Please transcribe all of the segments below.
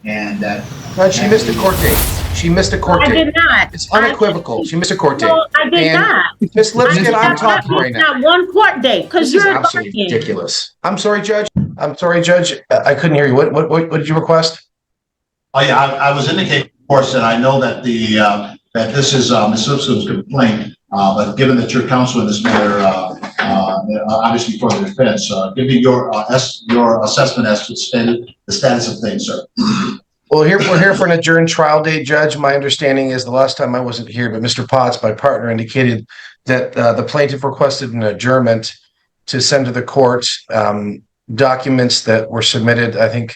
and that. But she missed a court date. She missed a court date. I did not. It's unequivocal. She missed a court date. No, I did not. Ms. Lipscomb, I'm talking right now. Not one court date, because This is you're absolutely lying. ridiculous. I'm sorry, Judge. I'm sorry, Judge. I couldn't hear you. What did you request? Oh yeah, I was indicating, of course, that I know that the that this is Ms. Lipscomb's complaint, but given that you're counsel in this matter, obviously for the defense, give me your assessment as to the status of things, sir. Well, we're here for an adjourned trial date, Judge. My understanding is the last time I wasn't here, but Mr. Potts, my partner, indicated that the plaintiff requested an adjournment to send to the court documents that were submitted, I think,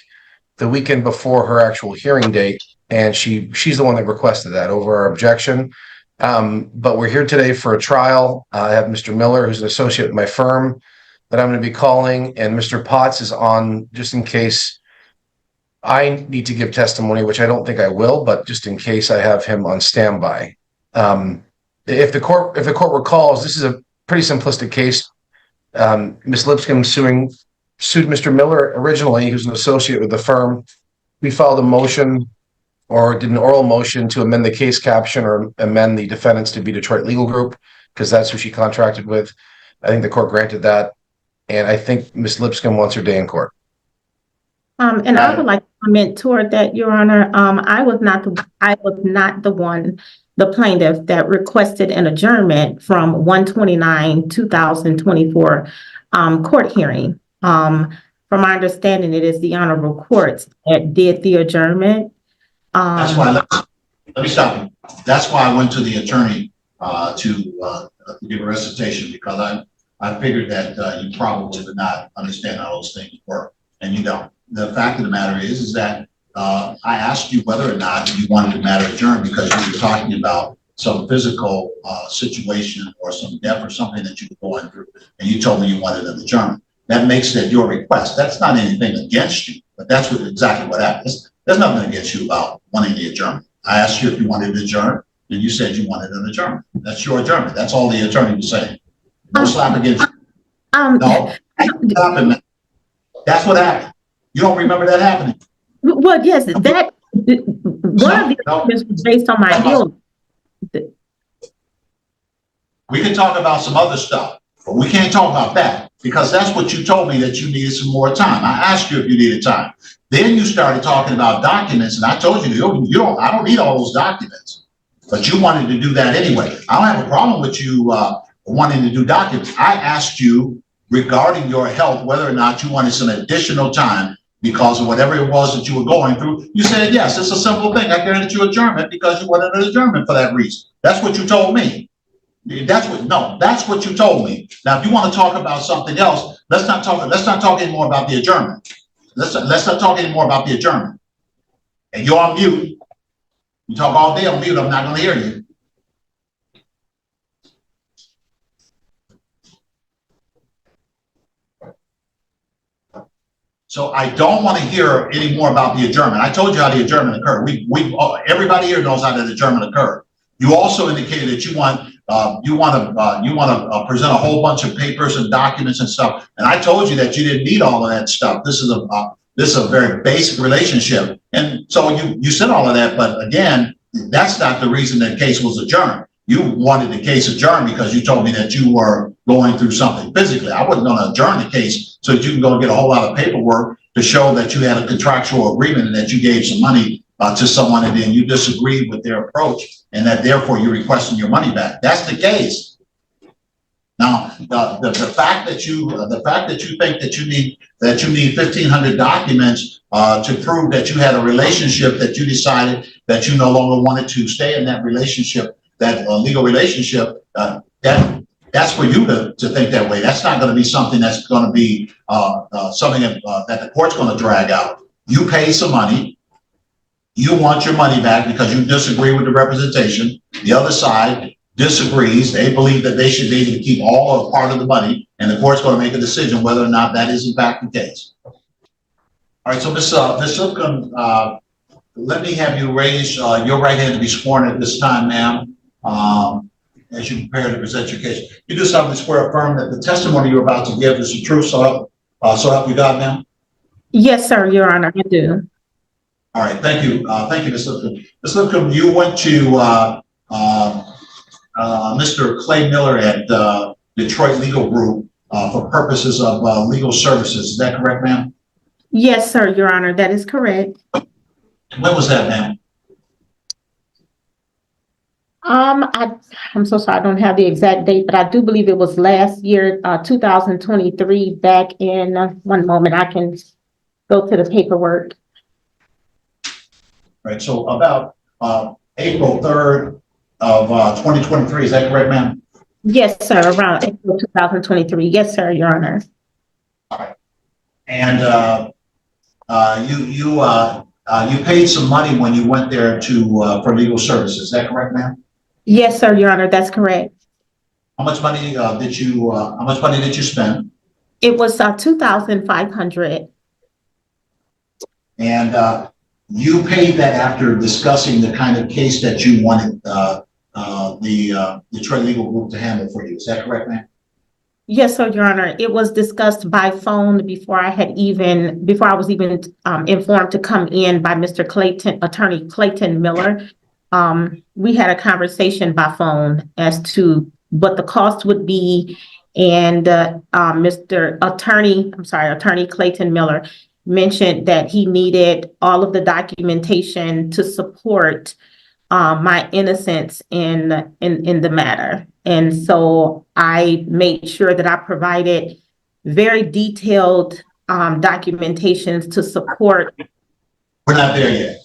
the weekend before her actual hearing date, and she's the one that requested that over our objection. But we're here today for a trial. I have Mr. Miller, who's an associate at my firm, that I'm going to be calling, and Mr. Potts is on just in case I need to give testimony, which I don't think I will, but just in case I have him on standby. If the court recalls, this is a pretty simplistic case. Ms. Lipscomb sued Mr. Miller originally, who's an associate with the firm. We filed a motion or did an oral motion to amend the case caption or amend the defendants to be Detroit Legal Group, because that's who she contracted with. I think the court granted that. And I think Ms. Lipscomb wants her day in court. And I would like to comment toward that, Your Honor. I was not the one, the plaintiff, that requested an adjournment from 1/29/2024 court hearing. From my understanding, it is the honorable courts that did the adjournment. That's why, let me stop you. That's why I went to the attorney to give a recitation, because I figured that you probably would not understand how those things work, and you don't. The fact of the matter is that I asked you whether or not you wanted the matter adjourned because you were talking about some physical situation or some death or something that you were going through, and you told me you wanted an adjournment. That makes that your request. That's not anything against you, but that's exactly what happens. There's nothing against you about wanting the adjournment. I asked you if you wanted to adjourn, and you said you wanted an adjournment. That's your adjournment. That's all the attorney was saying. No slap against you. No, that's what happened. You don't remember that happening? Well, yes, that one of the arguments was based on my illness. We can talk about some other stuff, but we can't talk about that, because that's what you told me, that you needed some more time. I asked you if you needed time. Then you started talking about documents, and I told you, I don't need all those documents, but you wanted to do that anyway. I don't have a problem with you wanting to do documents. I asked you regarding your health, whether or not you wanted some additional time because of whatever it was that you were going through. You said, yes, it's a simple thing. I granted you adjournment because you wanted an adjournment for that reason. That's what you told me. That's what you told me. Now, if you want to talk about something else, let's not talk anymore about the adjournment. Let's not talk anymore about the adjournment. And you're on mute. You talk all day on mute, I'm not going to hear you. So I don't want to hear any more about the adjournment. I told you how the adjournment occurred. Everybody here knows how that adjournment occurred. You also indicated that you want to present a whole bunch of papers and documents and stuff. And I told you that you didn't need all of that stuff. This is a very basic relationship. And so you said all of that, but again, that's not the reason that case was adjourned. You wanted the case adjourned because you told me that you were going through something physically. I wasn't going to adjourn the case so that you can go get a whole lot of paperwork to show that you had a contractual agreement and that you gave some money to someone and then you disagreed with their approach and that therefore you're requesting your money back. That's the case. Now, the fact that you think that you need 1,500 documents to prove that you had a relationship that you decided that you no longer wanted to stay in that relationship, that legal relationship, that's for you to think that way. That's not going to be something that's going to be something that the court's going to drag out. You pay some money. You want your money back because you disagree with the representation. The other side disagrees. They believe that they should be able to keep all or part of the money, and the court's going to make a decision whether or not that is in fact the case. All right, so Ms. Lipscomb, let me have you raise your right hand to be sworn at this time, ma'am, as you prepare to present your case. You do solemnly swear or affirm that the testimony you're about to give is the truth, so help you God, ma'am? Yes, sir, Your Honor, I do. All right, thank you, Ms. Lipcomb. Ms. Lipcomb, you went to Mr. Clay Miller at Detroit Legal Group for purposes of legal services. Is that correct, ma'am? Yes, sir, Your Honor, that is correct. When was that, ma'am? I'm so sorry, I don't have the exact date, but I do believe it was last year, 2023, back in, one moment, I can go to the paperwork. Right, so about April 3rd of 2023, is that correct, ma'am? Yes, sir, around April 2023. Yes, sir, Your Honor. All right. And you paid some money when you went there to for legal services. Is that correct, ma'am? Yes, sir, Your Honor, that's correct. How much money did you spend? It was $2,500. And you paid that after discussing the kind of case that you wanted the Detroit Legal Group to handle for you. Is that correct, ma'am? Yes, sir, Your Honor. It was discussed by phone before I was even informed to come in by Attorney Clayton Miller. We had a conversation by phone as to what the cost would be, and Attorney Clayton Miller mentioned that he needed all of the documentation to support my innocence in the matter. And so I made sure that I provided very detailed documentations to support. We're not there yet.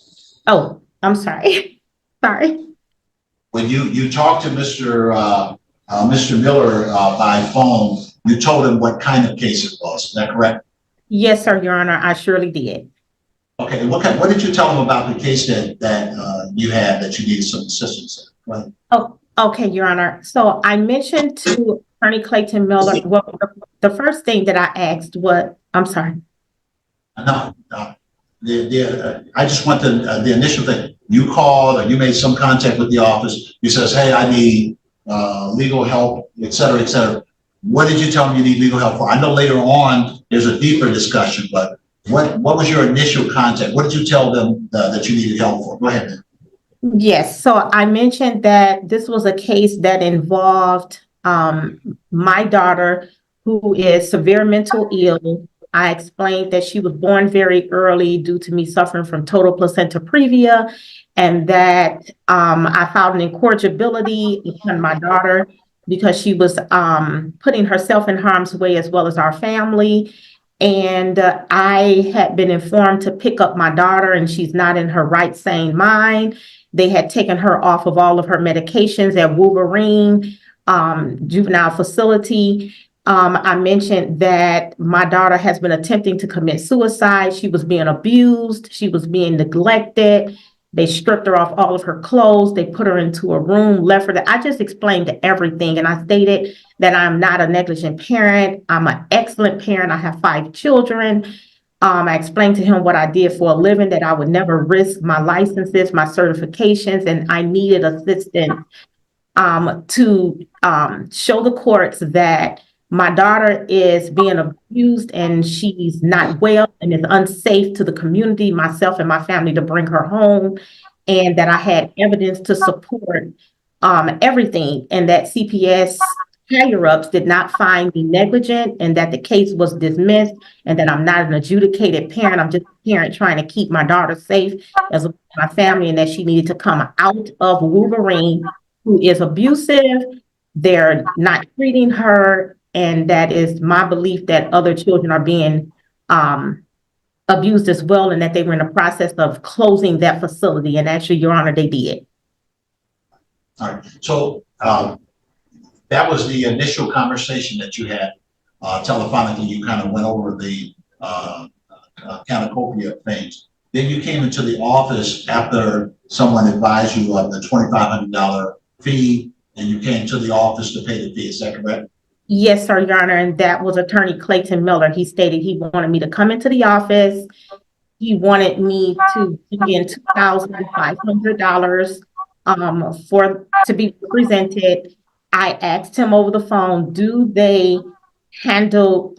Oh, I'm sorry. Sorry. When you talked to Mr. Miller by phone, you told him what kind of case it was. Is that correct? Yes, sir, Your Honor, I surely did. Okay, what did you tell him about the case that you had that you needed some assistance in? Right. Oh, okay, Your Honor. So I mentioned to Attorney Clayton Miller, well, the first thing that I asked I'm sorry. No, I just want the initial thing. You called or you made some contact with the office. He says, hey, I need legal help, et cetera, et cetera. What did you tell him you need legal help for? I know later on there's a deeper discussion, but what was your initial contact? What did you tell them that you needed help for? Go ahead, man. Yes, so I mentioned that this was a case that involved my daughter, who is severe mental ill. I explained that she was born very early due to me suffering from total placenta previa, and that I filed an incorrigibility upon my daughter because she was putting herself in harm's way as well as our family. And I had been informed to pick up my daughter, and she's not in her right sane mind. They had taken her off of all of her medications at Wolverine juvenile facility. I mentioned that my daughter has been attempting to commit suicide. She was being abused. She was being neglected. They stripped her off all of her clothes. They put her into a room, left her there. I just explained everything. And I stated that I'm not a negligent parent. I'm an excellent parent. I have 5 children. I explained to him what I did for a living, that I would never risk my licenses, my certifications, and I needed assistance to show the courts that my daughter is being abused and she's not well and is unsafe to the community, myself and my family, to bring her home, and that I had evidence to support everything, and that CPS higher-ups did not find me negligent, and that the case was dismissed, and that I'm not an adjudicated parent. I'm just a parent trying to keep my daughter safe as well as my family, and that she needed to come out of Wolverine, who is abusive. They're not treating her, and that is my belief that other children are being abused as well, and that they were in the process of closing that facility. And actually, Your Honor, they did. All right. So that was the initial conversation that you had telephonically. You kind of went over the cornucopia of things. Then you came into the office after someone advised you of the $2,500 fee, and you came to the office to pay the fee. Is that correct? Yes, sir, Your Honor, and that was Attorney Clayton Miller. He stated he wanted me to come into the office. He wanted me to bring in $2,500 to be presented. I asked him over the phone, do they handle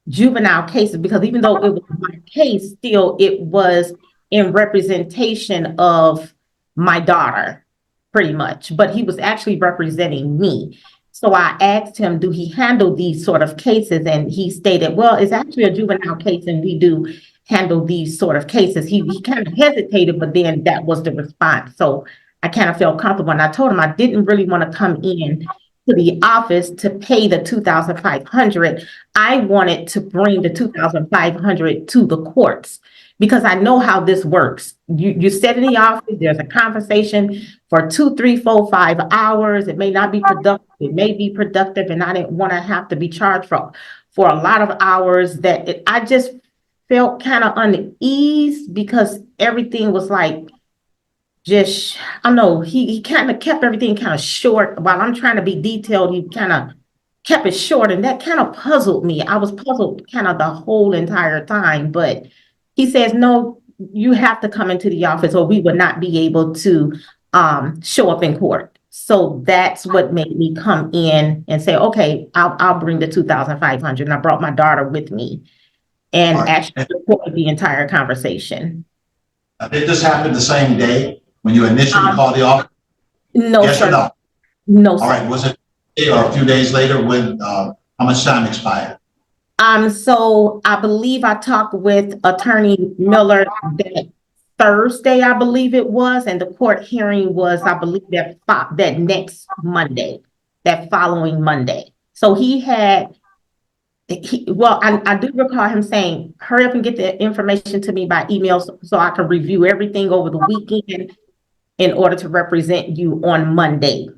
juvenile cases? Because even though it was my case, still it was in representation of my daughter, pretty much, but he was actually representing me. So I asked him, do he handle these sort of cases? And he stated, well, it's actually a juvenile case and we do handle these sort of cases. He kind of hesitated, but then that was the response. So I kind of felt comfortable. And I told him I didn't really want to come in to the office to pay the $2,500. I wanted to bring the $2,500 to the courts because I know how this works. You sit in the office, there's a conversation for 2, 3, 4, 5 hours. It may not be productive, it may be productive, and I didn't want to have to be charged for a lot of hours I just felt kind of unease because everything was like, just, I don't know, he kind of kept everything kind of short. While I'm trying to be detailed, he kind of kept it short, and that kind of puzzled me. I was puzzled kind of the whole entire time, but he says, no, you have to come into the office or we would not be able to show up in court. So that's what made me come in and say, okay, I'll bring the $2,500. And I brought my daughter with me and actually recorded the entire conversation. Did this happen the same day when you initially called the office? No, yes sir. Or no? No, All sir. right, was it a day or a few days later when, how much time expired? So I believe I talked with Attorney Miller that Thursday, I believe it was, and the court hearing was, I believe, that next Monday, that following Monday. So I do recall him saying, hurry up and get the information to me by email so I can review everything over the weekend in order to represent you on Monday.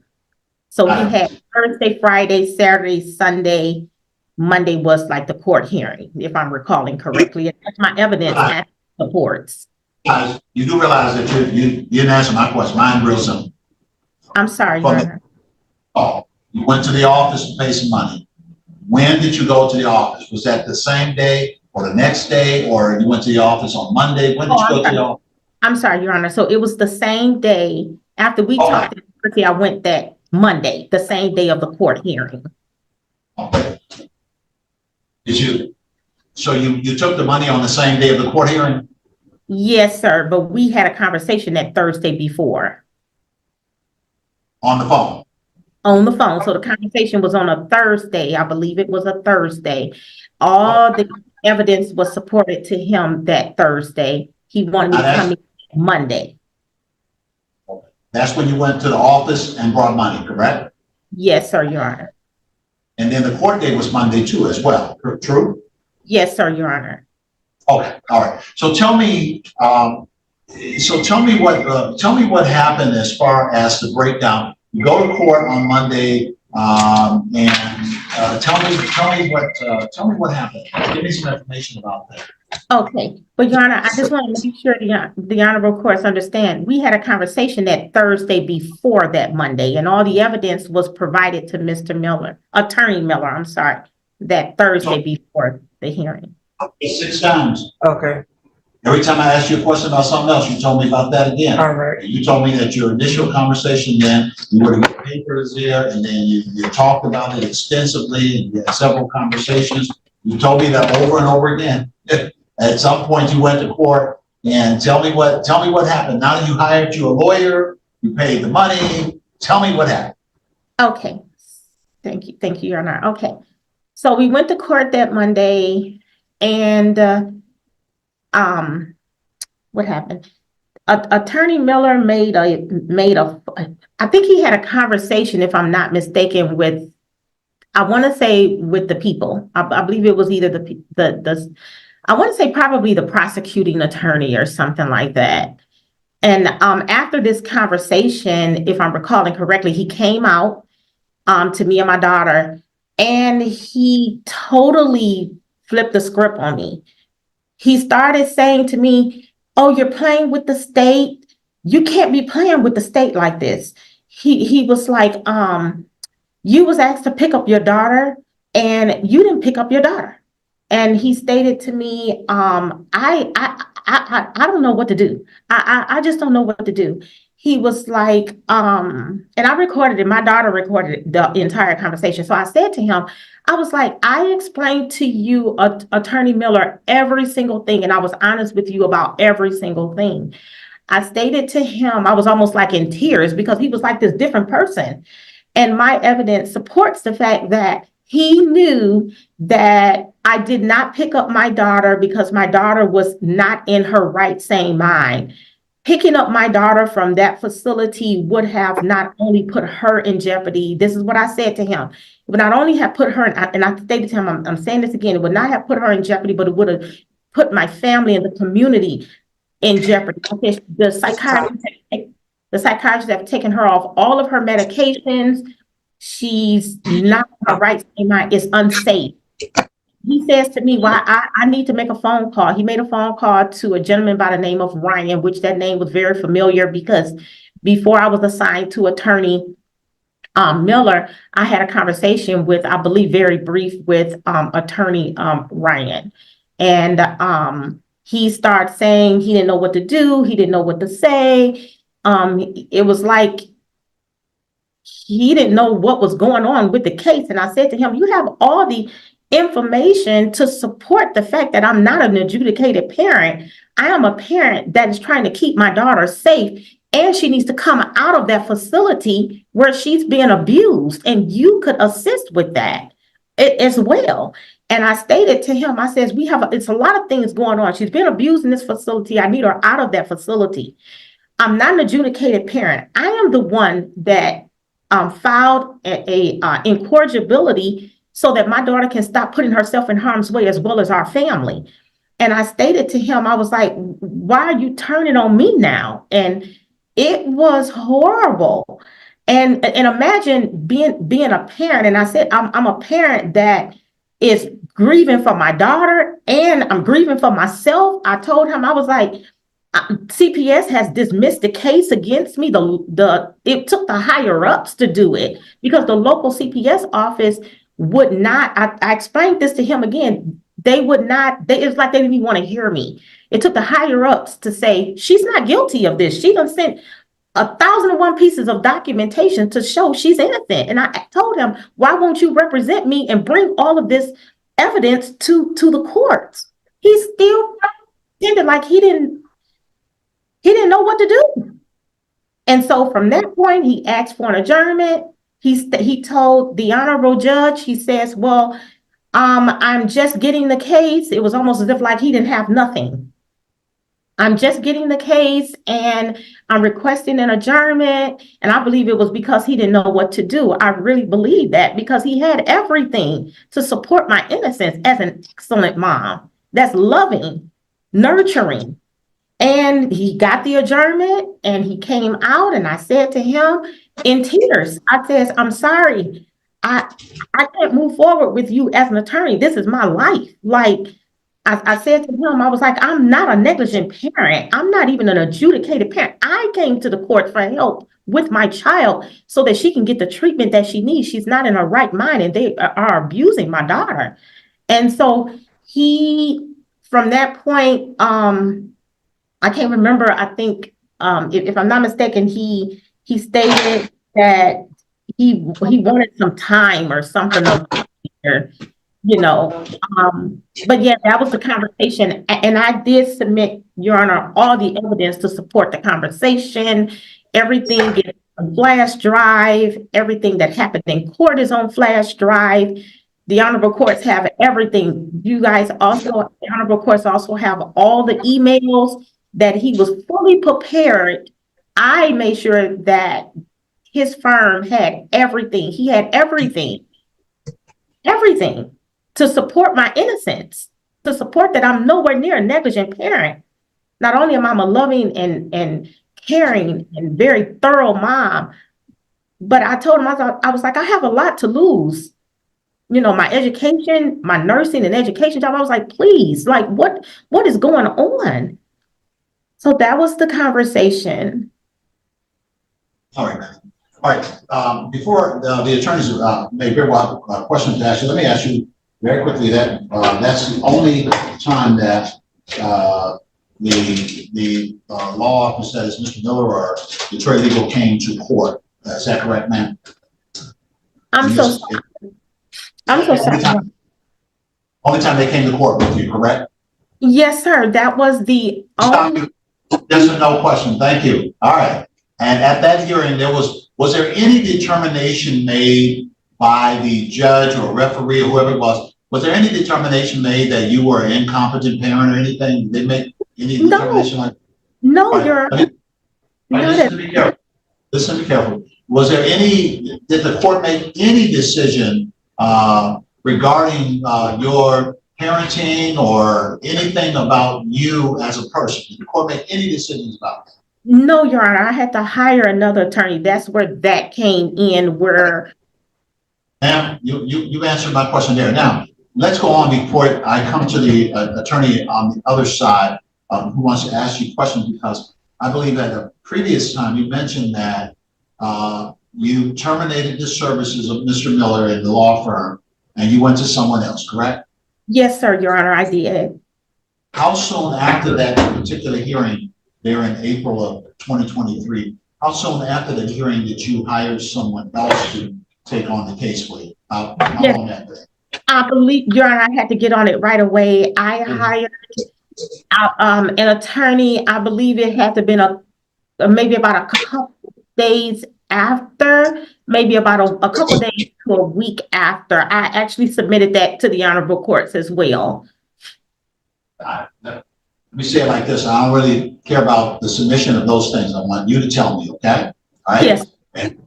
So he had Thursday, Friday, Saturday, Sunday. Monday was like the court hearing, if I'm recalling correctly. And that's my evidence at the courts. Guys, you do realize that you didn't answer my question. Mine real simple. I'm sorry, Your Honor. Oh, you went to the office to pay some money. When did you go to the office? Was that the same day or the next day, or you went to the office on Monday? When did you go to the office? I'm sorry, Your Honor. So it was the same day after we talked. I went that Monday, the same day of the court hearing. Okay. So you took the money on the same day of the court hearing? Yes, sir. But we had a conversation that Thursday before. On the phone? On the phone. So the conversation was on a Thursday. I believe it was a Thursday. All the evidence was supported to him that Thursday. He wanted me to come in Monday. That's when you went to the office and brought money, correct? Yes, sir, Your Honor. And then the court date was Monday too, as well. True? Yes, sir, Your Honor. Okay, all right. So tell me what happened as far as the breakdown. You go to court on Monday, and tell me what happened. Give me some information about that. Okay, but Your Honor, I just want to make sure the honorable courts understand. We had a conversation that Thursday before that Monday, and all the evidence was provided to Mr. Miller, Attorney Miller, I'm sorry, that Thursday before the hearing. Okay, 6 times. Okay, Every time I asked you a question about something else, you told me about that again. all right. You told me that your initial conversation, then you were to get papers there, and then you talked about it extensively, and you had several conversations. You told me that over and over again. At some point, you went to court, and tell me what happened. Now that you hired a lawyer, you paid the money. Tell me what happened. Okay, thank you, Your Honor. Okay, so we went to court that Monday, and what happened? Attorney Miller made a. I think he had a conversation, if I'm not mistaken, with, I want to say with the people. I believe it was either the I want to say probably the prosecuting attorney or something like that. And after this conversation, if I'm recalling correctly, he came out to me and my daughter, and he totally flipped the script on me. He started saying to me, oh, you're playing with the state. You can't be playing with the state like this. He was like, you was asked to pick up your daughter and you didn't pick up your daughter. And he stated to me, I don't know what to do. I just don't know what to do. he was like, and I recorded it, my daughter recorded the entire conversation. So I said to him, I was like, I explained to you, Attorney Miller, every single thing, and I was honest with you about every single thing. I stated to him, I was almost like in tears because he was like this different person. And my evidence supports the fact that he knew that I did not pick up my daughter because my daughter was not in her right sane mind. Picking up my daughter from that facility would have not only put her in jeopardy. This is what I said to him. It would not only have put her in, and I stated to him, I'm saying this again, it would not have put her in jeopardy, but it would have put my family and the community in jeopardy. The psychiatrists have taken her off all of her medications. She's not in her right state of mind. It's unsafe. He says to me, well, I need to make a phone call. He made a phone call to a gentleman by the name of Ryan, which that name was very familiar because before I was assigned to Attorney Miller, I had a conversation with, I believe, very brief with Attorney Ryan. And he started saying he didn't know what to do. He didn't know what to say. It was like he didn't know what was going on with the case. And I said to him, you have all the information to support the fact that I'm not an adjudicated parent. I am a parent that is trying to keep my daughter safe, and she needs to come out of that facility where she's being abused, and you could assist with that as well. And I stated to him, I says, it's a lot of things going on. She's been abused in this facility. I need her out of that facility. I'm not an adjudicated parent. I am the one that filed a incorrigibility so that my daughter can stop putting herself in harm's way as well as our family. And I stated to him, I was like, why are you turning on me now? And it was horrible. And imagine being a parent. And I said, I'm a parent that is grieving for my daughter and I'm grieving for myself. I told him, I was like, CPS has dismissed the case against me. It took the higher ups to do it because the local CPS office would not. I explained this to him again. They would not. It's like they didn't even want to hear me. It took the higher ups to say she's not guilty of this. She done sent 1,001 pieces of documentation to show she's innocent. And I told him, why won't you represent me and bring all of this evidence to the courts? He still pretended like he didn't know what to do. And so from that point, he asked for an adjournment. He told the honorable judge, he says, well, I'm just getting the case. It was almost as if like he didn't have nothing. I'm just getting the case and I'm requesting an adjournment. And I believe it was because he didn't know what to do. I really believe that because he had everything to support my innocence as an excellent mom that's loving, nurturing. And he got the adjournment and he came out and I said to him in tears, I said, I'm sorry. I can't move forward with you as an attorney. This is my life. Like I said to him, I was like, I'm not a negligent parent. I'm not even an adjudicated parent. I came to the court for help with my child so that she can get the treatment that she needs. She's not in her right mind and they are abusing my daughter. And so from that point, I can't remember. I think if I'm not mistaken, he stated that he wanted some time or something of you know. But yeah, that was the conversation. And I did submit, Your Honor, all the evidence to support the conversation. Everything is on flash drive. Everything that happened in court is on flash drive. The honorable courts have everything. You guys also, the honorable courts also have all the emails that he was fully prepared. I made sure that his firm had everything. He had everything to support my innocence, to support that I'm nowhere near a negligent parent. Not only am I a loving and caring and very thorough mom, but I told him, I was like, I have a lot to lose. You know, my education, my nursing and education job. I was like, please, like what is going on? So that was the conversation. All right. All right. Before the attorneys may very well have questions to ask you, let me ask you very quickly that that's the only time that the law office says Mr. Miller or Detroit Legal came to court. Is that correct, ma'am? I'm so sorry. Only time they came to court with you, correct? Yes, sir. That was the only. Yes or no question. Thank you. All right. And at that hearing, was there any determination made by the judge or referee or whoever it was? Was there any determination made that you were an incompetent parent or anything? Did they make any determination like? No, you're. Listen to me carefully. Listen to me carefully. Was there any? Did the court make any decision regarding your parenting or anything about you as a person? Did the court make any decisions about that? No, Your Honor. I had to hire another attorney. That's where that came in. Where. Ma'am, you answered my question there. Now, let's go on before I come to the attorney on the other side who wants to ask you questions, because I believe at the previous time you mentioned that you terminated the services of Mr. Miller in the law firm and you went to someone else, correct? Yes, sir, Your Honor, I did. How soon after that particular hearing there in April of 2023, how soon after the hearing did you hire someone else to take on the case for you? How long after that? I believe, Your Honor, I had to get on it right away. I hired an attorney. I believe it had to have been maybe about a couple days after, maybe about a couple days to a week after. I actually submitted that to the honorable courts as well. Let me say it like this. I don't really care about the submission of those things. I want you to tell me, okay? All right? Yes. And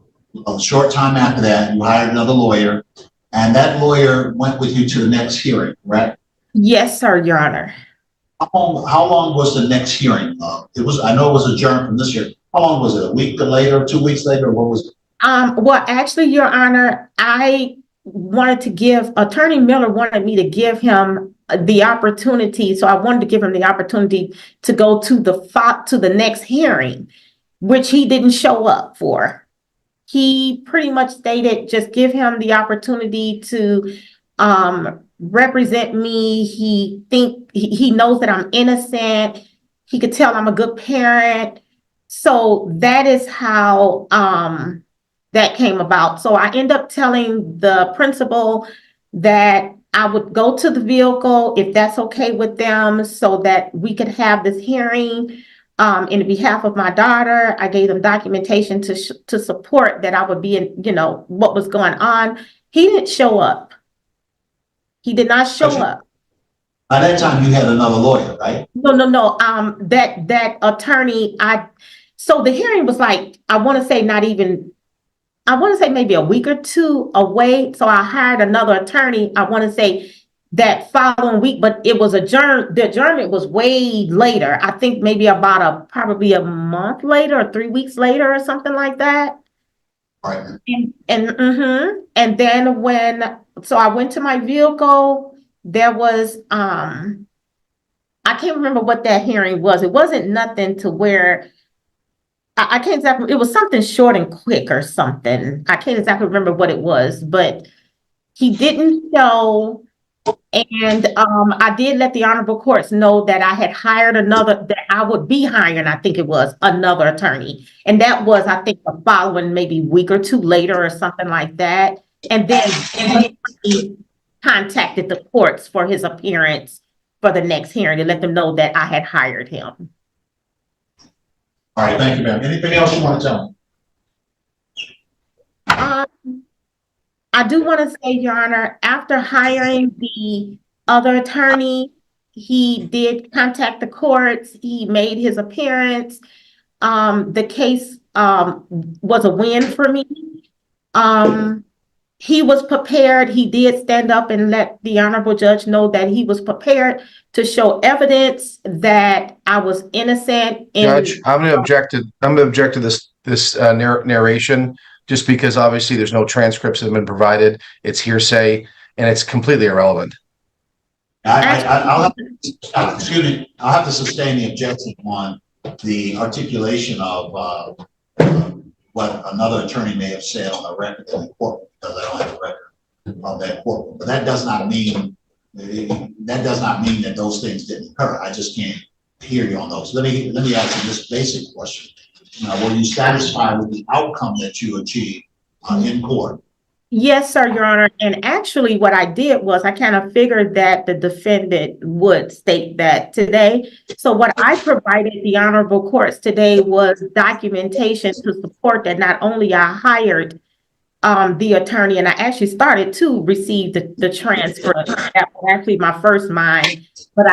a short time after that, you hired another lawyer, and that lawyer went with you to the next hearing, right? Yes, sir, Your Honor. How long was the next hearing? I know it was adjourned from this year. How long was it? A week later, 2 weeks later? What was it? Well, actually, Your Honor, Attorney Miller wanted me to give him the opportunity. So I wanted to give him the opportunity to go to the next hearing, which he didn't show up for. He pretty much stated, just give him the opportunity to represent me. He knows that I'm innocent. He could tell I'm a good parent. So that is how that came about. So I end up telling the principal that I would go to the vehicle if that's okay with them, so that we could have this hearing in behalf of my daughter. I gave them documentation to support that I would be in, what was going on. He didn't show up. He did not show up. By that time, you had another lawyer, right? No. That attorney, so the hearing was like, I want to say maybe a week or two away. So I hired another attorney, I want to say that following week, but it was adjourned. The adjournment was way later. I think maybe about probably a month later or 3 weeks later or something like that. Right. And then so I went to my vehicle, there was, I can't remember what that hearing was. It wasn't nothing to where, I can't exactly, it was something short and quick or something. I can't exactly remember what it was, but he didn't show. And I did let the honorable courts know that I had hired that I would be hiring, I think it was, another attorney. And that was, I think, the following maybe week or two later or something like that. And then he contacted the courts for his appearance for the next hearing to let them know that I had hired him. All right, thank you, ma'am. Anything else you want to tell me? I do want to say, Your Honor, after hiring the other attorney, he did contact the courts. He made his appearance. The case was a win for me. He was prepared. He did stand up and let the honorable judge know that he was prepared to show evidence that I was innocent. Judge, I'm going to object to this narration, just because obviously there's no transcripts that have been provided. It's hearsay and it's completely irrelevant. I'll have to sustain the objection on the articulation of what another attorney may have said on the record in the court, because I don't have a record of that court. But that does not mean that those things didn't occur. I just can't hear you on those. Let me ask you this basic question. Were you satisfied with the outcome that you achieved in court? Yes, sir, Your Honor. And actually what I did was I kind of figured that the defendant would state that today. So what I provided the honorable courts today was documentation to support that not only I hired the attorney, and I actually started to receive the transfer. That was actually my first mine, but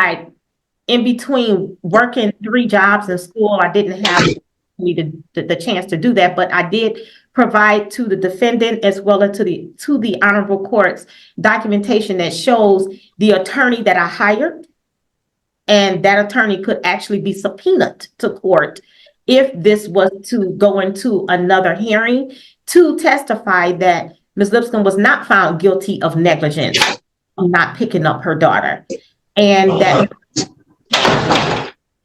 in between working 3 jobs in school, I didn't have the chance to do that, but I did provide to the defendant as well as to the honorable courts documentation that shows the attorney that I hired, and that attorney could actually be subpoenaed to court if this was to go into another hearing to testify that Ms. Lipscomb was not found guilty of negligence of not picking up her daughter. And that.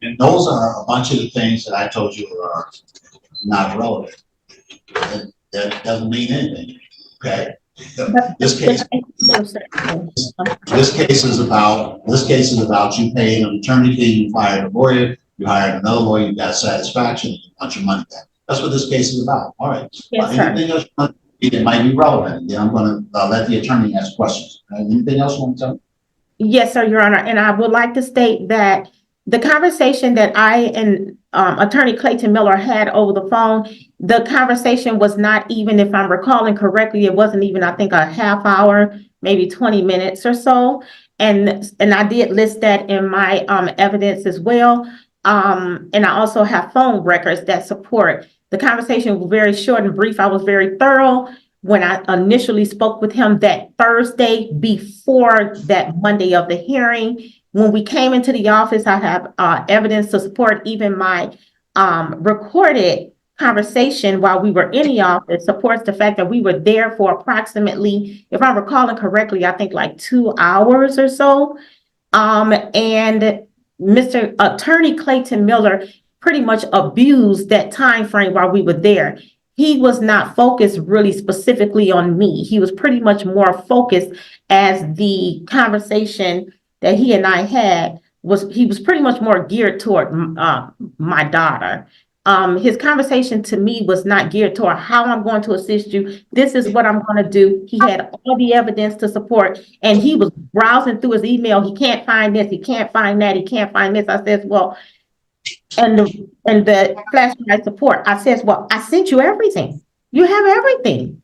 And those are a bunch of the things that I told you are not relevant. That doesn't mean anything, okay? This case is about you paying an attorney fee, you fired a lawyer, you hired another lawyer, you got satisfaction, and you want your money back. That's what this case is about. All right. Yes, anything else that might be relevant? Then I'm going to let the attorney ask questions. Anything else you want to tell me? Yes, sir, Your Honor. And I would like to state that the conversation that I and Attorney Clayton Miller had over the phone, the conversation was not even, if I'm recalling correctly, it wasn't even, I think, a half hour, maybe 20 minutes or so. And I did list that in my evidence as well. And I also have phone records that support. The conversation was very short and brief. I was very thorough when I initially spoke with him that Thursday before that Monday of the hearing. When we came into the office, I have evidence to support even my recorded conversation while we were in the office supports the fact that we were there for approximately, if I'm recalling correctly, I think like 2 hours or so. And Mr. Attorney Clayton Miller pretty much abused that time frame while we were there. He was not focused really specifically on me. He was pretty much more focused as the conversation that he and I had he was pretty much more geared toward my daughter. His conversation to me was not geared toward how I'm going to assist you. This is what I'm going to do. He had all the evidence to support, and he was browsing through his email. He can't find this. He can't find that. He can't find this. I said, well, and the flashlight support. I said, well, I sent you everything. You have everything.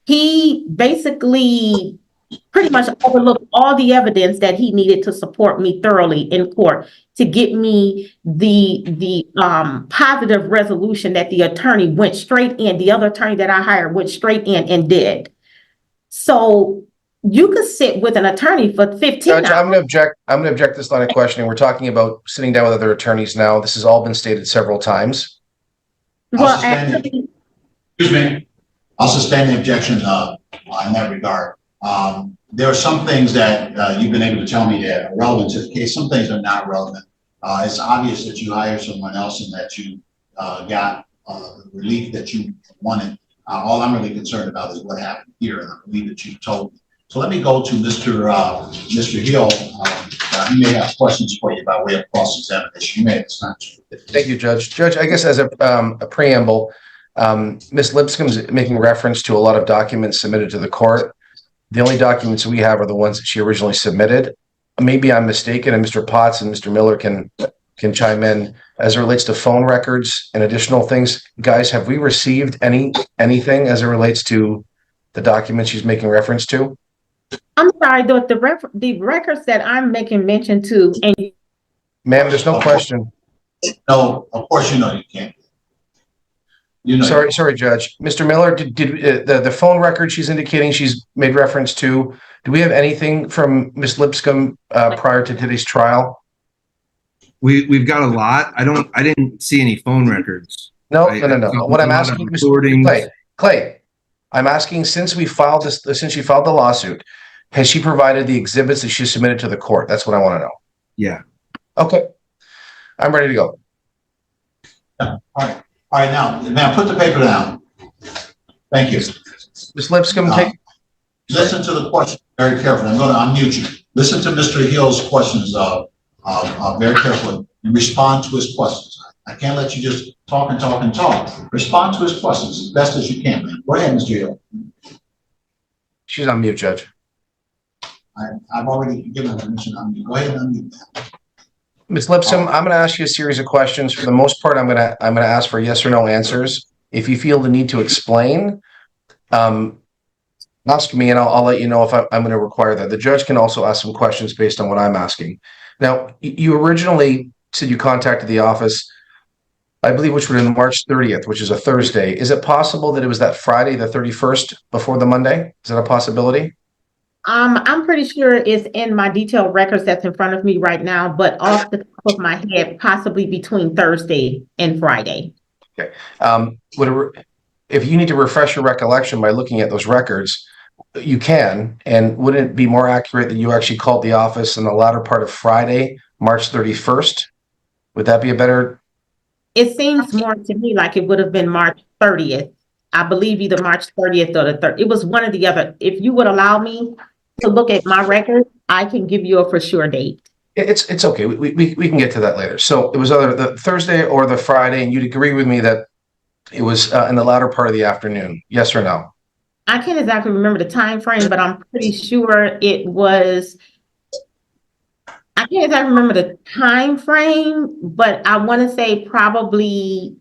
He basically pretty much overlooked all the evidence that he needed to support me thoroughly in court to get me the positive resolution that the attorney went straight in. The other attorney that I hired went straight in and did. So you could sit with an attorney for 15 Judge, hours. I'm going to object this line of questioning. We're talking about sitting down with other attorneys now. This has all been stated several times. Well, actually, excuse me. I'll suspend the objection in that regard. There are some things that you've been able to tell me that are relevant to the case. Some things are not relevant. It's obvious that you hired someone else and that you got the relief that you wanted. All I'm really concerned about is what happened here, and I believe that you told me. So let me go to Mr. Hill. He may have questions for you by way of cross-examination. You may have time. Thank you, Judge. Judge, I guess as a preamble, Ms. Lipscomb's making reference to a lot of documents submitted to the court. The only documents we have are the ones that she originally submitted. Maybe I'm mistaken, and Mr. Potts and Mr. Miller can chime in as it relates to phone records and additional things. Guys, have we received anything as it relates to the documents she's making reference to? I'm sorry, the records that I'm making mention to, and Ma'am, there's no question. No, of course you know you can't. You know. Sorry, Judge. Mr. Miller, did the phone record she's indicating she's made reference to, do we have anything from Ms. Lipscomb prior to today's trial? We've got a lot. I didn't see any phone records. No. What I'm asking, Mr. Clay, I'm asking since she filed the lawsuit, has she provided the exhibits that she submitted to the court? That's what I want to know. Yeah. Okay. I'm ready to go. Yeah. All right, now put the paper down. Thank you. Ms. Lipscomb, listen to the question very carefully. I'm going to unmute you. Listen to Mr. Hill's questions very carefully. and respond to his questions. I can't let you just talk and talk and talk. Respond to his questions as best as you can, man. Go ahead, Mr. Hill. She's on mute, Judge. I've already given permission on you. Go ahead and unmute that. Ms. Lipscomb, I'm going to ask you a series of questions. For the most part, I'm going to ask for yes or no answers. If you feel the need to explain, ask me and I'll let you know if I'm going to require that. The judge can also ask some questions based on what I'm asking. Now, you originally said you contacted the office, I believe, which was on March 30th, which is a Thursday. Is it possible that it was that Friday, the 31st, before the Monday? Is that a possibility? I'm pretty sure it's in my detailed records that's in front of me right now, but off the top of my head, possibly between Thursday and Friday. Okay. If you need to refresh your recollection by looking at those records, you can. And wouldn't it be more accurate that you actually called the office in the latter part of Friday, March 31st? Would that be a better? It seems more to me like it would have been March 30th. I believe either March 30th or the 3rd. It was one or the other. If you would allow me to look at my record, I can give you a for sure date. It's okay. We can get to that later. So it was either the Thursday or the Friday, and you'd agree with me that it was in the latter part of the afternoon. Yes or no? I can't exactly remember the time frame, but I'm pretty sure it was. I can't exactly remember the time frame, but I want to say probably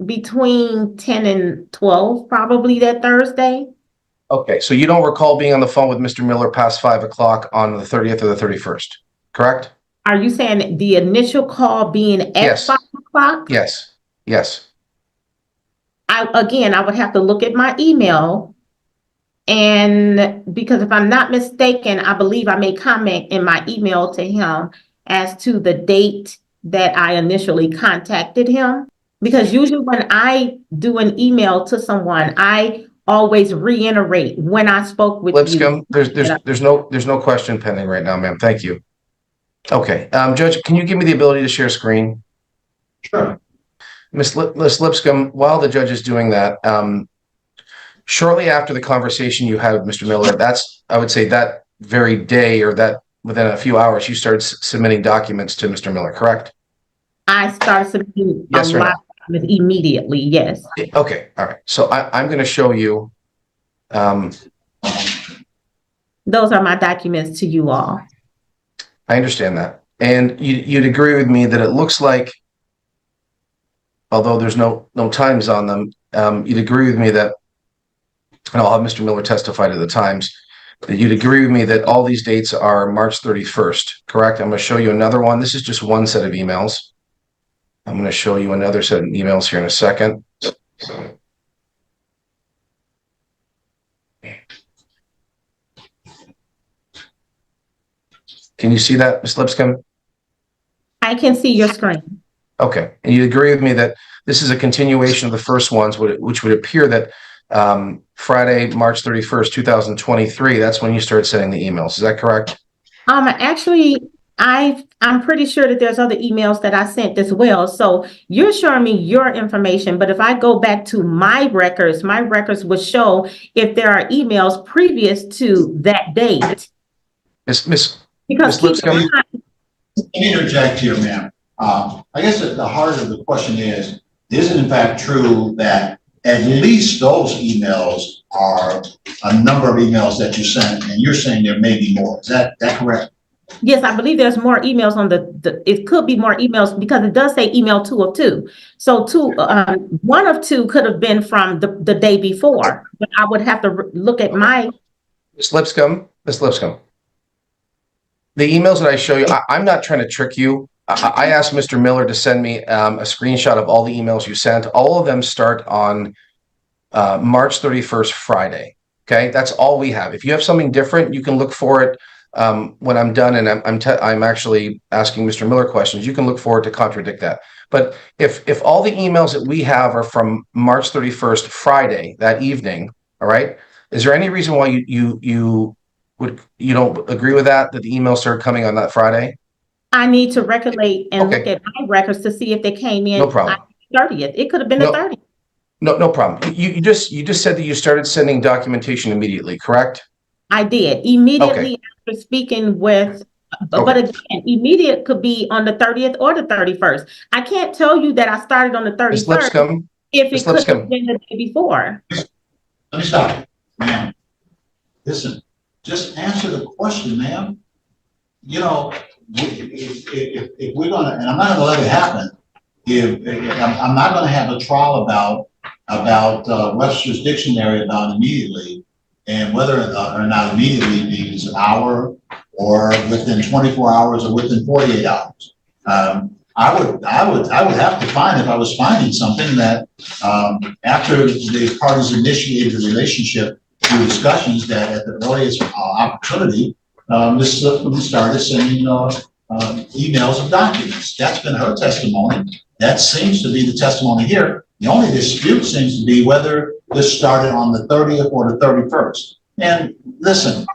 between 10 and 12, probably that Thursday. Okay, so you don't recall being on the phone with Mr. Miller past 5 o'clock on the 30th or the 31st, correct? Are you saying the initial call being at Yes. 5 o'clock? Yes, yes. I would have to look at my email. And because if I'm not mistaken, I believe I made comment in my email to him as to the date that I initially contacted him. Because usually when I do an email to someone, I always reiterate when I spoke with Lipscomb, you. there's no question pending right now, ma'am. Thank you. Okay, Judge, can you give me the ability to share screen? Sure. Ms. Lipscomb, while the judge is doing that, shortly after the conversation you had with Mr. Miller, I would say that very day or that within a few hours, you started submitting documents to Mr. Miller, correct? I started submitting Yes a or lot no? of documents immediately, yes. Okay, all right. So I'm going to show you. Those are my documents to you all. I understand that. And you'd agree with me that it looks like, although there's no times on them, you'd agree with me that, and I'll have Mr. Miller testify to the times, that you'd agree with me that all these dates are March 31st, correct? I'm going to show you another one. This is just one set of emails. I'm going to show you another set of emails here in a second. Can you see that, Ms. Lipscomb? I can see your screen. Okay, and you agree with me that this is a continuation of the first ones, which would appear that Friday, March 31st, 2023, that's when you started sending the emails. Is that correct? Actually, I'm pretty sure that there's other emails that I sent as well. So you're showing me your information, but if I go back to my records would show if there are emails previous to that date. Because keep in mind, Let me interject here, ma'am. I guess at the heart of the question is it in fact true that at least those emails are a number of emails that you sent, and you're saying there may be more? Is that correct? yes, I believe there's more emails on it could be more emails because it does say email 2 of 2. So 1 of 2 could have been from the day before, but I would have to look at my. Ms. Lipscomb, the emails that I show you, I'm not trying to trick you. I asked Mr. Miller to send me a screenshot of all the emails you sent. All of them start on March 31st, Friday. Okay, that's all we have. If you have something different, you can look for it when I'm done, and I'm actually asking Mr. Miller questions. You can look for it to contradict that. But if all the emails that we have are from March 31st, Friday, that evening, all right, is there any reason why you don't agree with that the emails started coming on that Friday? I need to recollect and Okay. look at my records to see if they came in. No problem. On the 30th. It could have been the 30th. No problem. You just said that you started sending documentation immediately, correct? I did immediately after speaking with But again, immediate could be on the 30th or the 31st. I can't tell you that I started on the Ms. 31st Lipscomb, if Ms. it could Lipscomb. have been the day before. Let me stop you, ma'am. Listen, just answer the question, ma'am. You know, if we're gonna, and I'm not gonna let it happen, I'm not gonna have a trial about Webster's dictionary about immediately, and whether or not immediately means an hour or within 24 hours or within 48 hours. I would have to find, if I was finding something, that after the parties initiated a relationship through discussions, that at the earliest opportunity, Ms. Lipscomb started sending emails of documents. That's been her testimony. That seems to be the testimony here. The only dispute seems to be whether this started on the 30th or the 31st. And listen,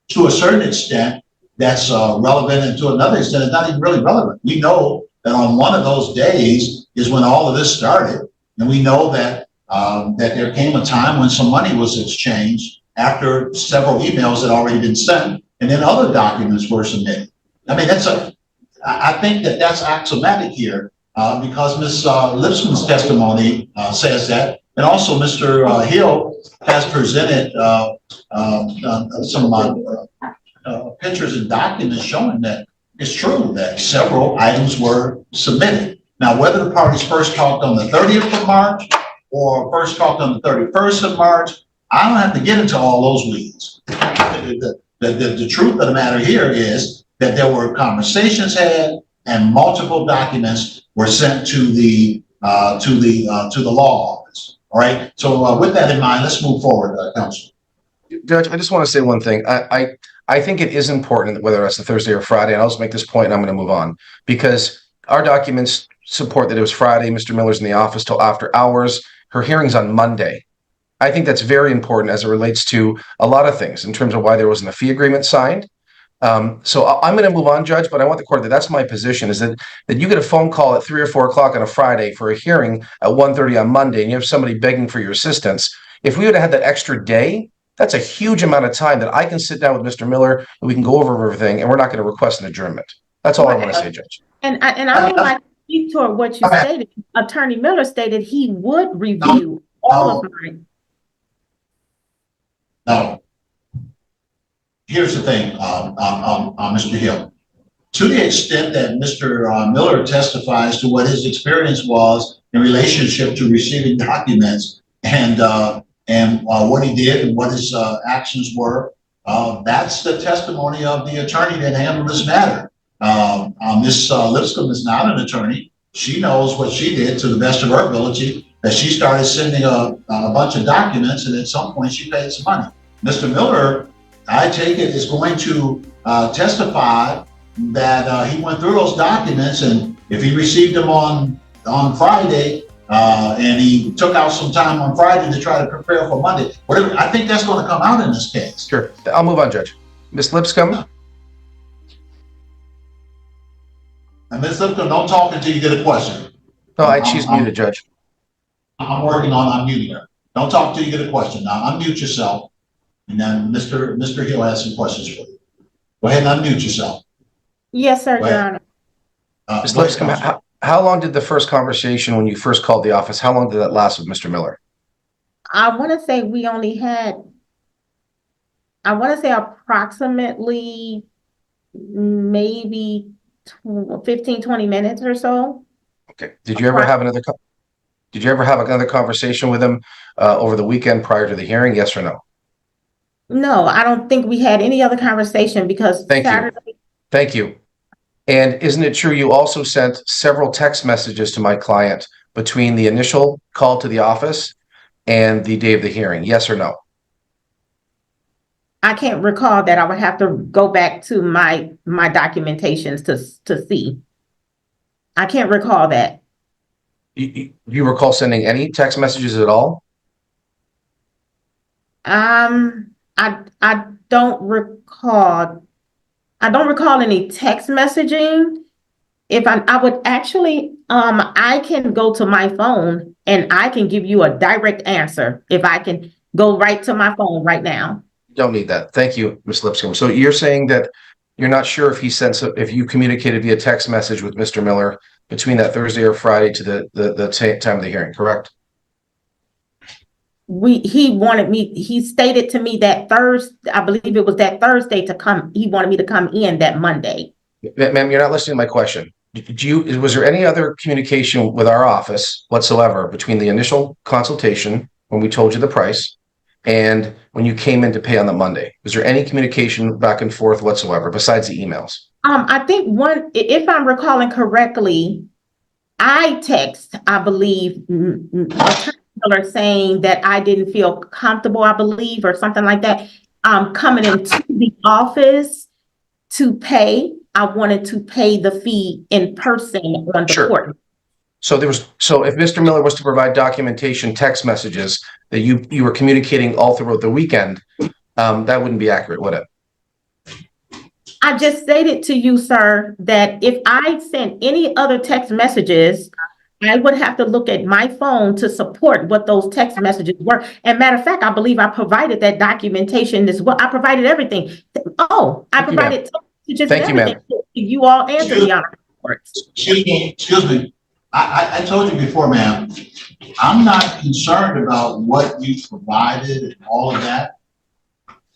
to a certain extent, that's relevant, and to another extent, it's not even really relevant. We know that on one of those days is when all of this started, and we know that that there came a time when some money was exchanged after several emails had already been sent, and then other documents were submitted. I mean, I think that's axiomatic here, because Ms. Lipscomb's testimony says that, and also Mr. Hill has presented some pictures and documents showing that it's true that several items were submitted. Now, whether the parties first talked on the 30th of March or first talked on the 31st of March, I don't have to get into all those weeds. The truth of the matter here is that there were conversations had and multiple documents were sent to the law office. All right. So with that in mind, let's move forward, Counsel. Judge, I just want to say one thing. I think it is important, whether it's a Thursday or Friday, and I'll just make this point and I'm going to move on, because our documents support that it was Friday. Mr. Miller's in the office till after hours. Her hearing's on Monday. I think that's very important as it relates to a lot of things in terms of why there wasn't a fee agreement signed. So I'm going to move on, Judge, but I want the court that's my position, is that you get a phone call at 3 or 4 o'clock on a Friday for a hearing at 1:30 on Monday, and you have somebody begging for your assistance. If we would have had that extra day, that's a huge amount of time that I can sit down with Mr. Miller and we can go over everything, and we're not going to request an adjournment. That's all I want to say, Judge. And I would like to speak toward what you stated. Attorney Miller stated he would review all of mine. Now, here's the thing, Mr. Hill. To the extent that Mr. Miller testifies to what his experience was in relationship to receiving documents and what he did and what his actions were, that's the testimony of the attorney that handled this matter. Ms. Lipscomb is not an attorney. She knows what she did to the best of her ability, that she started sending a bunch of documents, and at some point she paid some money. Mr. Miller, I take it, is going to testify that he went through those documents, and if he received them on Friday, and he took out some time on Friday to try to prepare for Monday, whatever, I think that's going to come out in this case. Sure. I'll move on, Judge. Ms. Lipscomb? And Ms. Lipscomb, don't talk until you get a question. No, she's muted, Judge. I'm working on unmuting her. Don't talk till you get a question. Now unmute yourself, and then Mr. Hill has some questions for you. Go ahead and unmute yourself. Yes, sir, Your Honor. Ms. Lipscomb, how long did the first conversation, when you first called the office, how long did that last with Mr. Miller? I want to say we only had, approximately maybe 15, 20 minutes or so. Okay. Did you ever have another conversation with him over the weekend prior to the hearing? Yes or no? No, I don't think we had any other conversation because Thank you. And isn't it true you also sent several text messages to my client between the initial call to the office and the day of the hearing? Yes or no? I can't recall that. I would have to go back to my documentations to see. I can't recall that. You recall sending any text messages at all? I don't recall. I don't recall any text messaging. If I would actually, I can go to my phone and I can give you a direct answer if I can go right to my phone right now. Don't need that. Thank you, Ms. Lipscomb. So you're saying that You're not sure if if you communicated via text message with Mr. Miller between that Thursday or Friday to the time of the hearing, correct? He stated to me that Thursday, I believe it was that Thursday to come, he wanted me to come in that Monday. Ma'am, you're not listening to my question. Was there any other communication with our office whatsoever between the initial consultation when we told you the price and when you came in to pay on the Monday? Was there any communication back and forth whatsoever besides the emails? I think if I'm recalling correctly, I text, I believe, Attorney Miller saying that I didn't feel comfortable, I believe, or something like that, coming into the office to pay. I wanted to pay the fee in person on the court. So if Mr. Miller was to provide documentation, text messages that you were communicating all throughout the weekend, that wouldn't be accurate, would it? I just stated to you, sir, that if I sent any other text messages, I would have to look at my phone to support what those text messages were. And matter of fact, I believe I provided that documentation as well. I provided everything. I provided just Thank you, ma'am. You all answered the honor reports. Excuse me. I told you before, ma'am, I'm not concerned about what you provided and all of that.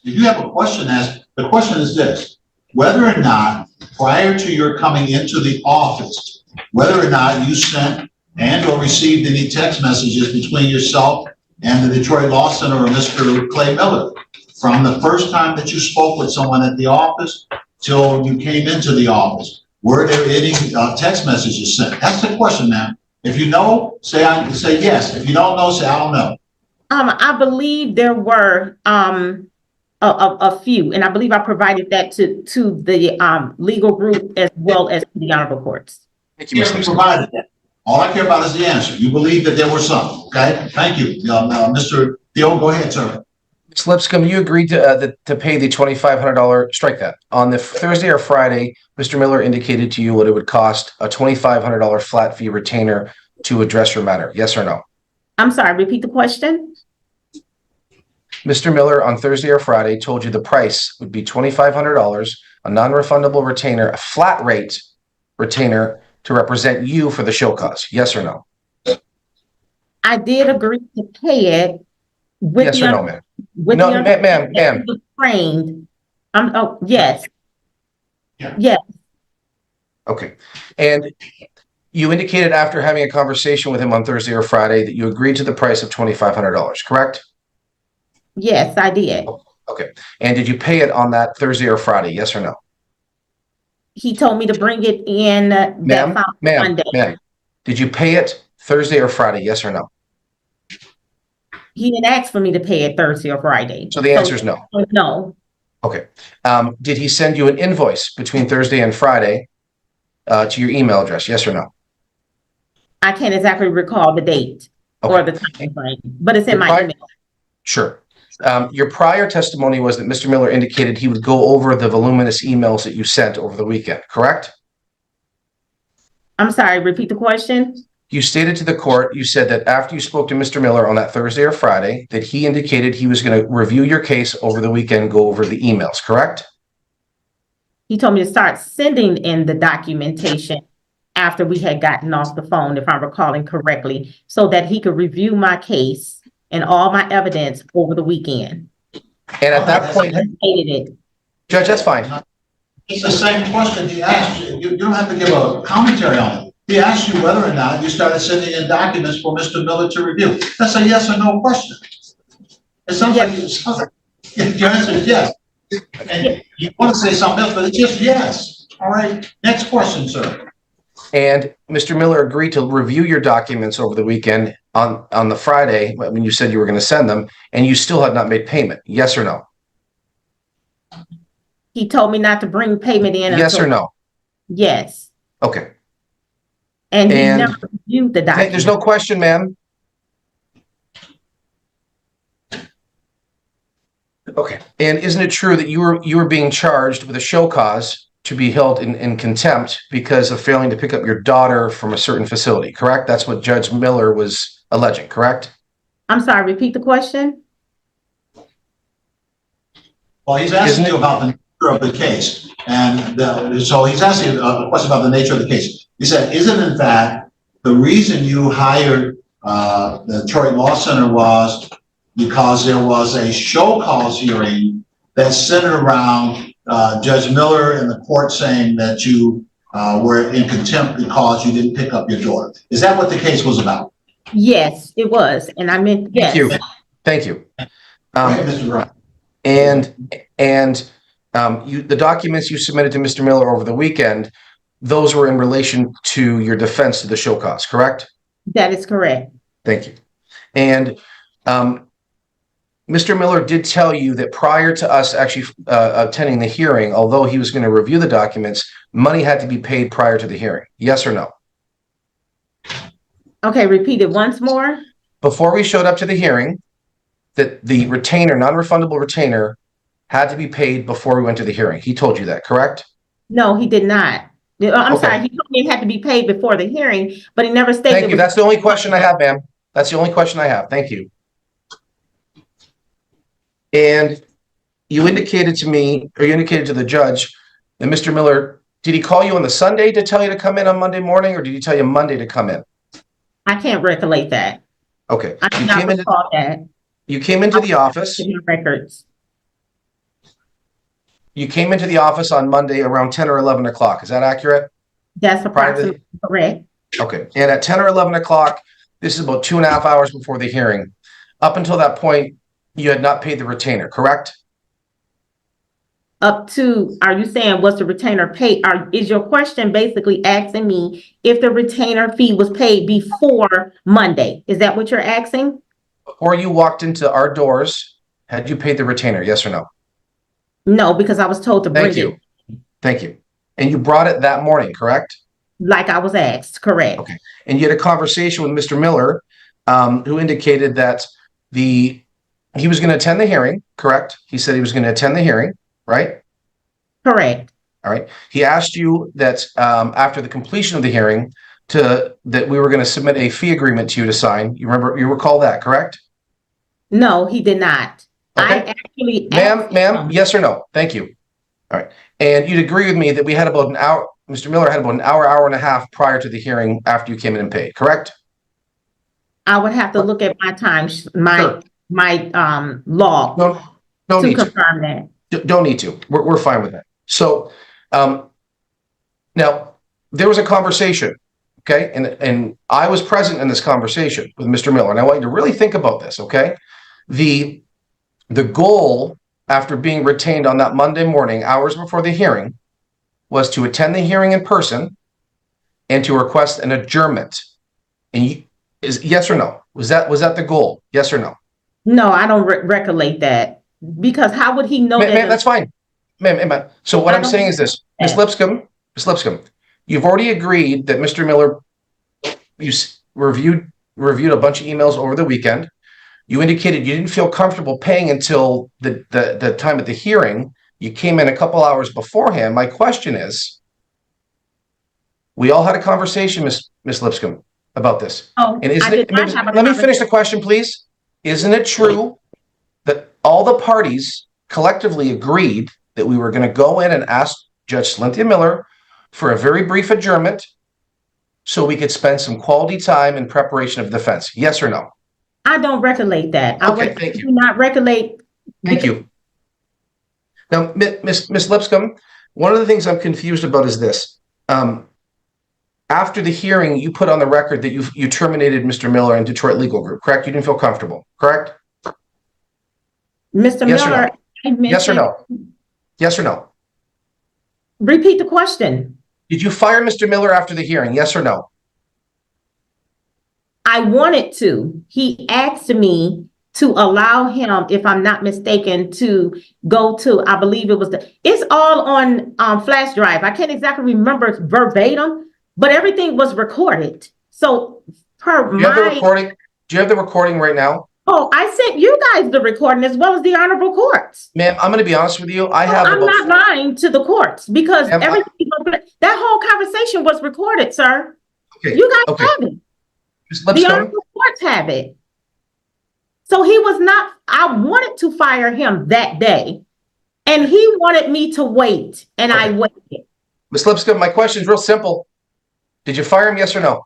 If you have a question the question is this: whether or not prior to your coming into the office, whether or not you sent and or received any text messages between yourself and the Detroit Law Center or Mr. Clay Miller from the first time that you spoke with someone at the office till you came into the office. Were there any text messages sent? That's the question, ma'am. If you know, say yes. If you don't know, say I don't know. I believe there were a few, and I believe I provided that to the legal group as well as the honorable courts. Thank you, You provided that. All I care about is the answer. You believe that there were some, okay? Thank you. Mr. Theo, go ahead, sir. Ms. Lipscomb, you agreed to pay the $2,500, strike that. On the Thursday or Friday, Mr. Miller indicated to you what it would cost, a $2,500 flat fee retainer to address your matter. Yes or no? I'm sorry, repeat the question. Mr. Miller on Thursday or Friday told you the price would be $2,500, a non-refundable retainer, a flat rate retainer to represent you for the show cause. Yes or no? I did agree to pay it. With yes the or no, ma'am? With no, the ma'am. Trained. Yes. Yeah. Yes. Okay. And you indicated after having a conversation with him on Thursday or Friday that you agreed to the price of $2,500, correct? Yes, I did. Okay. And did you pay it on that Thursday or Friday? Yes or no? He told me to bring it in Ma'am, did you pay it Thursday or Friday? Yes or no? He didn't ask for me to pay it Thursday or Friday. So the answer is no. No. Okay. Did he send you an invoice between Thursday and Friday to your email address? Yes or no? I can't exactly recall the date or the time frame, but it's in my email. Sure. Your prior testimony was that Mr. Miller indicated he would go over the voluminous emails that you sent over the weekend, correct? I'm sorry, repeat the question. You stated to the court, you said that after you spoke to Mr. Miller on that Thursday or Friday, that he indicated he was going to review your case over the weekend, go over the emails, correct? He told me to start sending in the documentation after we had gotten off the phone, if I'm recalling correctly, so that he could review my case and all my evidence over the weekend. And at that point, Judge, that's fine. It's the same question he asked you. You don't have to give a commentary on it. He asked you whether or not you started sending in documents for Mr. Miller to review. That's a yes or no question. It sounds like your answer is yes. And you want to say something else, but it's just yes. All right. Next question, sir. And Mr. Miller agreed to review your documents over the weekend on the Friday when you said you were going to send them, and you still had not made payment. Yes or no? He told me not to bring payment in. Yes or no? Yes. Okay. And he never reviewed the document. There's no question, ma'am. Okay. And isn't it true that you were being charged with a show cause to be held in contempt because of failing to pick up your daughter from a certain facility, correct? That's what Judge Miller was alleging, correct? I'm sorry, repeat the question. Well, he's asking you about nature of the case. And so he's asking a question about the nature of the case. He said, is it in fact the reason you hired the Detroit Law Center was because there was a show cause hearing that centered around Judge Miller and the court saying that you were in contempt because you didn't pick up your daughter. Is that what the case was about? Yes, it was. And I meant, yes. Thank you. Mr. Brown. The documents you submitted to Mr. Miller over the weekend, those were in relation to your defense to the show cause, correct? That is correct. Thank you. And Mr. Miller did tell you that prior to us actually attending the hearing, although he was going to review the documents, money had to be paid prior to the hearing. Yes or no? Okay, repeat it once more. Before we showed up to the hearing, that the retainer, non-refundable retainer, had to be paid before we went to the hearing. He told you that, correct? No, he did not. I'm Okay. sorry. He told me it had to be paid before the hearing, but he never stated. Thank you. That's the only question I have, ma'am. That's the only question I have. Thank you. And you indicated to me, or you indicated to the judge that Mr. Miller, did he call you on the Sunday to tell you to come in on Monday morning, or did he tell you Monday to come in? I can't recollect that. Okay. I do not recall that. You came into the office. Records. You came into the office on Monday around 10 or 11 o'clock. Is that accurate? That's approximately correct. Okay. And at 10 or 11 o'clock, this is about 2.5 hours before the hearing. Up until that point, you had not paid the retainer, correct? Up to, are you saying was the retainer paid? Is your question basically asking me if the retainer fee was paid before Monday? Is that what you're asking? Before you walked into our doors, had you paid the retainer? Yes or no? No, because I was told to bring Thank you. Thank you. And you brought it that morning, correct? like I was asked, correct. Okay. And you had a conversation with Mr. Miller, who indicated that he was going to attend the hearing, correct? He said he was going to attend the hearing, right? Correct. All right. He asked you that after the completion of the hearing that we were going to submit a fee agreement to you to sign. You recall that, correct? No, he did not. Okay. I actually asked Ma'am, him. yes or no? Thank you. All right. And you'd agree with me that we had about an hour, Mr. Miller had about an hour and a half prior to the hearing after you came in and paid, correct? I would have to look at my time, Sure. my log No to need to. confirm that. Don't need to. We're fine with that. So now there was a conversation, okay? And I was present in this conversation with Mr. Miller, and I want you to really think about this, okay? The goal after being retained on that Monday morning, hours before the hearing, was to attend the hearing in person and to request an adjournment. And is yes or no? Was that the goal? Yes or no? No, I don't recollect that, because how would he know that? Ma'am, that's fine. Ma'am. So what I'm saying is this, Ms. Lipscomb, you've already agreed that Mr. Miller, you reviewed a bunch of emails over the weekend. You indicated you didn't feel comfortable paying until the time at the hearing. You came in a couple hours beforehand. My question is, we all had a conversation, Ms. Lipscomb, about this. Oh, And I did not have a let me finish the question, please. Isn't it true that all the parties collectively agreed that we were going to go in and ask Judge Cynthia Miller for a very brief adjournment so we could spend some quality time in preparation of defense? Yes or no? I don't recollect that. Okay, thank you. Do not recollect. Thank you. Now, Ms. Lipscomb, one of the things I'm confused about is this. After the hearing, you put on the record that you terminated Mr. Miller and Detroit Legal Group, correct? You didn't feel comfortable, correct? Mr. Yes or Miller. no? Yes or no? Yes or no? Repeat the question. Did you fire Mr. Miller after the hearing? Yes or no? I wanted to. He asked me to allow him, if I'm not mistaken, to go to, I believe it was it's all on flash drive. I can't exactly remember verbatim, but everything was recorded. So Do you have the recording right now? Oh, I sent you guys the recording as well as the honorable courts. Ma'am, I'm going to be honest with you. I'm not lying to the courts, because that whole conversation was recorded, sir. Okay. You guys have it. Ms. The Lipscomb, honorable courts have it. So he was not, I wanted to fire him that day. And he wanted me to wait, and I Okay. waited. Ms. Lipscomb, my question is real simple. Did you fire him, yes or no?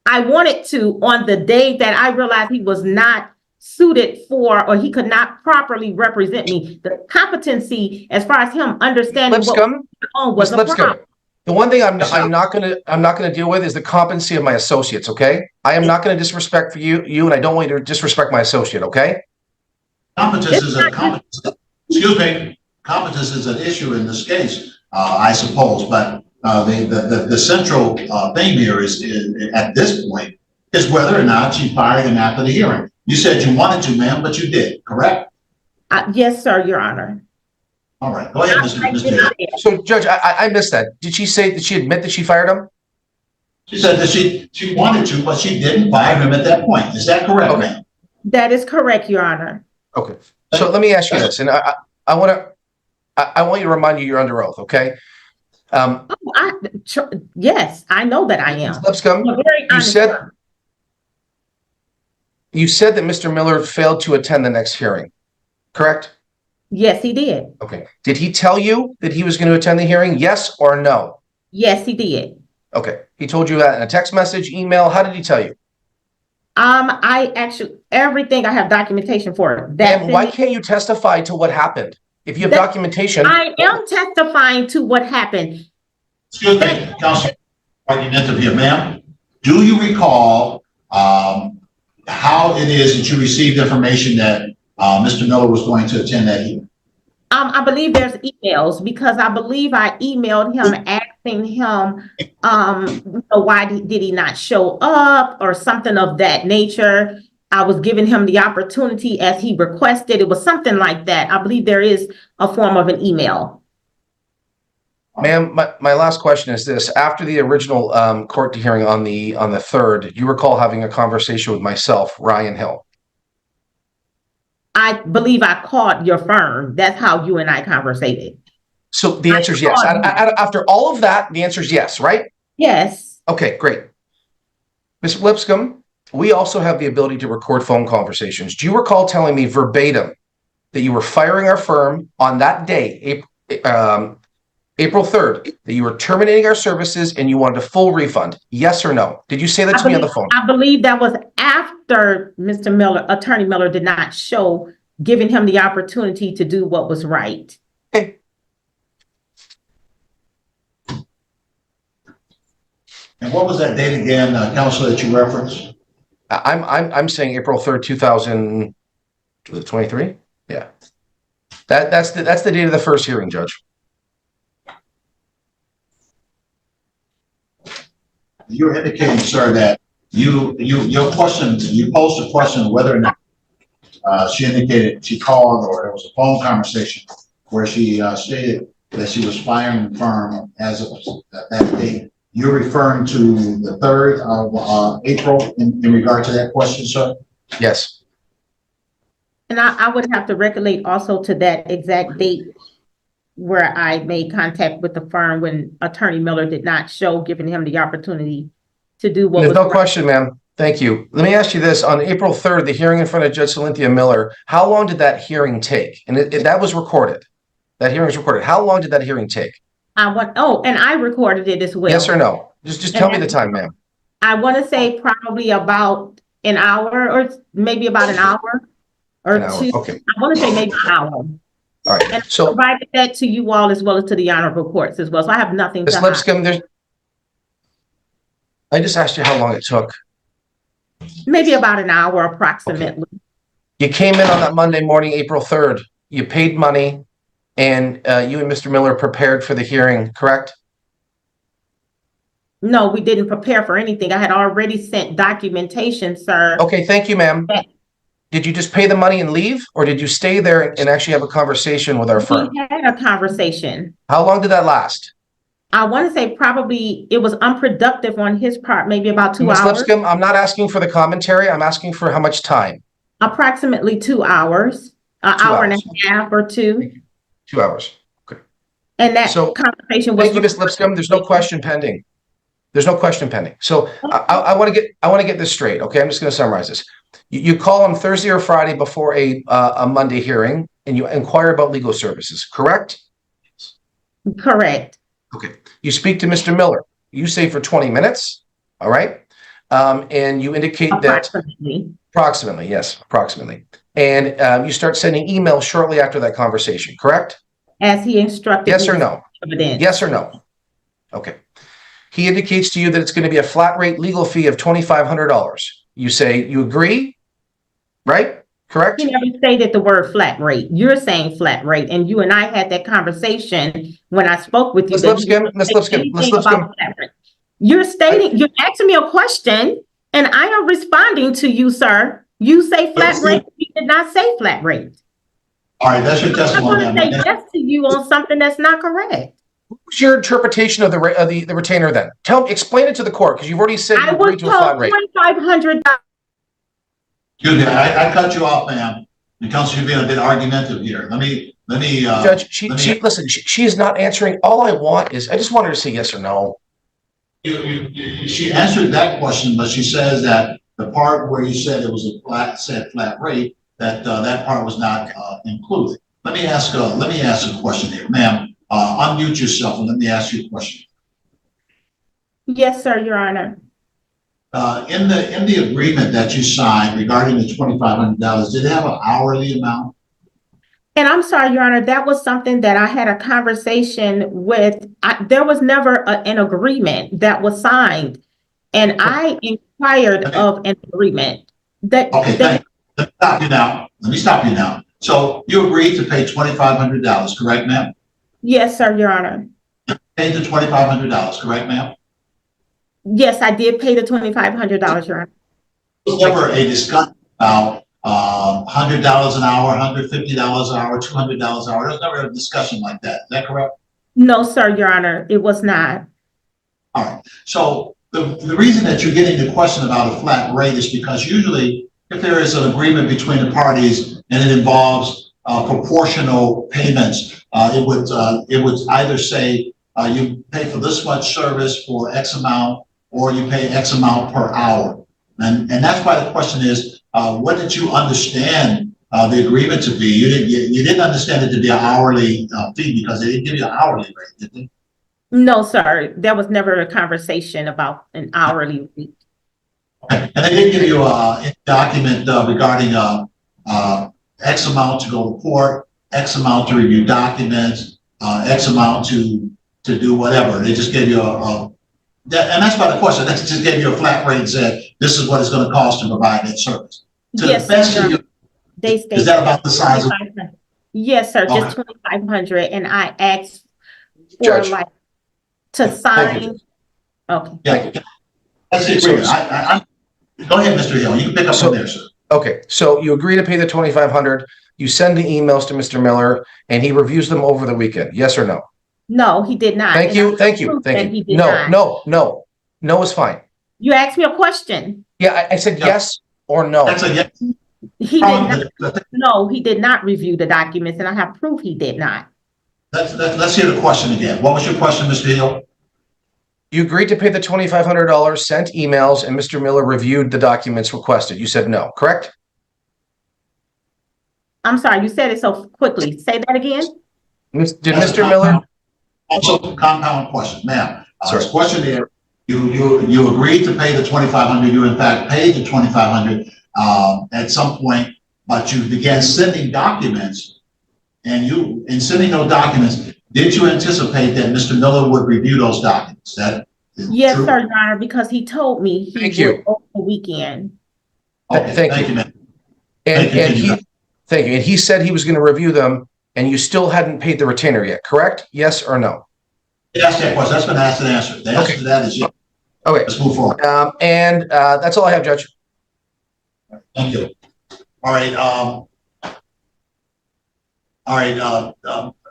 I wanted to on the day that I realized he was not suited for, or he could not properly represent me. The competency, as far as him understanding what was Lipscomb, going on, Ms. was a Lipscomb, problem. the one thing I'm not gonna deal with is the competency of my associates, okay? I am not gonna disrespect for you, and I don't want you to disrespect my associate, okay? Competence is excuse me, competence is an issue in this case, I suppose, but the central thing here is at this point is whether or not you fired him after the hearing. You said you wanted to, ma'am, but you did, correct? Yes, sir, Your Honor. All right, go ahead, Mr. I did Mr. say it. So, Judge, I missed that. Did she admit that she fired him? She said that she wanted to, but she didn't fire him at that point. Is that correct, Okay. ma'am? That is correct, Your Honor. Okay. So let me ask you this, and I want you to remind you you're under oath, okay? Yes, I know that I am. Lipscomb, I'm a very honest person. you said that Mr. Miller failed to attend the next hearing, correct? Yes, he did. Okay. Did he tell you that he was going to attend the hearing? Yes or no? Yes, he did. Okay. He told you that in a text message, email. How did he tell you? I actually, everything I have documentation for. That's And why can't you testify to what happened? If you have That- documentation. I am testifying to what happened. Excuse me, Councilor, argumentative here, ma'am. Do you recall how it is that you received information that Mr. Miller was going to attend that hearing? I believe there's emails, because I believe I emailed him asking him, why did he not show up or something of that nature. I was giving him the opportunity as he requested. It was something like that. I believe there is a form of an email. Ma'am, my last question is this. After the original court hearing on the 3rd, you recall having a conversation with myself, Ryan Hill. I believe I called your firm. That's how you and I conversated. So the answer is yes. After all of that, the answer is yes, right? Yes. Okay, great. Ms. Lipscomb, we also have the ability to record phone conversations. Do you recall telling me verbatim that you were firing our firm on that day, April 3rd, that you were terminating our services and you wanted a full refund? Yes or no? Did you say that to me on the phone? I believe that was after Mr. Miller, Attorney Miller, did not show, giving him the opportunity to do what was right. Okay. And what was that date again, Counselor, that you referenced? I'm saying April 3rd, 2023. Yeah. That's the date of the first hearing, Judge. You're indicating, sir, that you posed a question whether or not she indicated she called, or it was a phone conversation where she stated that she was firing the firm as of that date. You're referring to the 3rd of April in regard to that question, sir? Yes. And I would have to recollect also to that exact date where I made contact with the firm when Attorney Miller did not show, giving him the opportunity to do what was There's no right. question, ma'am. Thank you. Let me ask you this. On April 3rd, the hearing in front of Judge Cynthia Miller, how long did that hearing take? And that was recorded. That hearing was recorded. How long did that hearing take? And I recorded it as well. Yes or no? Just tell me the time, ma'am. I want to say probably about an hour, or maybe about an hour or An hour. two. Okay. I want to say maybe an hour. All right. And I So, provided that to you all as well as to the honorable courts as well. So I have nothing Ms. to hide. Lipscomb, I just asked you how long it took. Maybe about an hour approximately. You came in on that Monday morning, April 3rd. You paid money, and you and Mr. Miller prepared for the hearing, correct? No, we didn't prepare for anything. I had already sent documentation, sir. Okay, thank you, ma'am. Yeah. Did you just pay the money and leave, or did you stay there and actually have a conversation with our firm? We had a conversation. How long did that last? I want to say probably it was unproductive on his part, maybe about 2 Ms. hours. Lipscomb, I'm not asking for the commentary. I'm asking for how much time. Approximately 2 hours, an 2 hour and hours. a half or two. 2 hours. And that So, conversation was. Thank you, Ms. Lipscomb. There's no question pending. There's no question pending. So I want to get this straight. Okay, I'm just going to summarize this. You call on Thursday or Friday before a Monday hearing. and you inquire about legal services, correct? Correct. Okay. You speak to Mr. Miller. You say for 20 minutes, all right? And you indicate that approximately, yes, approximately. And you start sending emails shortly after that conversation, correct? As he instructed. Yes or no? Evidence. Yes or no? Okay. He indicates to you that it's going to be a flat rate legal fee of $2,500. You say you agree, right? Correct? He never stated the word flat rate. You're saying flat rate, and you and I had that conversation when I spoke with you. Ms. Lipscomb. You're stating, you're asking me a question, and I am responding to you, sir. You say flat rate, you did not say flat rate. All right, that's your testimony. I'm going to say yes to you on something that's not correct. What's your interpretation of the retainer then? Explain it to the court, because you've already said you agree to a flat rate. $2,500. Excuse me, I cut you off, ma'am, because you're being a bit argumentative here. Let me. Judge, she is not answering. All I want is, I just want her to say yes or no. She answered that question, but she says that the part where you said it was a flat rate, that part was not included. Let me ask a question here, ma'am. Unmute yourself and let me ask you a question. Yes, sir, Your Honor. In the agreement that you signed regarding the $2,500, did it have an hourly amount? And I'm sorry, Your Honor, that was something that I had a conversation with. There was never an agreement that was signed, and I inquired of an agreement. Let me stop you now. So you agreed to pay $2,500, correct, ma'am? Yes, sir, Your Honor. Paid the $2,500, correct, ma'am? Yes, I did pay the $2,500, Your Honor. Was never a discussion about $100 an hour, $150 an hour, $200 an hour. There was never a discussion like that. Is that correct? No, sir, Your Honor, it was not. All right. So the reason that you're getting the question about a flat rate is because usually if there is an agreement between the parties and it involves proportional payments, it would either say you pay for this much service for X amount, or you pay X amount per hour. And that's why the question is, what did you understand the agreement to be? You didn't understand it to be an hourly fee because they didn't give you an hourly rate, did they? No, sir. There was never a conversation about an hourly rate. Okay. And they didn't give you a document regarding X amount to go to court, X amount to review documents, X amount to do whatever. They just gave you and that's why the question, they just gave you a flat rate and said, this is what it's going to cost to provide that service. To yes, the best sir. of your, They stated is that about the size of? Yes, sir, Okay. just $2,500, and I asked for Judge. like to sign. Okay. Yeah. That's the agreement. Go ahead, Mr. Hill. You can pick up from there, sir. Okay, so you agree to pay the $2,500. You send the emails to Mr. Miller, and he reviews them over the weekend. Yes or no? No, he did not. Thank you. No is fine. You asked me a question. Yeah, I said yes or no. That's a yes. He did not. No, he did not review the documents, and I have proof he did not. Let's hear the question again. What was your question, Mr. Hill? You agreed to pay the $2,500, sent emails, and Mr. Miller reviewed the documents requested. You said no, correct? I'm sorry, you said it so quickly. Say that again. Did Mr. Miller? Also, compound question, ma'am. Sorry. This question here, you agreed to pay the $2,500. You in fact paid the $2,500 at some point, but you began sending documents, and in sending those documents, did you anticipate that Mr. Miller would review those documents? That is Yes, true? sir, Your Honor, because he told me he Thank you. would over the weekend. Okay, Thank you. ma'am. And Thank you. thank you. And he said he was going to review them, and you still hadn't paid the retainer yet, correct? Yes or no? Ask that question. That's been asked and answered. The answer to that is yes. Okay. Let's move forward. And that's all I have, Judge. Thank you. All right.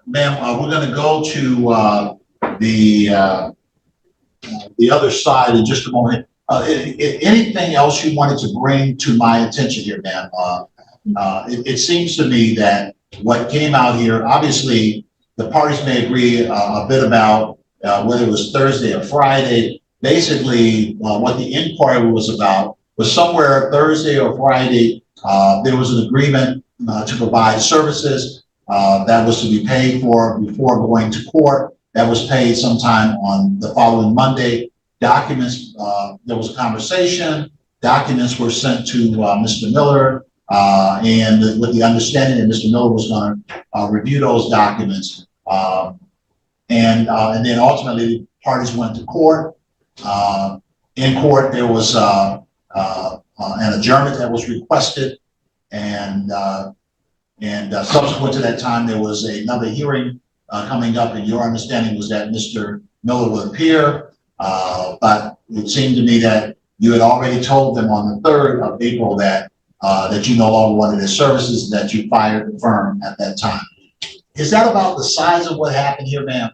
Ma'am, we're going to go to the other side in just a moment. Anything else you wanted to bring to my attention here, ma'am? It seems to me that what came out here, obviously, the parties may agree a bit about whether it was Thursday or Friday. Basically, what the inquiry was about was somewhere Thursday or Friday, there was an agreement to provide services. that was to be paid for before going to court. That was paid sometime on the following Monday. Documents, there was a conversation. Documents were sent to Mr. Miller, and with the understanding that Mr. Miller was going to review those documents. And then ultimately, the parties went to court. In court, there was an adjournment that was requested, and subsequent to that time, there was another hearing coming up, and your understanding was that Mr. Miller would appear, but it seemed to me that you had already told them on the 3rd of April that you no longer wanted his services, that you fired the firm at that time. Is that about the size of what happened here, ma'am?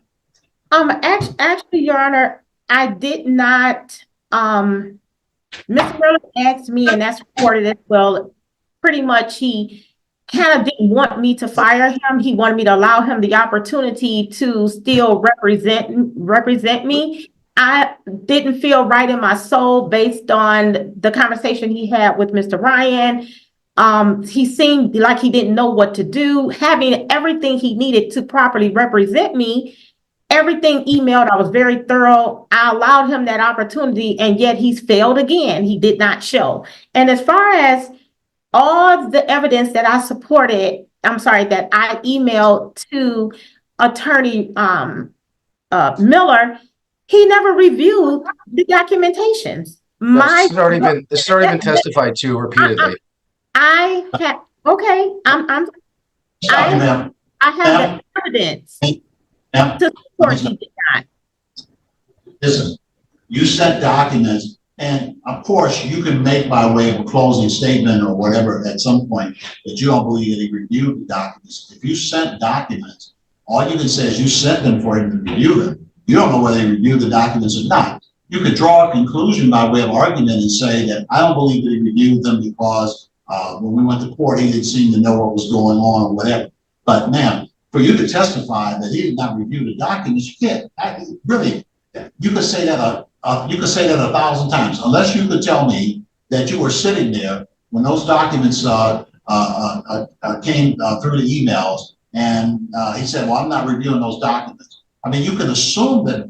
Actually, Your Honor, I did not, Mr. Miller asked me, and that's reported as well, pretty much he kind of didn't want me to fire him. He wanted me to allow him the opportunity to still represent me. I didn't feel right in my soul based on the conversation he had with Mr. Ryan. He seemed like he didn't know what to do, having everything he needed to properly represent me. Everything emailed, I was very thorough. I allowed him that opportunity, and yet he's failed again. He did not show. And as far as all the evidence that I supported, that I emailed to Attorney Miller, he never reviewed the documentations. This has already been testified to repeatedly. I have the evidence to support he did not. Listen, you sent documents, and of course, you can make by way of a closing statement or whatever at some point that you don't believe that he reviewed the documents. If you sent documents, all you can say is you sent them for him to review them. You don't know whether he reviewed the documents or not. You could draw a conclusion by way of argument and say that I don't believe that he reviewed them because when we went to court, he didn't seem to know what was going on or whatever. But ma'am, for you to testify that he did not review the documents, you can't. Really, you could say that you could say that 1,000 times, unless you could tell me that you were sitting there when those documents came through the emails, and he said, "Well, I'm not reviewing those documents." I mean, you can assume that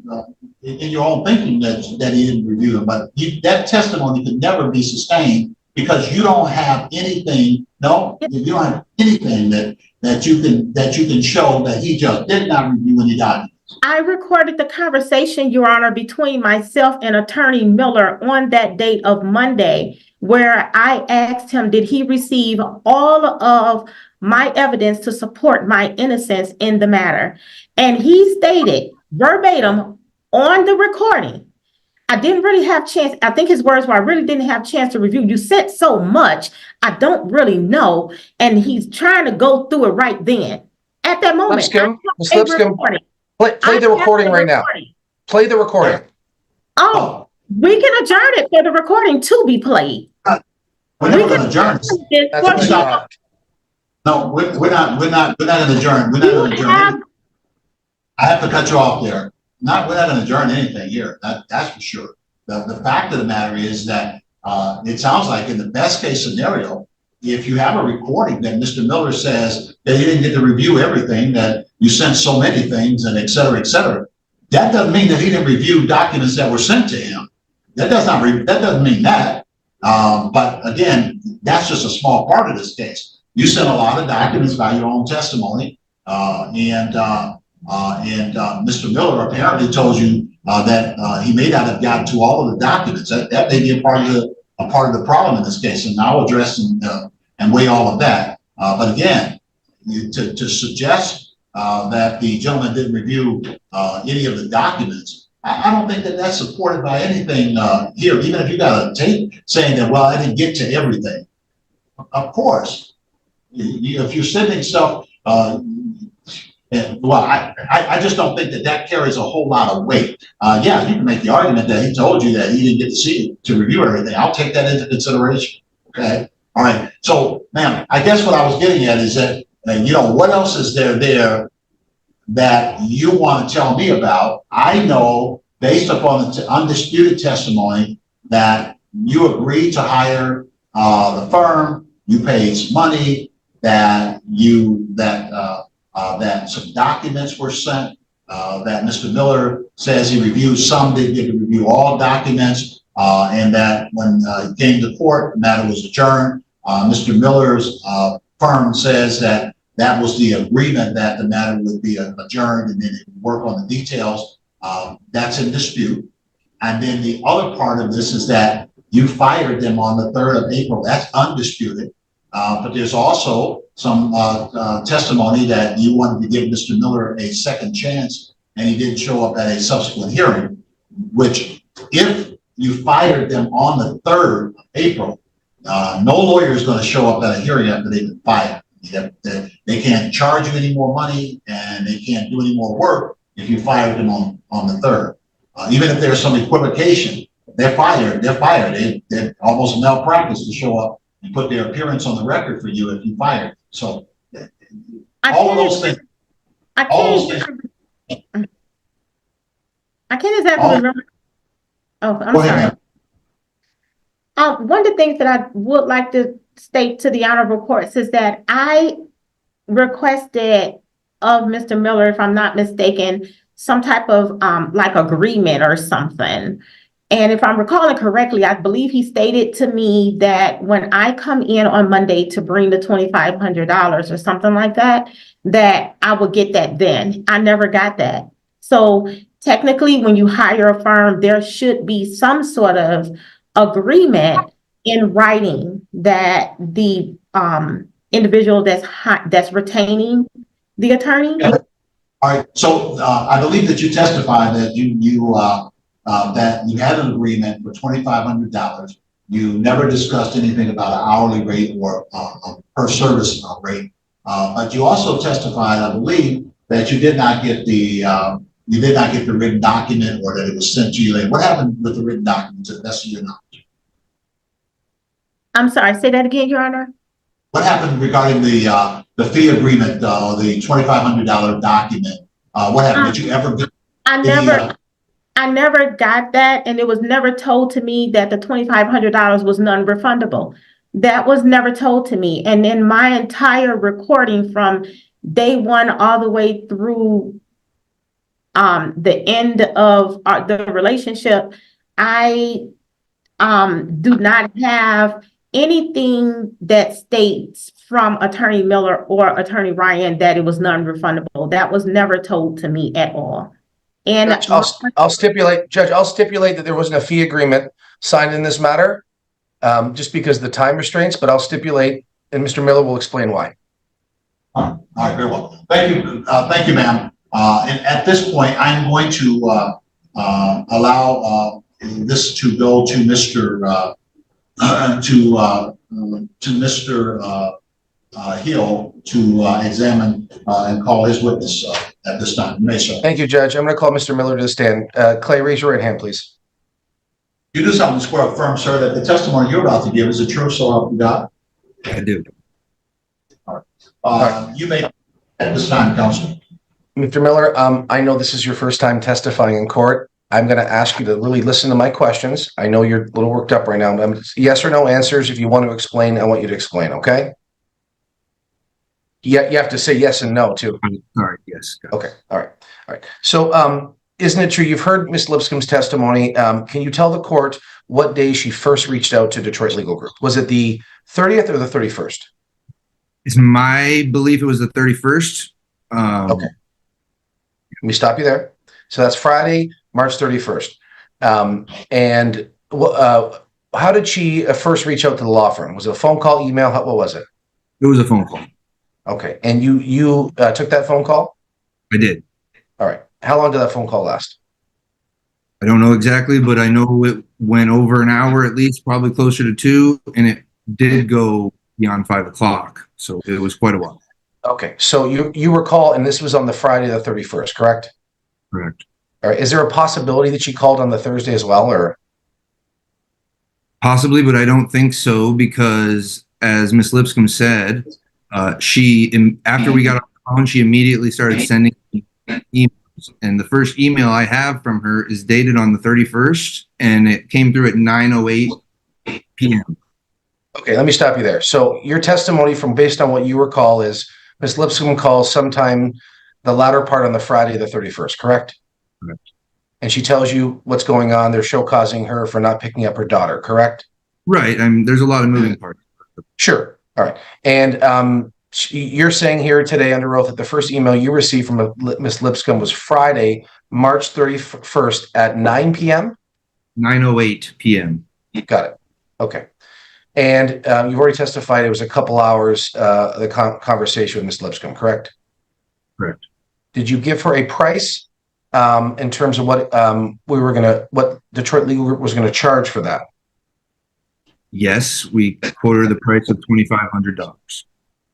in your own thinking that he didn't review them, but that testimony could never be sustained because you don't have anything. No, you don't have anything that you can show that he just did not review any documents. I recorded the conversation, Your Honor, between myself and Attorney Miller on that date of Monday, where I asked him, did he receive all of my evidence to support my innocence in the matter? And he stated verbatim on the recording, I didn't really have chance. I think his words were, I really didn't have a chance to review. You said so much, I don't really know. And he's trying to go through it right then. At that moment, Ms. Lipscomb, play the recording right now. Play the recording. Oh, we can adjourn it for the recording to be played. We're never going to adjourn. No, we're not going to adjourn. We're not going to adjourn. I have to cut you off there. We're not going to adjourn anything here. That's for sure. The fact of the matter is that it sounds like in the best case scenario, if you have a recording that Mr. Miller says that he didn't get to review everything, that you sent so many things and et cetera, that doesn't mean that he didn't review documents that were sent to him. That doesn't mean that. But again, that's just a small part of this case. You sent a lot of documents by your own testimony, and Mr. Miller apparently told you that he may not have gotten to all of the documents. That may be a part of the problem in this case, and I'll address and weigh all of that. But again, to suggest that the gentleman didn't review any of the documents, I don't think that that's supported by anything here. Even if you got a tape saying that, well, I didn't get to everything. Of course, if you're sending stuff. Well, I just don't think that carries a whole lot of weight. Yeah, you can make the argument that he told you that he didn't get to see it, to review everything. I'll take that into consideration. Okay. All right. So, ma'am, I guess what I was getting at is that, what else is there that you want to tell me about? I know, based upon the undisputed testimony, that you agreed to hire the firm, you paid some money, that that some documents were sent, that Mr. Miller says he reviewed some, didn't review all documents, and that when he came to court, the matter was adjourned. Mr. Miller's firm says that that was the agreement, that the matter would be adjourned and then it would work on the details. That's in dispute. And then the other part of this is that you fired them on the 3rd of April. That's undisputed. But there's also some testimony that you wanted to give Mr. Miller a second chance and he didn't show up at a subsequent hearing, which if you fired them on the 3rd of April, no lawyer is going to show up at a hearing after they've been fired. They can't charge you any more money and they can't do any more work if you fired them on the 3rd. Even if there's some equivocation, they're fired. They're almost malpractice to show up and put their appearance on the record for you if you fired. So all of those things. I can't exactly remember. Oh, I'm Go ahead, sorry. One of the things that I would like to state to the honorable courts is that I requested of Mr. Miller, if I'm not mistaken, some type of like agreement or something. And if I'm recalling correctly, I believe he stated to me that when I come in on Monday to bring the $2,500 or something like that, that I would get that then. I never got that. So technically, when you hire a firm, there should be some sort of agreement in writing that the individual that's retaining the attorney. Yeah. All right. So I believe that you testified that that you had an agreement for $2,500. You never discussed anything about an hourly rate or a per service rate. But you also testified, I believe, that you did not get the written document, or that it was sent to you later. What happened with the written document, to the best of your knowledge? I'm sorry, say that again, Your Honor. What happened regarding the fee agreement, the $2,500 document? What happened? Did you ever get? I never got that, and it was never told to me that the $2,500 was non-refundable. That was never told to me. And in my entire recording from day one all the way through the end of the relationship, I do not have anything that states from Attorney Miller or Attorney Ryan that it was non-refundable. That was never told to me at all. And Judge, I'll stipulate that there wasn't a fee agreement signed in this matter, just because of the time restraints, but I'll stipulate, and Mr. Miller will explain why. All right, very well. Thank you, ma'am. And at this point, I'm going to allow this to go to Mr. Hill to examine and call his witness at this time. You may, sir. Thank you, Judge. I'm going to call Mr. Miller to the stand. Clay, raise your right hand, please. You do solemnly swear or affirm, sir, that the testimony you're about to give is the truth, so help you God? I do. All right. You may at this time, counsel. Mr. Miller, I know this is your first time testifying in court. I'm going to ask you to really listen to my questions. I know you're a little worked up right now, but yes or no answers. If you want to explain, I want you to explain, okay? Yeah, you have to say yes and no, too. Sorry, yes. Okay, all right. So, isn't it true, you've heard Ms. Lipscomb's testimony. Can you tell the court what day she first reached out to Detroit Legal Group? Was it the 30th or the 31st? It's my belief it was the 31st. Okay. Let me stop you there. So that's Friday, March 31st. And how did she first reach out to the law firm? Was it a phone call, email? What was it? It was a phone call. Okay. And you took that phone call? I did. All right. How long did that phone call last? I don't know exactly, but I know it went over an hour at least, probably closer to 2, and it did go beyond 5 o'clock. So it was quite a while. Okay. So you recall, and this was on the Friday the 31st, correct? Correct. All right. Is there a possibility that she called on the Thursday as well, or? Possibly, but I don't think so, because as Ms. Lipscomb said, after we got on the phone, she immediately started sending emails. And the first email I have from her is dated on the 31st, and it came through at 9:08 p.m. Okay, let me stop you there. So your testimony, from based on what you recall, is Ms. Lipscomb calls sometime the latter part on the Friday, the 31st, correct? Correct. And she tells you what's going on. They're show causing her for not picking up her daughter, correct? Right. There's a lot of moving parts. Sure. All right. And you're saying here today under oath that the first email you received from Ms. Lipscomb was Friday, March 31st at 9 p.m.? 9:08 p.m. Got it. Okay. And you've already testified it was a couple hours, the conversation with Ms. Lipscomb, correct? Correct. Did you give her a price in terms of what what Detroit Legal Group was going to charge for that? Yes, we quoted the price of $2,500.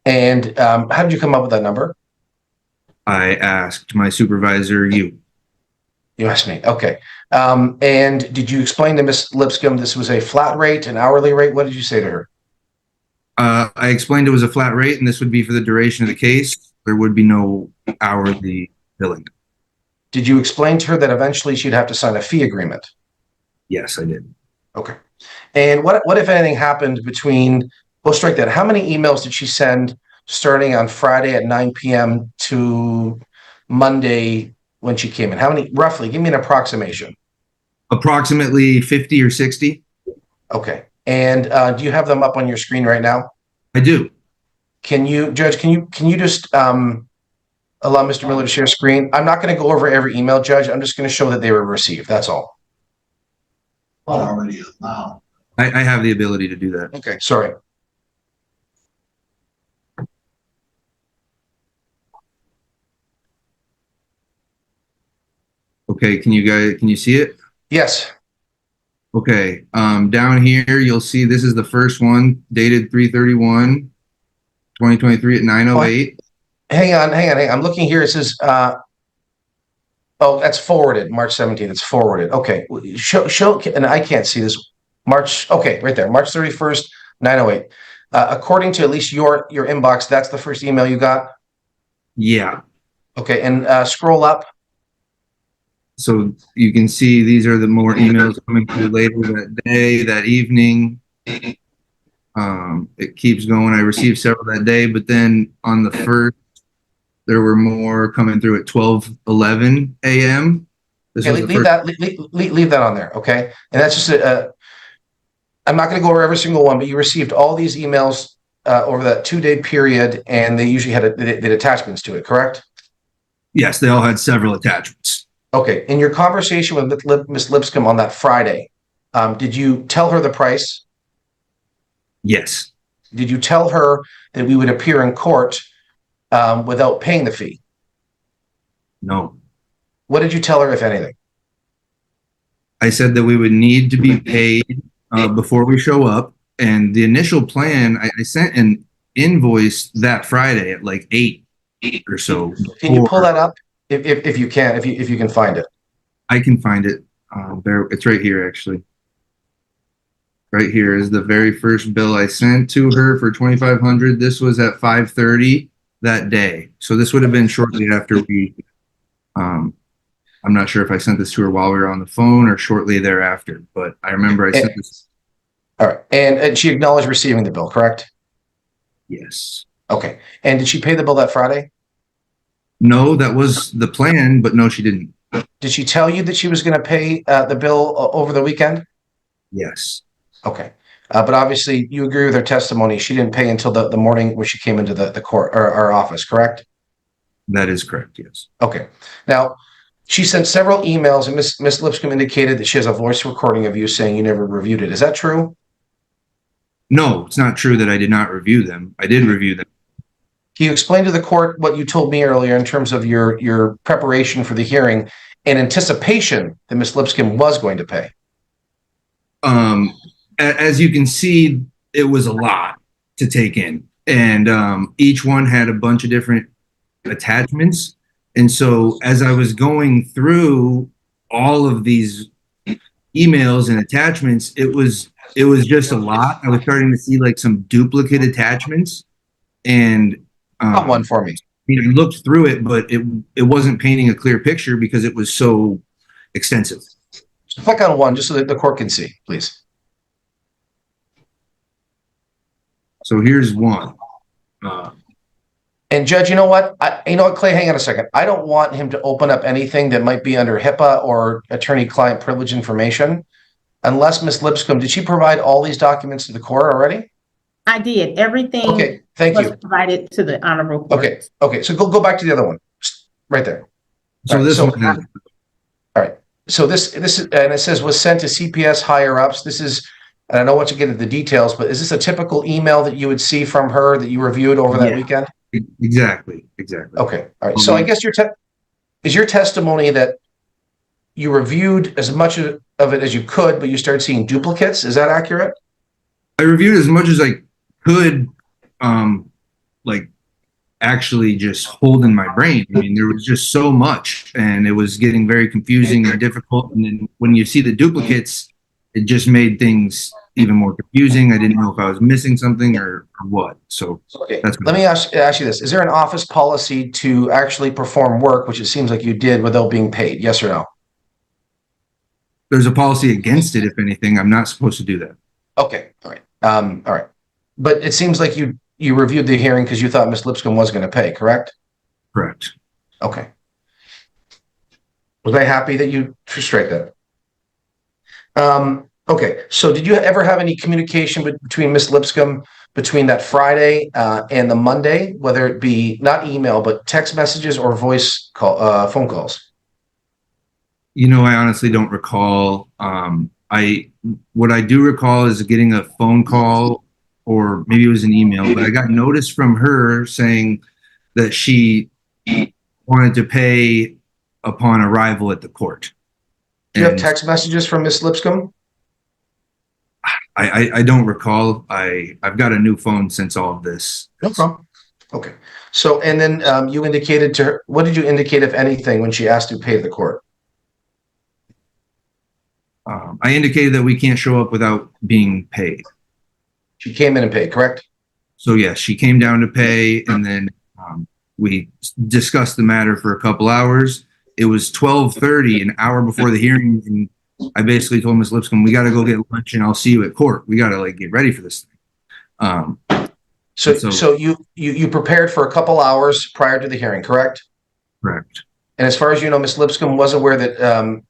And how did you come up with that number? I asked my supervisor, you. You asked me. Okay. And did you explain to Ms. Lipscomb this was a flat rate, an hourly rate? What did you say to her? I explained it was a flat rate and this would be for the duration of the case. There would be no hourly billing. Did you explain to her that eventually she'd have to sign a fee agreement? Yes, I did. Okay. And what if anything happened between, we'll strike that. How many emails did she send starting on Friday at 9 p.m. to Monday when she came in? How many, roughly? Give me an approximation. Approximately 50 or 60. Okay. And do you have them up on your screen right now? I do. Can you, Judge, can you just allow Mr. Miller to share screen? I'm not going to go over every email, Judge. I'm just going to show that they were received. That's all. Well, it already is now. I have the ability to do that. Okay. Sorry. Okay, can you see it? Yes. Okay, down here, you'll see this is the first one dated 3/31/2023 at 9:08. Hang on. I'm looking here. It says, oh, that's forwarded, March 17th. It's forwarded. Okay. Show, and I can't see this. March, okay, right there, March 31st, 9:08. According to at least your inbox, that's the first email you got? Yeah. Okay, and scroll up. So you can see these are the more emails coming through later that day, that evening. It keeps going. I received several that day, but then on the first, there were more coming through at 12:11 a.m. Okay, leave that on there, okay? And that's just I'm not going to go over every single one, but you received all these emails over that 2-day period, and they usually had the attachments to it, correct? Yes, they all had several attachments. Okay. In your conversation with Ms. Lipscomb on that Friday, did you tell her the price? Yes. Did you tell her that we would appear in court without paying the fee? No. What did you tell her, if anything? I said that we would need to be paid before we show up. And the initial plan, I sent an invoice that Friday at like 8 or so. Can you pull that up if you can, if you can find it? I can find it. It's right here, actually. Right here is the very first bill I sent to her for $2,500. This was at 5:30 that day. So this would have been shortly after we, I'm not sure if I sent this to her while we were on the phone or shortly thereafter, but I remember I sent this. All right. And she acknowledged receiving the bill, correct? Yes. Okay. And did she pay the bill that Friday? No, that was the plan, but no, she didn't. Did she tell you that she was going to pay the bill over the weekend? Yes. Okay. But obviously you agree with her testimony. She didn't pay until the morning when she came into the court or our office, correct? That is correct. Yes. Okay. Now, she sent several emails, and Ms. Lipscomb indicated that she has a voice recording of you saying you never reviewed it. Is that true? No, it's not true that I did not review them. I did review them. Can you explain to the court what you told me earlier in terms of your preparation for the hearing in anticipation that Ms. Lipscomb was going to pay? As you can see, it was a lot to take in, and each one had a bunch of different attachments. And so as I was going through all of these emails and attachments, it was just a lot. I was starting to see like some duplicate attachments, and Got one for me. I looked through it, but it wasn't painting a clear picture because it was so extensive. Click on one just so that the court can see, please. So here's one. And Judge, you know what? Clay, hang on a second. I don't want him to open up anything that might be under HIPAA or attorney-client privilege information. Unless Ms. Lipscomb, did she provide all these documents to the court already? I did. Everything Okay, thank was you. provided to the honorable court. Okay. So go back to the other one, right there. So All right, this so- one is, All right. So this is, and it says was sent to CPS higher ups. This is, and I don't want you to get into the details, but is this a typical email that you would see from her that you reviewed over that Yeah. weekend? exactly. Okay. All right. So I guess is your testimony that you reviewed as much of it as you could, but you started seeing duplicates? Is that accurate? I reviewed as much as I could, like actually just hold in my brain. I mean, there was just so much and it was getting very confusing and difficult. And then when you see the duplicates, it just made things even more confusing. I didn't know if I was missing something or what. So Okay. that's Let me ask you this. Is there an office policy to actually perform work, which it seems like you did, without being paid? Yes or no? there's a policy against it. If anything, I'm not supposed to do that. Okay. All right. All right. But it seems like you reviewed the hearing because you thought Ms. Lipscomb was going to pay, correct? Correct. Okay. Was I happy that you straight that? Okay. So did you ever have any communication between Ms. Lipscomb between that Friday and the Monday, whether it be not email, but text messages or voice call, phone calls? You know, I honestly don't recall. What I do recall is getting a phone call, or maybe it was an email, but I got notice from her saying that she wanted to pay upon arrival at the court. Do you have text messages from Ms. Lipscomb? I don't recall. I've got a new phone since all of this. No problem. Okay. So, and then you indicated to her, what did you indicate, if anything, when she asked to pay the court? I indicated that we can't show up without being paid. She came in and paid, correct? So yes, she came down to pay, and then we discussed the matter for a couple hours. It was 12:30, an hour before the hearing, and I basically told Ms. Lipscomb, we got to go get lunch and I'll see you at court. We got to like get ready for this thing. So you prepared for a couple hours prior to the hearing, correct? Correct. And as far as you know, Ms. Lipscomb was aware that,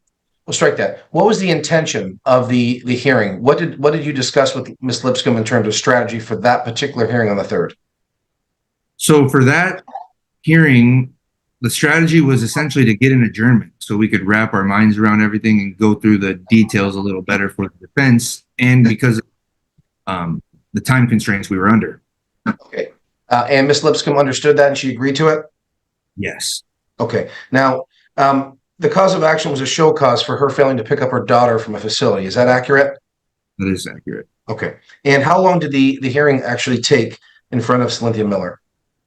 we'll strike that. What was the intention of the hearing? What did you discuss with Ms. Lipscomb in terms of strategy for that particular hearing on the 3rd? So for that hearing, the strategy was essentially to get an adjournment so we could wrap our minds around everything and go through the details a little better for the defense, and because of the time constraints we were under. Okay. And Ms. Lipscomb understood that and she agreed to it? Yes. Okay. Now, the cause of action was a show cause for her failing to pick up her daughter from a facility. Is that accurate? That is accurate. Okay. And how long did the hearing actually take in front of Cynthia Miller?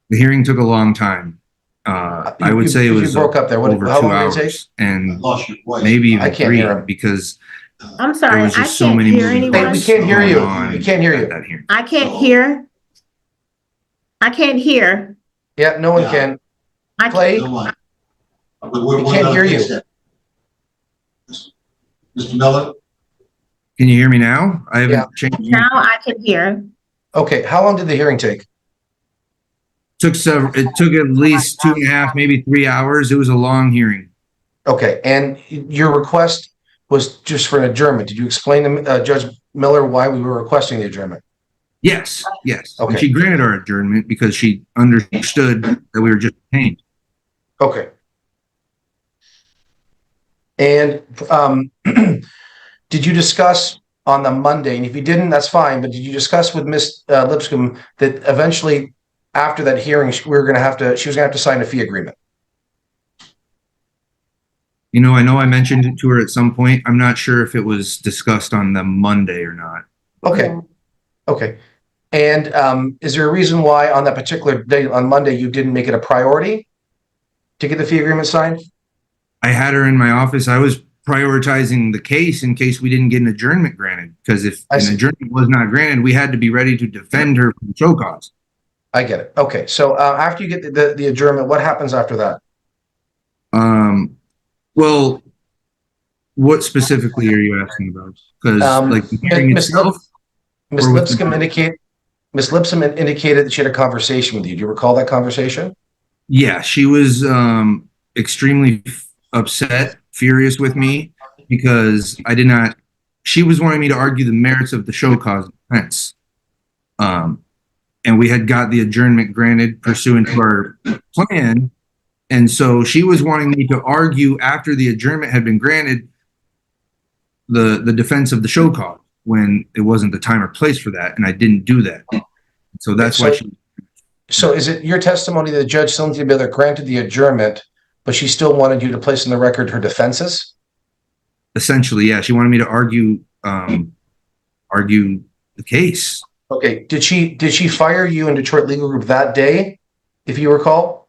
The hearing took a long time. I would say it was broke up there. over how 2 long did it take? hours, and Lost your voice. maybe even I can't 3, hear him. because I'm sorry, there was I just so can't many hear moving anyone. We can't hear you. going on We can't hear you. at that hearing. I can't hear. I can't hear. Yeah, no one Yeah. can. I Clay? No one. We can't hear you. Mr. Miller? Can you hear me now? I haven't Yeah. changed. now I can hear. Okay. How long did the hearing take? It took at least 2.5, maybe 3 hours. It was a long hearing. Okay. And your request was just for an adjournment. Did you explain to Judge Miller why we were requesting the adjournment? Yes. Okay. And she granted our adjournment because she understood that we were just detained. Okay. And did you discuss on the Monday, and if you didn't, that's fine, but did you discuss with Ms. Lipscomb that eventually after that hearing, she was going to have to sign a fee agreement? You know I mentioned it to her at some point. I'm not sure if it was discussed on the Monday or not. Okay. Okay. And is there a reason why on that particular day, on Monday, you didn't make it a priority to get the fee agreement signed? I had her in my office. I was prioritizing the case in case we didn't get an adjournment granted, because if I an see. adjournment was not granted, we had to be ready to defend her from show cause. I get it. Okay. So after you get the adjournment, what happens after that? Well, what specifically are you asking about? Because like the hearing Ms. itself, Ms. or with the- Ms. Lipscomb indicated that she had a conversation with you. Do you recall that conversation? Yeah, she was extremely upset, furious with me because I did not. She was wanting me to argue the merits of the show cause defense. And we had got the adjournment granted pursuant to our plan. And so she was wanting me to argue after the adjournment had been granted the defense of the show cause when it wasn't the time or place for that. And I didn't do that. So that's why she. So is it your testimony that Judge Cynthia Miller granted the adjournment, but she still wanted you to place in the record her defenses? Essentially, yeah. She wanted me to argue the case. Okay. Did she fire you in Detroit Legal Group that day, if you recall?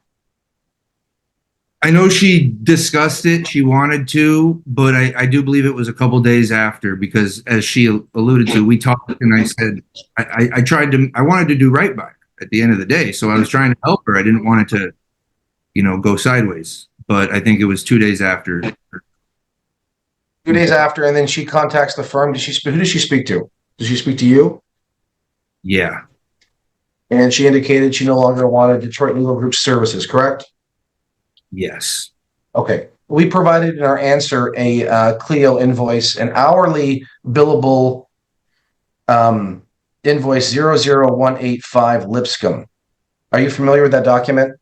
I know she discussed it. She wanted to, but I do believe it was a couple days after because, as she alluded to, we talked and I said I wanted to do right by her at the end of the day. So I was trying to help her. I didn't want it to, go sideways. But I think it was 2 days after. 2 days after, and then she contacts the firm. Who did she speak to? Did she speak to you? Yeah. And she indicated she no longer wanted Detroit Legal Group services, correct? Yes. Okay. We provided in our answer a Clio invoice, an hourly billable invoice 00185 Lipscomb. Are you familiar with that document?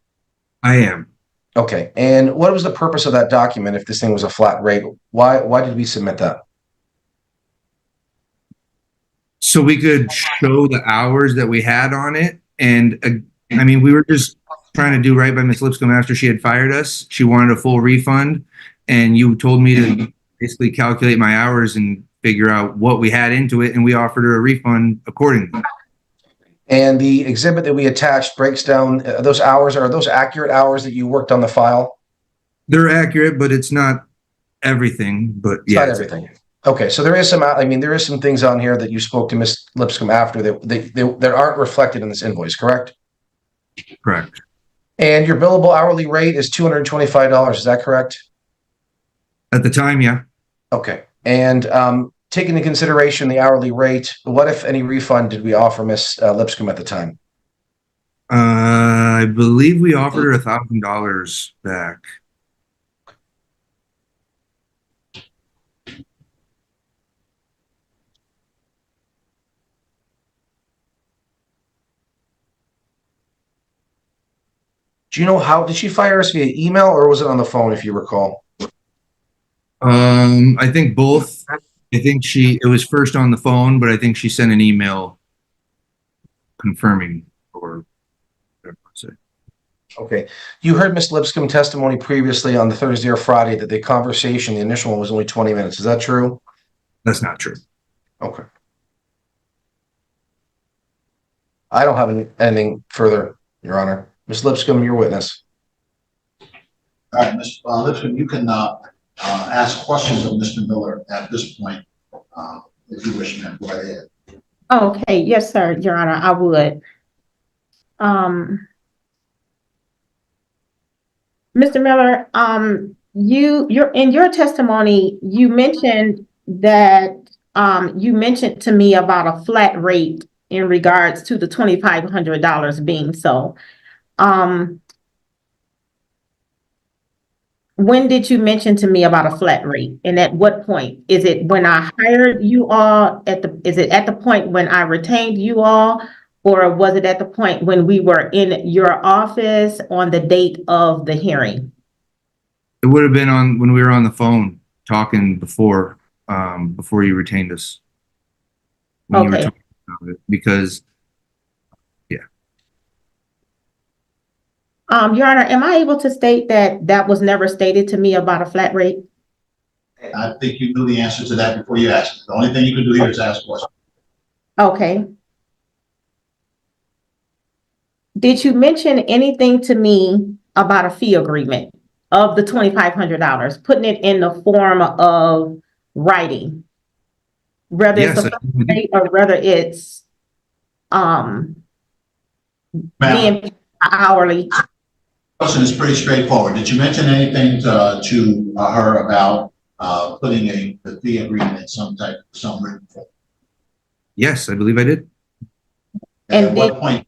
I am. Okay. And what was the purpose of that document if this thing was a flat rate? Why did we submit that? So we could show the hours that we had on it. And we were just trying to do right by Ms. Lipscomb after she had fired us. She wanted a full refund. And you told me to basically calculate my hours and figure out what we had into it. And we offered her a refund accordingly. And the exhibit that we attached breaks down those hours. Are those accurate hours that you worked on the file? They're accurate, but it's not everything. But It's not everything. Okay, so there is some things on here that you spoke to Ms. Lipscomb after that aren't reflected in this invoice, correct? Correct. And your billable hourly rate is $225. Is that correct? At the time, yeah. Okay. And taking into consideration the hourly rate, what, if any, refund did we offer Ms. Lipscomb at the time? I believe we offered her $1,000 back. Do you know how did she fire us, via email or was it on the phone, if you recall? I think both. I think it was first on the phone, but I think she sent an email confirming or whatever I say. Okay. You heard Ms. Lipscomb testimony previously on the Thursday or Friday that the conversation, the initial one, was only 20 minutes. Is that true? That's not true. Okay. I don't have anything further, Your Honor. Ms. Lipscomb, your witness. All right, Ms. Lipscomb, you can ask questions of Mr. Miller at this point, if you wish, ma'am. Go ahead. Okay, yes, sir, Your Honor, I would. Mr. Miller, you're in your testimony, you mentioned that you mentioned to me about a flat rate in regards to the $2,500 being so. When did you mention to me about a flat rate? And at what point? Is it when I hired you all is it at the point when I retained you all? Or was it at the point when we were in your office on the date of the hearing? It would have been when we were on the phone talking before you retained us. When you were talking about it, because Your Honor, am I able to state that was never stated to me about a flat rate? I think you knew the answer to that before you asked. The only thing you can do here is ask questions. Okay. Did you mention anything to me about a fee agreement of the $2,500, putting it in the form of writing? Whether it's a flat rate or whether it's being hourly. Question is pretty straightforward. Did you mention anything to her about putting a fee agreement in some written form? yes, I believe I did. And And at what point,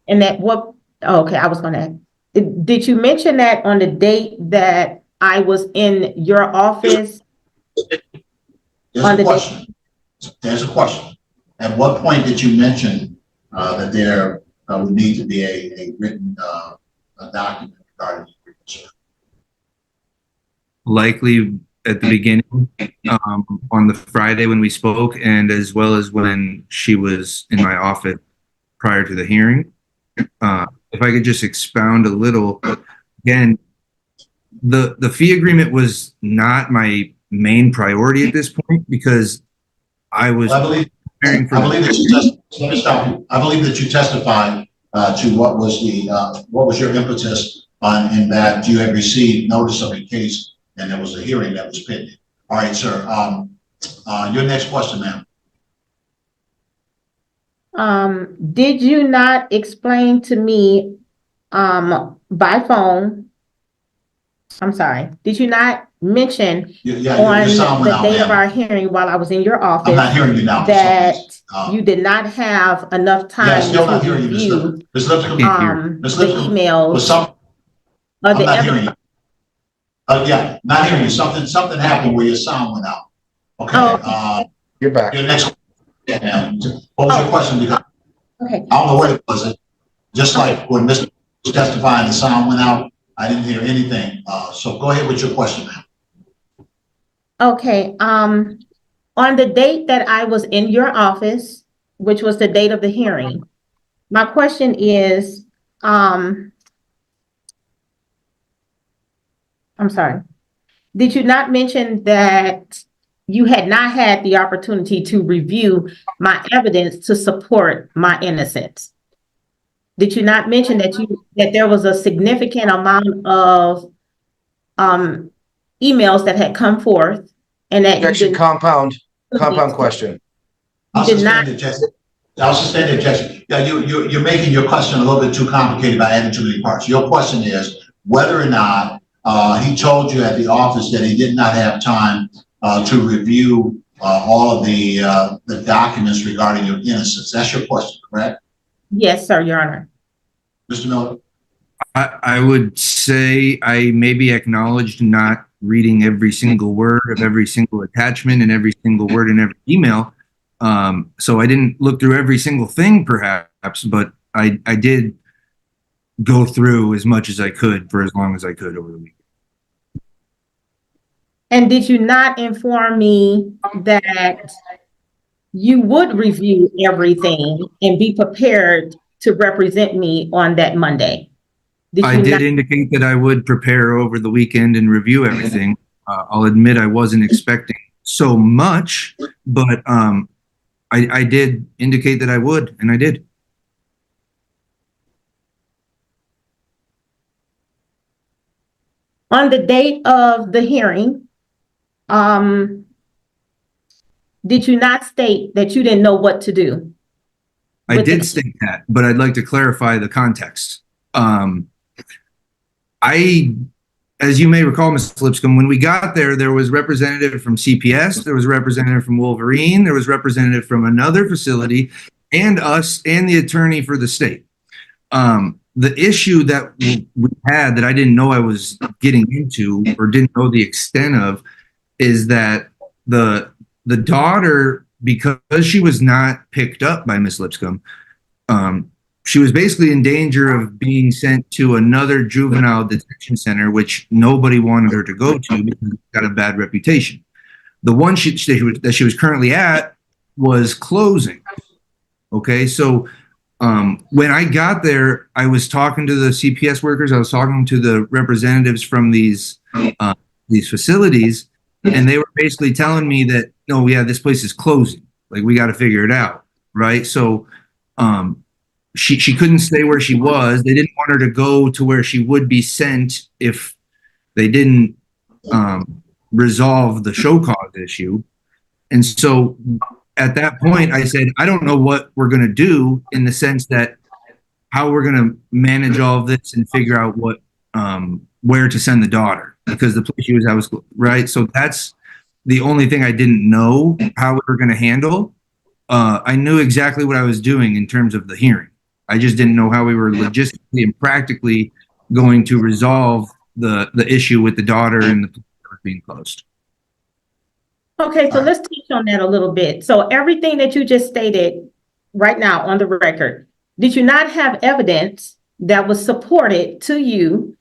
And that what, oh, okay, I was gonna, did you mention that on the date that I was in your office? there's a question. There's a question. At what point did you mention that there would need to be a written a document regarding the reconsideration? Likely at the beginning, on the Friday when we spoke, and as well as when she was in my office prior to the hearing. If I could just expound a little, again, the fee agreement was not my main priority at this point because I was preparing for. I believe that you let me stop you. I believe that you testified to what was your impetus on in that you had received notice of a case and there was a hearing that was pending. All right, sir. Your next question, ma'am. Did you not explain to me, by phone? I'm sorry, did you not mention on the date of our hearing while I was in your office? I'm not hearing you now. That you did not have enough time to review the emails. I'm not hearing you. Yeah, not hearing you. Something happened where your sound went out. Okay. You're back. Your next. Yeah, what was your question? Because Okay. I don't know what it was. Just like when Mr. was testifying, the sound went out. I didn't hear anything. So go ahead with your question, ma'am. Okay. On the date that I was in your office, which was the date of the hearing, my question is, I'm sorry. Did you not mention that you had not had the opportunity to review my evidence to support my innocence? Did you not mention that there was a significant amount of emails that had come forth and that Objection, compound question. I'll suspend the objection. Yeah, you're making your question a little bit too complicated by adding too many parts. Your question is whether or not he told you at the office that he did not have time to review all of the documents regarding your innocence. That's your question, correct? Yes, sir, Your Honor. Mr. Miller? I would say I maybe acknowledged not reading every single word of every single attachment and every single word in every email. So I didn't look through every single thing perhaps, but I did go through as much as I could for as long as I could over the week. And did you not inform me that you would review everything and be prepared to represent me on that Monday? I did indicate that I would prepare over the weekend and review everything. I'll admit I wasn't expecting so much, but I did indicate that I would, and I did. On the date of the hearing, did you not state that you didn't know what to do? I did state that, but I'd like to clarify the context. As you may recall, Ms. Lipscomb, when we got there, there was representative from CPS, there was representative from Wolverine, there was representative from another facility, and us and the attorney for the state. The issue that we had that I didn't know I was getting into or didn't know the extent of is that the daughter, because she was not picked up by Ms. Lipscomb, she was basically in danger of being sent to another juvenile detention center, which nobody wanted her to go to because it got a bad reputation. The one that she was currently at was closing. Okay, so when I got there, I was talking to the CPS workers, I was talking to the representatives from these facilities, and they were basically telling me that, no, yeah, this place is closing. Like, we got to figure it out, right? So she couldn't stay where she was. They didn't want her to go to where she would be sent if they didn't resolve the show cause issue. And so at that point, I said, I don't know what we're going to do in the sense that how we're going to manage all of this and figure out what where to send the daughter, because the place she was at was right. So that's the only thing I didn't know how we were going to handle. I knew exactly what I was doing in terms of the hearing. I just didn't know how we were logistically and practically going to resolve the issue with the daughter and the being closed. Okay, so let's touch on that a little bit. So everything that you just stated right now on the record, did you not have evidence that was supported to you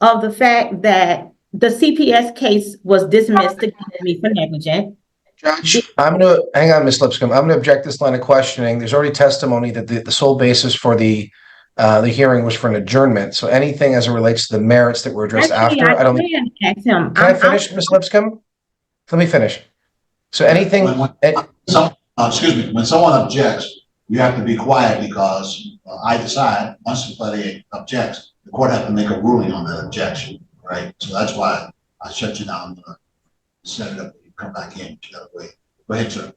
of the fact that the CPS case was dismissed against me for negligent? Judge, I'm gonna, hang on, Ms. Lipscomb, I'm gonna object this line of questioning. There's already testimony that the sole basis for the hearing was for an adjournment. So anything as it relates to the merits that were addressed Actually, after, I I don't think. can ask him. Can I finish, Ms. Lipscomb? Let me finish. So anything, Excuse me, when someone objects, you have to be quiet because I decide, once somebody objects, the court has to make a ruling on that objection, right? So that's why I shut you down, set it up, you come back in, you gotta wait. Go ahead, sir.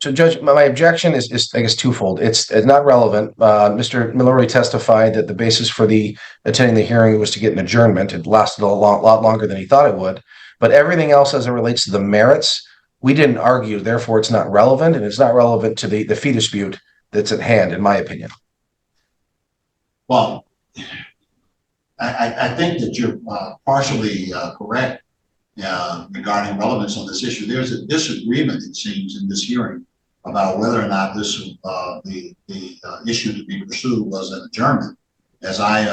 So Judge, my objection is, I guess, twofold. It's not relevant. Mr. Mallory testified that the basis for the attending the hearing was to get an adjournment. It lasted a lot longer than he thought it would. But everything else as it relates to the merits, we didn't argue, therefore it's not relevant, and it's not relevant to the fee dispute that's at hand, in my opinion. Well, I think that you're partially correct regarding relevance on this issue. There's a disagreement, it seems, in this hearing about whether or not this the issue to be pursued was an adjournment. As I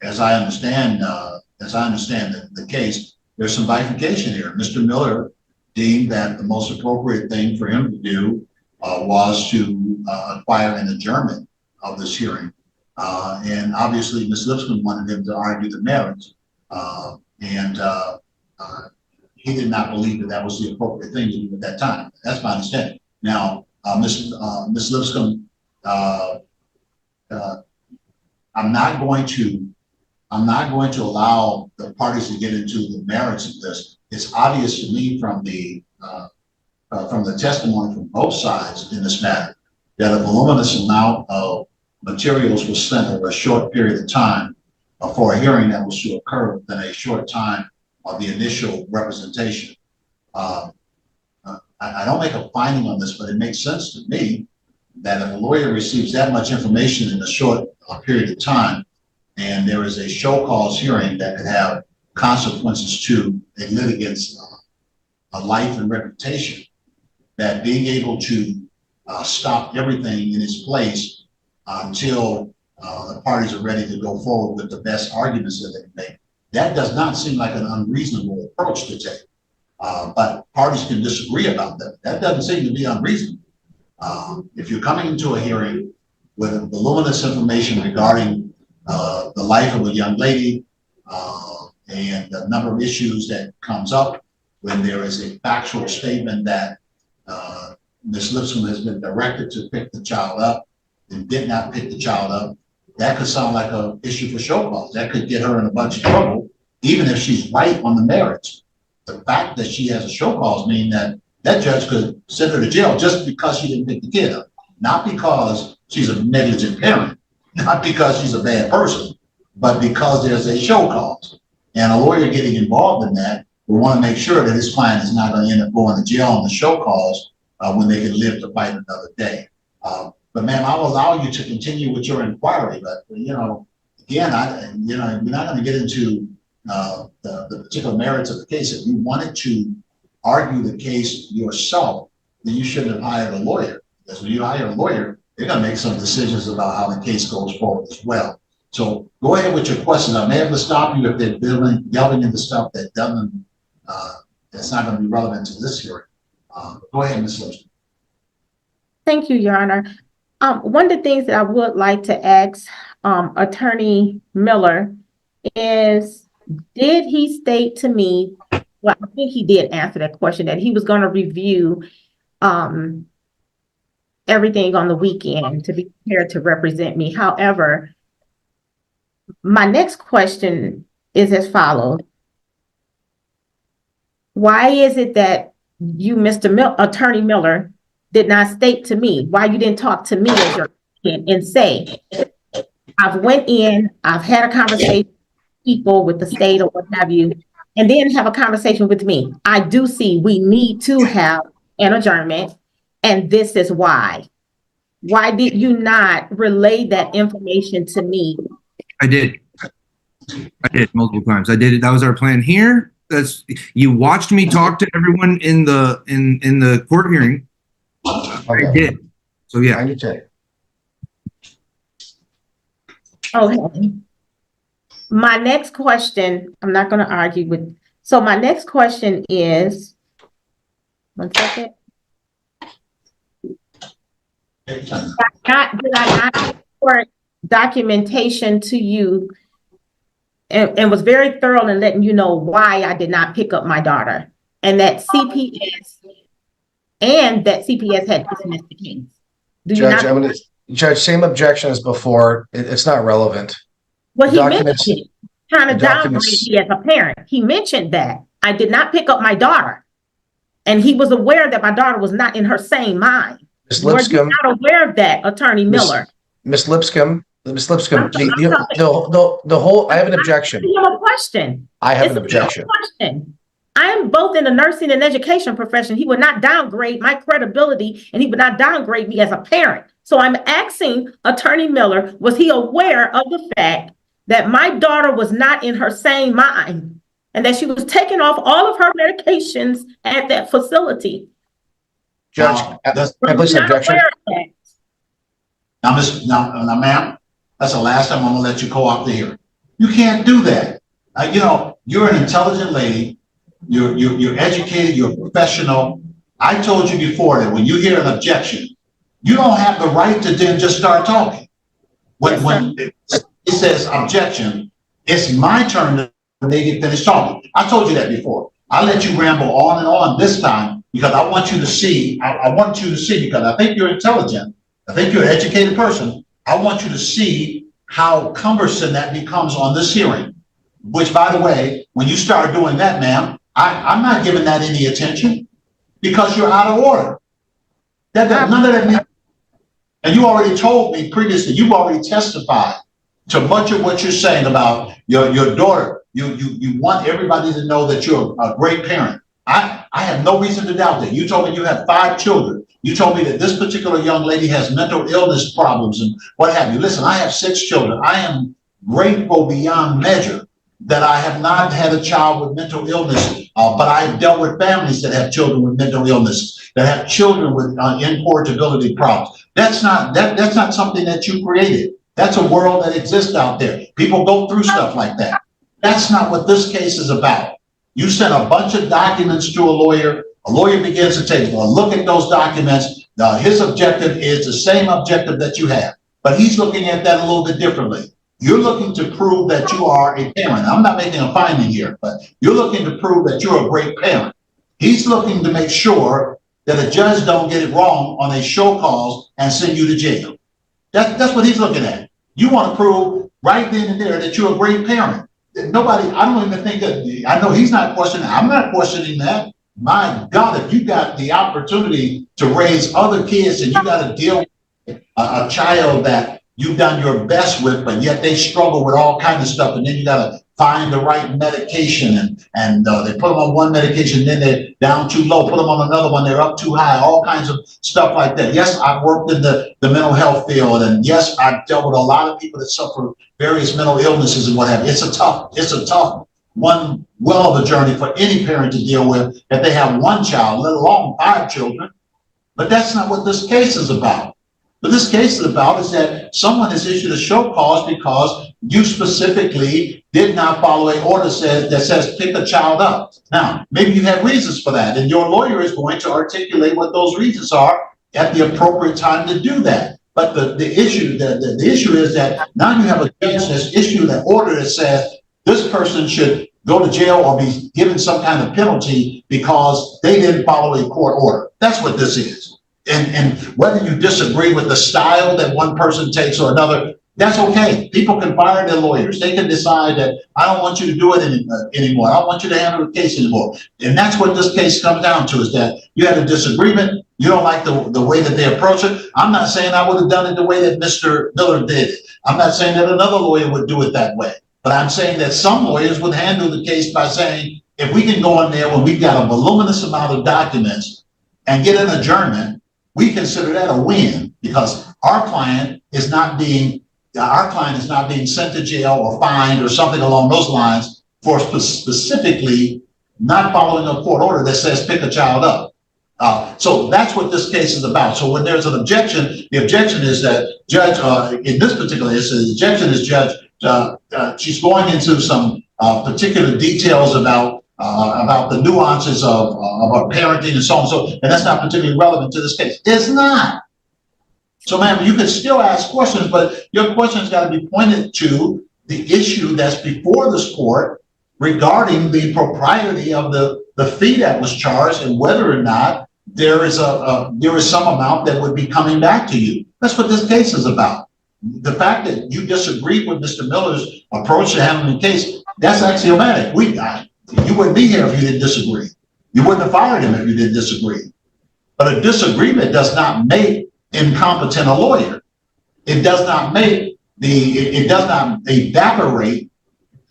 understand the case, there's some bifurcation here. Mr. Miller deemed that the most appropriate thing for him to do was to acquire an adjournment of this hearing. And obviously, Ms. Lipscomb wanted him to argue the merits. He did not believe that that was the appropriate thing to do at that time. That's my understanding. Now, Ms. Lipscomb, I'm not going to allow the parties to get into the merits of this. It's obvious to me from the testimony from both sides in this matter that a voluminous amount of materials was sent over a short period of time for a hearing that was to occur within a short time of the initial representation. I don't make a finding on this, but it makes sense to me that if a lawyer receives that much information in a short period of time, and there is a show cause hearing that could have consequences to a litigant's life and reputation, that being able to stop everything in its place until the parties are ready to go forward with the best arguments that they can make, that does not seem like an unreasonable approach to take. But parties can disagree about that. That doesn't seem to be unreasonable. If you're coming into a hearing with voluminous information regarding the life of a young lady and the number of issues that comes up when there is a factual statement that Ms. Lipscomb has been directed to pick the child up and did not pick the child up, that could sound like an issue for show cause. That could get her in a bunch of trouble, even if she's right on the merits. The fact that she has a show cause means that that judge could send her to jail just because she didn't pick the kid up, not because she's a negligent parent, not because she's a bad person, but because there's a show cause. And a lawyer getting involved in that will want to make sure that his client is not going to end up going to jail on the show cause when they can live to fight another day. But ma'am, I will allow you to continue with your inquiry, but again, we're not going to get into the particular merits of the case. If you wanted to argue the case yourself, then you shouldn't have hired a lawyer. Because when you hire a lawyer, they're going to make some decisions about how the case goes forward as well. So go ahead with your questions. I may have to stop you if they're delving into stuff that doesn't, that's not going to be relevant to this hearing. Go ahead, Ms. Lipscomb. Thank you, Your Honor. One of the things that I would like to ask Attorney Miller is, did he state to me, well, I think he did answer that question, that he was going to review everything on the weekend to be prepared to represent me. However, my next question is as follows. Why is it that you, Attorney Miller, did not state to me, why you didn't talk to me as your and say, I've went in, I've had a conversation with people with the state or what have you, and then have a conversation with me. I do see we need to have an adjournment, and this is why. Why did you not relay that information to me? I did multiple times. I did it. That was our plan here. You watched me talk to everyone in the court hearing. I did. So yeah. I understand. Okay. My next question, I'm not going to argue with. So my next question is, one second. Did I not report documentation to you and was very thorough in letting you know why I did not pick up my daughter and that CPS had dismissed the case? Do you Judge, not? Judge, same objection as before. It's not relevant. Well, he mentioned Documents- it, kind of the documents- downgraded me as a parent. He mentioned that I did not pick up my daughter. And he was aware that my daughter was not in her same mind. Ms. Were you Lipscomb, not aware of that, Attorney Miller? Ms. Lipscomb, I'm the whole, I have an objection. You have a question. I have It's an a objection. question. I am both in the nursing and education profession. He would not downgrade my credibility and he would not downgrade me as a parent. So I'm asking Attorney Miller, was he aware of the fact that my daughter was not in her same mind and that she was taking off all of her medications at that facility? Judge, can I place an objection? Now, ma'am, that's the last time I'm gonna let you go off the hearing. You can't do that. You know, you're an intelligent lady. You're educated. You're a professional. I told you before that when you hear an objection, you don't have the right to then just start talking. When it says objection, it's my turn to when they get finished talking. I told you that before. I let you ramble on and on this time because I want you to see. I want you to see because I think you're intelligent. I think you're an educated person. I want you to see how cumbersome that becomes on this hearing. Which, by the way, when you start doing that, ma'am, I'm not giving that any attention because you're out of order. None of that means. And you already told me previously, you've already testified to much of what you're saying about your daughter. You want everybody to know that you're a great parent. I have no reason to doubt that. You told me you have 5 children. You told me that this particular young lady has mental illness problems and what have you. Listen, I have 6 children. I am grateful beyond measure that I have not had a child with mental illness, but I've dealt with families that have children with mental illness, that have children with incorrigibility problems. That's not something that you created. That's a world that exists out there. People go through stuff like that. That's not what this case is about. You sent a bunch of documents to a lawyer. A lawyer begins to take a look at those documents. His objective is the same objective that you have, but he's looking at that a little bit differently. You're looking to prove that you are a parent. I'm not making a finding here, but you're looking to prove that you're a great parent. He's looking to make sure that a judge don't get it wrong on a show cause and send you to jail. That's what he's looking at. You want to prove right then and there that you're a great parent. Nobody, I don't even think that, I know he's not questioning, I'm not questioning that. My God, if you got the opportunity to raise other kids and you got to deal with a child that you've done your best with, but yet they struggle with all kinds of stuff, and then you got to find the right medication, and they put them on one medication, then they're down too low, put them on another one, they're up too high, all kinds of stuff like that. Yes, I've worked in the mental health field, and yes, I've dealt with a lot of people that suffer various mental illnesses and what have you. It's a tough one, well of a journey for any parent to deal with if they have one child, let alone 5 children. But that's not what this case is about. What this case is about is that someone has issued a show cause because you specifically did not follow an order that says pick a child up. Now, maybe you have reasons for that, and your lawyer is going to articulate what those reasons are at the appropriate time to do that. But the issue is that now you have a judge that's issued an order that says this person should go to jail or be given some kind of penalty because they didn't follow a court order. That's what this is. And whether you disagree with the style that one person takes or another, that's okay. People can fire their lawyers. They can decide that I don't want you to do it anymore. I don't want you to handle the case anymore. And that's what this case comes down to, is that you had a disagreement. You don't like the way that they approach it. I'm not saying I would have done it the way that Mr. Miller did it. I'm not saying that another lawyer would do it that way. But I'm saying that some lawyers would handle the case by saying, if we can go in there when we've got a voluminous amount of documents and get an adjournment, we consider that a win because our client is not being sent to jail or fined or something along those lines for specifically not following a court order that says pick a child up. So that's what this case is about. So when there's an objection, the objection is that judge, in this particular instance, the objection is judge, she's going into some particular details about the nuances of parenting and so on. So, and that's not particularly relevant to this case. It's not. So, ma'am, you can still ask questions, but your questions got to be pointed to the issue that's before this court regarding the propriety of the fee that was charged and whether or not there is some amount that would be coming back to you. That's what this case is about. The fact that you disagreed with Mr. Miller's approach to handling the case, that's axiomatic. You wouldn't be here if you didn't disagree. You wouldn't have fired him if you didn't disagree. But a disagreement does not make incompetent a lawyer. It does not evaporate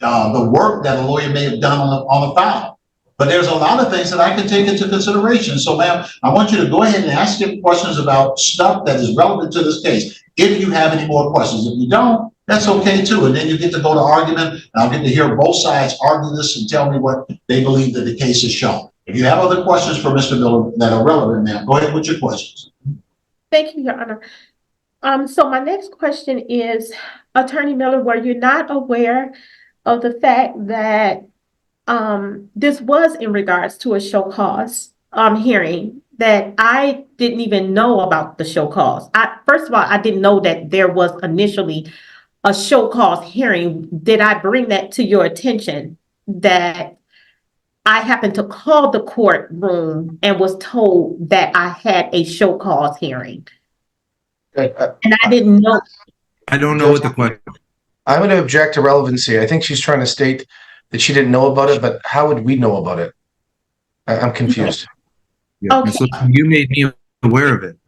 the work that a lawyer may have done on the file. But there's a lot of things that I can take into consideration. So, ma'am, I want you to go ahead and ask him questions about stuff that is relevant to this case. If you have any more questions, if you don't, that's okay too. And then you get to go to argument, and I'll get to hear both sides argue this and tell me what they believe that the case has shown. If you have other questions for Mr. Miller that are relevant, ma'am, go ahead with your questions. Thank you, Your Honor. So my next question is, Attorney Miller, were you not aware of the fact that this was in regards to a show cause hearing, that I didn't even know about the show cause? First of all, I didn't know that there was initially a show cause hearing. Did I bring that to your attention that I happened to call the courtroom and was told that I had a show cause hearing? And I didn't know. I don't know what the question. I'm going to object to relevancy. I think she's trying to state that she didn't know about it, but how would we know about it? I'm confused. Yeah. Okay. So you made me aware of it.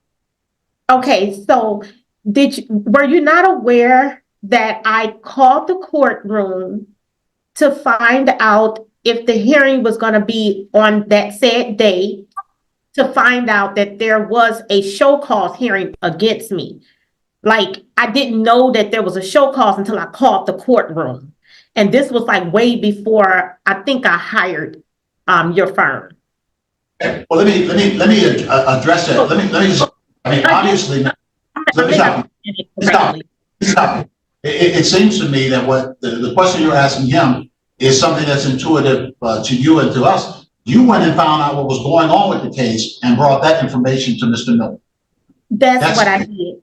Okay, so were you not aware that I called the courtroom to find out if the hearing was going to be on that said day, to find out that there was a show cause hearing against me? Like, I didn't know that there was a show cause until I called the courtroom. And this was like way before I think I hired your firm. Well, let me address that. Let me just, I mean, obviously, let me stop. It seems to me that what the question you're asking him is something that's intuitive to you and to us. You went and found out what was going on with the case and brought that information to Mr. Miller. That's what I did.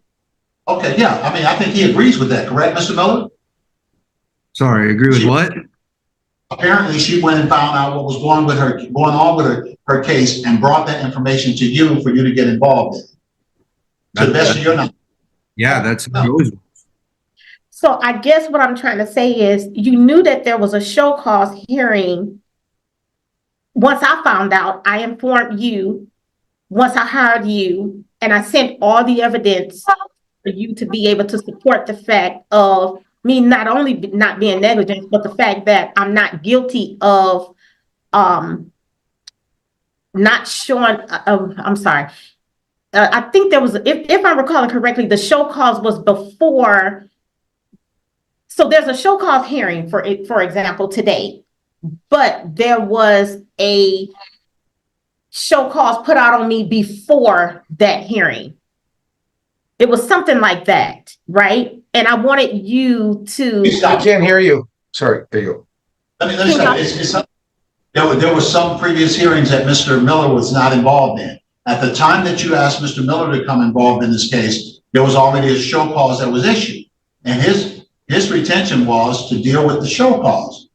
Okay, yeah. I mean, I think he agrees with that, correct, Mr. Miller? Sorry, agree with what? Apparently, she went and found out what was going on with her case and brought that information to you for you to get involved in. To the best of your knowledge. Yeah, that's how it always works. So I guess what I'm trying to say is, you knew that there was a show cause hearing. Once I found out, I informed you. Once I hired you, and I sent all the evidence for you to be able to support the fact of me not only not being negligent, but the fact that I'm not guilty of not showing. I'm sorry. I think there was, if I'm recalling correctly, the show cause was before. So there's a show cause hearing for example, today, but there was a show cause put out on me before that hearing. It was something like that, right? And I wanted you to. I can't hear you. Sorry, there you go. Let me say, there were some previous hearings that Mr. Miller was not involved in. At the time that you asked Mr. Miller to come involved in this case, there was already a show cause that was issued. And his retention was to deal with the show cause.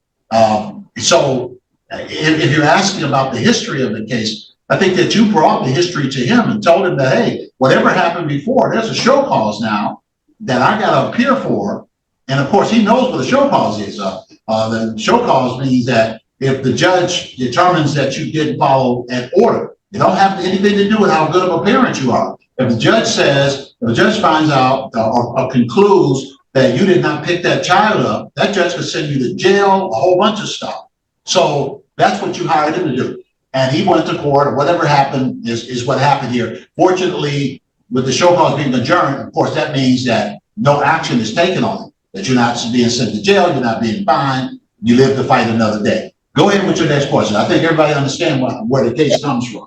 So if you're asking about the history of the case, I think that you brought the history to him and told him that, hey, whatever happened before, there's a show cause now that I got to appear for. And of course, he knows what a show cause is. The show cause means that if the judge determines that you didn't follow an order, it don't have anything to do with how good of a parent you are. If the judge finds out or concludes that you did not pick that child up, that judge could send you to jail, a whole bunch of stuff. So that's what you hired him to do. and he went to court, or whatever happened is what happened here. Fortunately, with the show cause being adjourned, of course, that means that no action is taken on it, that you're not being sent to jail, you're not being fined, you live to fight another day. Go ahead with your next question. I think everybody understands where the case comes from.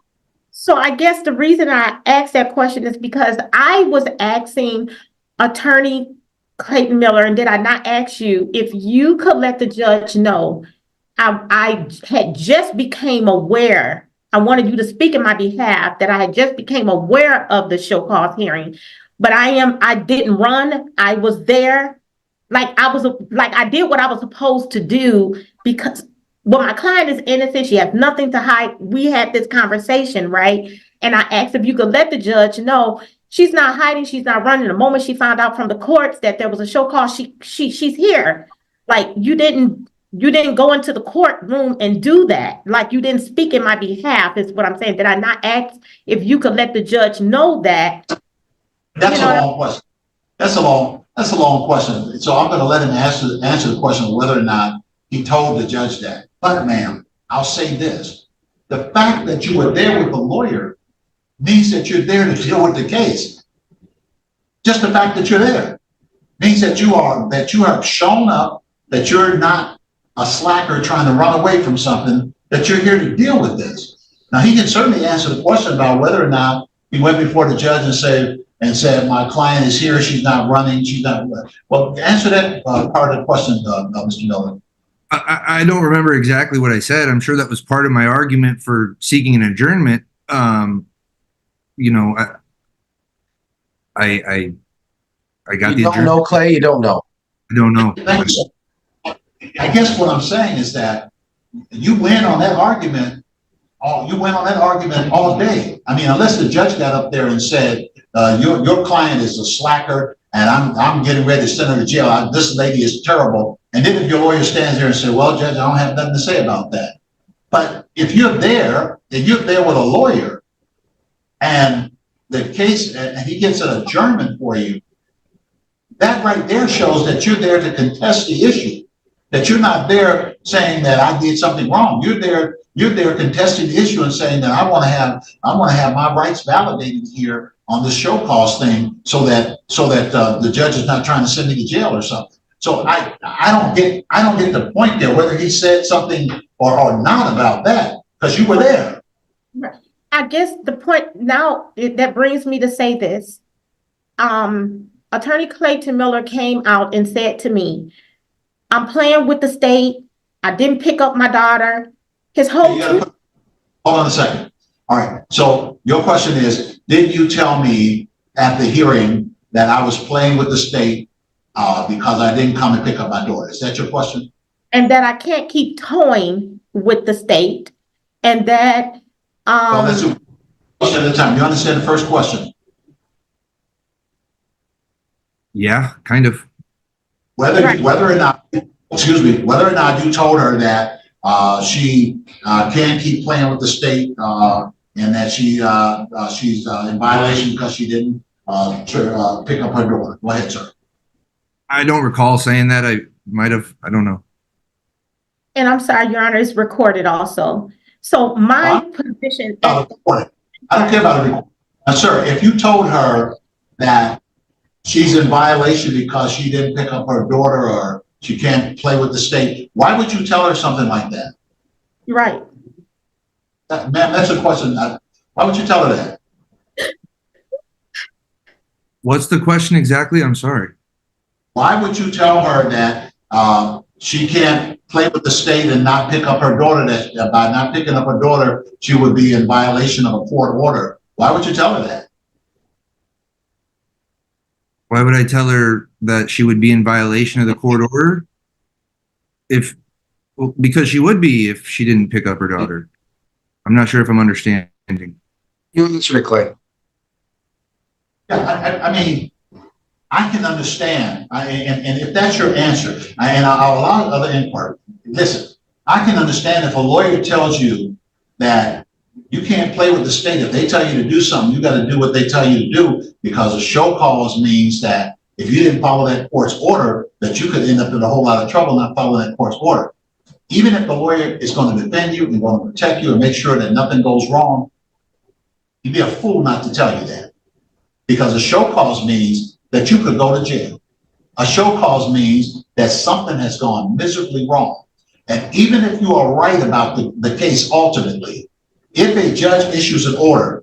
So I guess the reason I asked that question is because I was asking Attorney Clayton Miller, and did I not ask you if you could let the judge know? I had just became aware, I wanted you to speak in my behalf, that I had just became aware of the show cause hearing, but I didn't run. I was there. I did what I was supposed to do because, well, my client is innocent. She has nothing to hide. We had this conversation, right? And I asked if you could let the judge know she's not hiding. She's not running. The moment she found out from the courts that there was a show cause, she's here. Like, you didn't go into the courtroom and do that. Like, you didn't speak in my behalf is what I'm saying. Did I not ask if you could let the judge know that? That's a long question. That's a long question. So I'm going to let him answer the question of whether or not he told the judge that. But ma'am, I'll say this. The fact that you were there with the lawyer means that you're there to deal with the case. Just the fact that you're there means that you have shown up, that you're not a slacker trying to run away from something, that you're here to deal with this. Now, he can certainly answer the question about whether or not he went before the judge and said, my client is here, she's not running, she's not. Well, answer that part of the question, Mr. Miller. I don't remember exactly what I said. I'm sure that was part of my argument for seeking an adjournment. You know, I got You don't know, Clay, you don't know. I don't know. I guess what I'm saying is that you win on that argument. You went on that argument all day. I mean, unless the judge got up there and said, your client is a slacker and I'm getting ready to send her to jail. This lady is terrible. And then if your lawyer stands there and says, well, judge, I don't have nothing to say about that. But if you're there with a lawyer and the case, and he gets an adjournment for you, that right there shows that you're there to contest the issue, that you're not there saying that I did something wrong. You're there contesting the issue and saying that I want to have my rights validated here on the show cause thing so that the judge is not trying to send me to jail or something. So I don't get the point there, whether he said something or not about that, because you were there. I guess the point now that brings me to say this. Attorney Clayton Miller came out and said to me, I'm playing with the state. I didn't pick up my daughter. His whole Hold on a second. All right. So your question is, did you tell me at the hearing that I was playing with the state because I didn't come and pick up my daughter? Is that your question? And that I can't keep toying with the state, and that Well, that's a question at a time. You understand the first question? Yeah, kind of. Whether or not you told her that she can't keep playing with the state and that she's in violation because she didn't pick up her daughter. Go ahead, sir. I don't recall saying that. I might have. I don't know. And I'm sorry, Your Honor, it's recorded also. So my position. I don't care about the recording. Sir, if you told her that she's in violation because she didn't pick up her daughter or she can't play with the state, why would you tell her something like that? Right. Ma'am, that's a question. Why would you tell her that? What's the question exactly? I'm sorry. Why would you tell her that she can't play with the state and not pick up her daughter, that by not picking up her daughter, she would be in violation of a court order? Why would you tell her that? Why would I tell her that she would be in violation of the court order? Because she would be if she didn't pick up her daughter. I'm not sure if I'm understanding. You answered it, Clay. Yeah, I mean, I can understand, and if that's your answer, and I'll allow other inquiry. Listen, I can understand if a lawyer tells you that you can't play with the state. If they tell you to do something, you got to do what they tell you to do, because a show cause means that if you didn't follow that court's order, that you could end up in a whole lot of trouble not following that court's order. even if the lawyer is going to defend you and going to protect you and make sure that nothing goes wrong, you'd be a fool not to tell you that. Because a show cause means that you could go to jail. A show cause means that something has gone miserably wrong. And even if you are right about the case ultimately, if a judge issues an order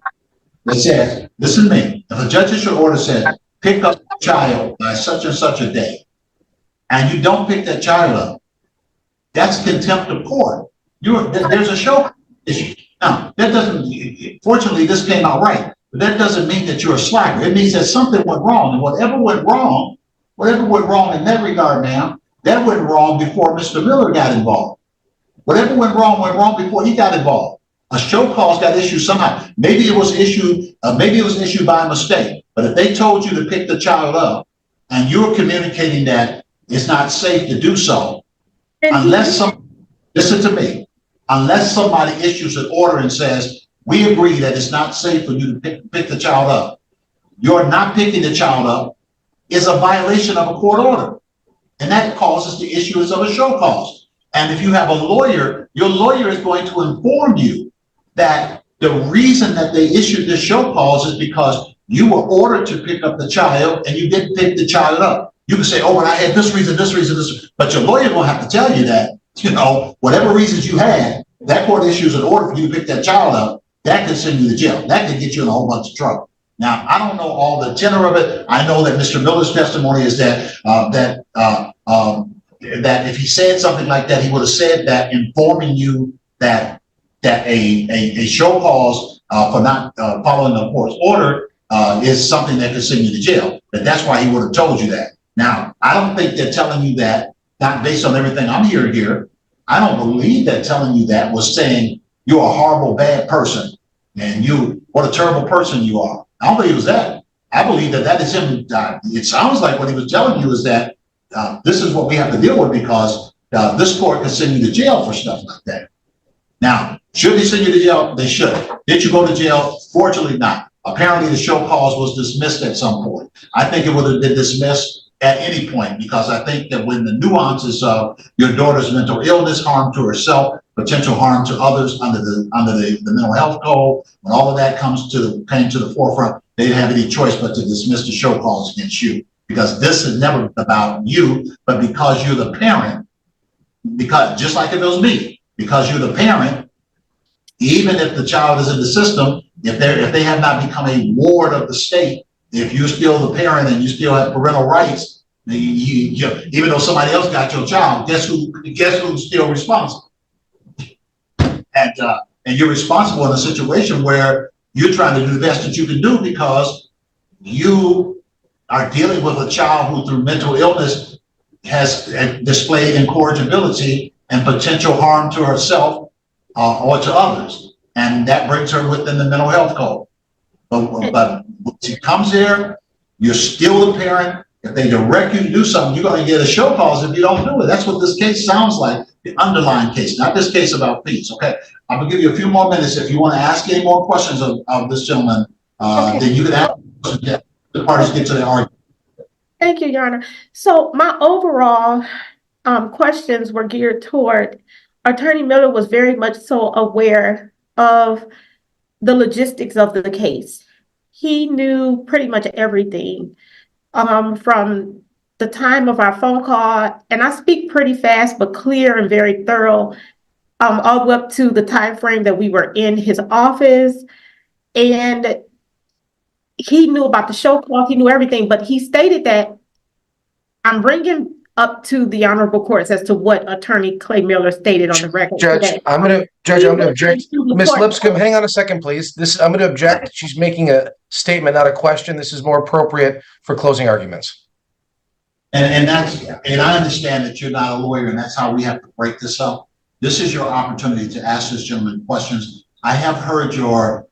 that says, listen to me, if a judge issues an order that says, pick up the child by such and such a day, and you don't pick that child up, that's contempt of court. There's a show issue. Now, that doesn't, fortunately, this came out right, but that doesn't mean that you're a slacker. It means that something went wrong, and whatever went wrong in that regard, ma'am, that went wrong before Mr. Miller got involved. Whatever went wrong before he got involved. A show cause got issued somehow. Maybe it was issued by mistake. But if they told you to pick the child up and you're communicating that it's not safe to do so, listen to me, unless somebody issues an order and says, we agree that it's not safe for you to pick the child up, you're not picking the child up is a violation of a court order. And that causes the issuance of a show cause. And if you have a lawyer, your lawyer is going to inform you that the reason that they issued this show cause is because you were ordered to pick up the child and you didn't pick the child up. You can say, oh, well, I had this reason, but your lawyer will have to tell you that, whatever reasons you had, that court issues an order for you to pick that child up, that could send you to jail. That could get you in a whole bunch of trouble. Now, I don't know all the tenor of it. I know that Mr. Miller's testimony is that if he said something like that, he would have said that, informing you that a show cause for not following the court's order is something that could send you to jail. But that's why he would have told you that. Now, I don't think they're telling you that, not based on everything I'm hearing here. I don't believe that telling you that was saying you're a horrible, bad person and what a terrible person you are. I don't believe it was that. I believe that is him. It sounds like what he was telling you is that this is what we have to deal with because this court can send you to jail for stuff like that. Now, should they send you to jail? They should. Did you go to jail? Fortunately not. Apparently the show cause was dismissed at some point. I think it would have been dismissed at any point because I think that when the nuances of your daughter's mental illness, harm to herself, potential harm to others under the mental health code, when all of that came to the forefront, they didn't have any choice but to dismiss the show cause against you because this is never about you, but because you're the parent, because just like if it was me, because you're the parent, even if the child is in the system, if they have not become a ward of the state, if you're still the parent and you still have parental rights, even though somebody else got your child, guess who's still responsible? And you're responsible in a situation where you're trying to do the best that you can do because you are dealing with a child who through mental illness has displayed incorrigibility and potential harm to herself or to others. And that brings her within the mental health code. But when she comes here, you're still the parent. If they direct you to do something, you're going to get a show cause if you don't do it. That's what this case sounds like, the underlying case, not this case about fees. Okay, I'm going to give you a few more minutes. If you want to ask any more questions of this gentleman, then you can ask the parties get to the argument. Thank you, Your Honor. So my overall questions were geared toward Attorney Miller was very much so aware of the logistics of the case. He knew pretty much everything from the time of our phone call, and I speak pretty fast but clear and very thorough, all the way up to the time frame that we were in his office. And he knew about the show cause, he knew everything, but he stated that I'm bringing up to the honorable courts as to what Attorney Clay Miller stated on the record. Judge, today. I'm going to object. Ms. Lipscomb, hang on a second, please. I'm going to object. She's making a statement, not a question. This is more appropriate for closing arguments. And I understand that you're not a lawyer, and that's how we have to break this up. This is your opportunity to ask this gentleman questions. I have heard your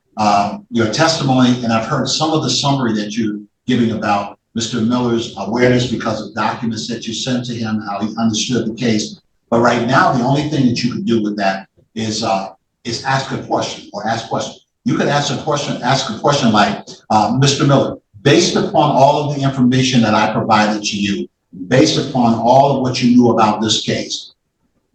testimony, and I've heard some of the summary that you're giving about Mr. Miller's awareness because of documents that you sent to him, how he understood the case. But right now, the only thing that you can do with that is ask a question or ask questions. You could ask a question like, Mr. Miller, based upon all of the information that I provided to you, based upon all of what you knew about this case,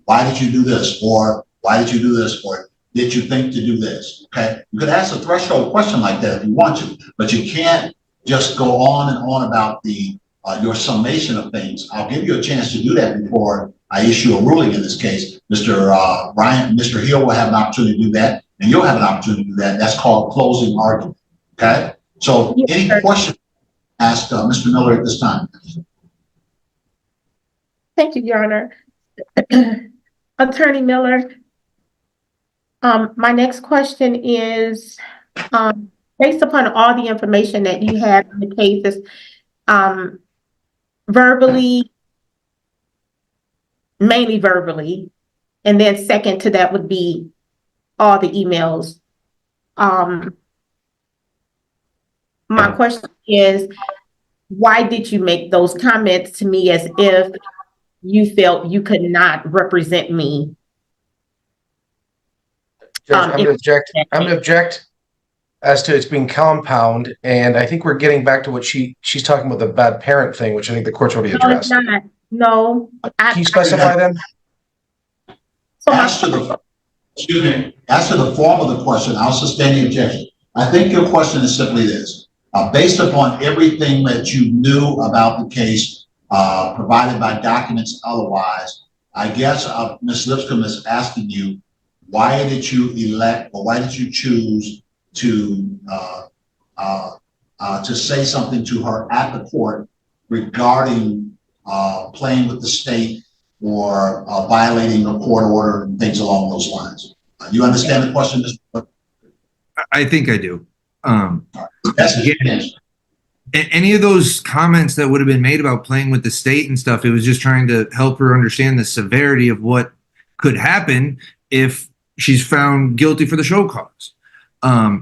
why did you do this? Or why did you do this? Or did you think to do this? Okay. You could ask a threshold question like that if you want to, but you can't just go on and on about the your summation of things. I'll give you a chance to do that before I issue a ruling in this case. Mr. Hill will have an opportunity to do that, and you'll have an opportunity to do that. That's called closing argument. Okay. So any questions, ask Mr. Miller at this time. Thank you, Your Honor. Attorney Miller, my next question is, based upon all the information that you have in the cases, verbally, mainly verbally, and then second to that would be all the emails. My question is, why did you make those comments to me as if you felt you could not represent me? Judge, I'm gonna object as to it's being compound, and I think we're getting back to what she's talking about, the bad parent thing, which I think the court's already addressed. No, it's not. No. Can you specify then? As to the form of the question, I'll sustain the objection. I think your question is simply this. Based upon everything that you knew about the case, provided by documents otherwise, I guess Ms. Lipscomb is asking you, why did you elect, or why did you choose to say something to her at the court regarding playing with the state or violating a court order and things along those lines? You understand the question? I think I do. Yes. Any of those comments that would have been made about playing with the state and stuff, it was just trying to help her understand the severity of what could happen if she's found guilty for the show cause.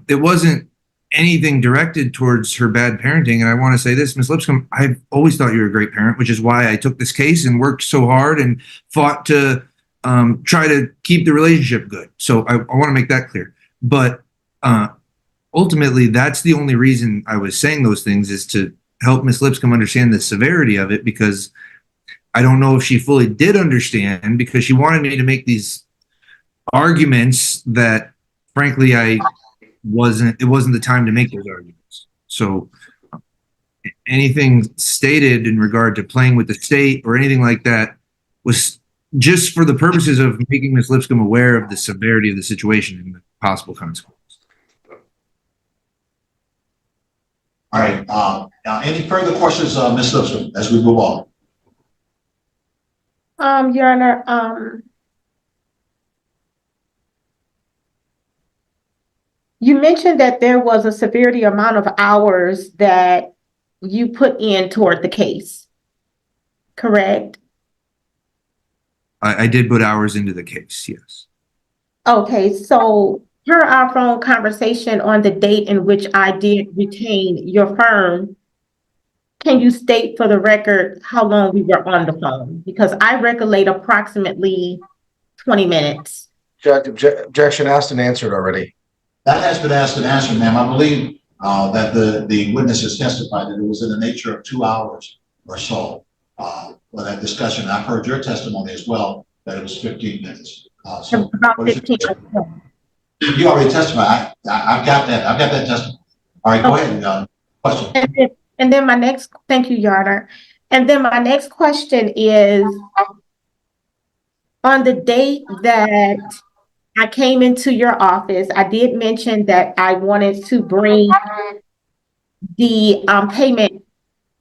It wasn't anything directed towards her bad parenting. And I want to say this, Ms. Lipscomb, I've always thought you were a great parent, which is why I took this case and worked so hard and fought to try to keep the relationship good. So I want to make that clear. But ultimately, that's the only reason I was saying those things, is to help Ms. Lipscomb understand the severity of it, because I don't know if she fully did understand, because she wanted me to make these arguments that, frankly, it wasn't the time to make those arguments. So anything stated in regard to playing with the state or anything like that was just for the purposes of making Ms. Lipscomb aware of the severity of the situation and the possible consequences. All right. Any further questions, Ms. Lipscomb, as we move on? Your Honor, you mentioned that there was a severity amount of hours that you put in toward the case, correct? I did put hours into the case, yes. Okay, so per our phone conversation on the date in which I did retain your firm, can you state for the record how long we were on the phone? Because I recollect approximately 20 minutes. Judge, objection asked and answered already. That has been asked and answered, ma'am. I believe that the witnesses testified that it was in the nature of 2 hours or so for that discussion. I've heard your testimony as well, that it was 15 minutes. So About 15 minutes. You already testified. I've got that. I've got that testimony. All right, go ahead. Question. And then my next, thank you, Your Honor. And then my next question is, on the date that I came into your office, I did mention that I wanted to bring the payment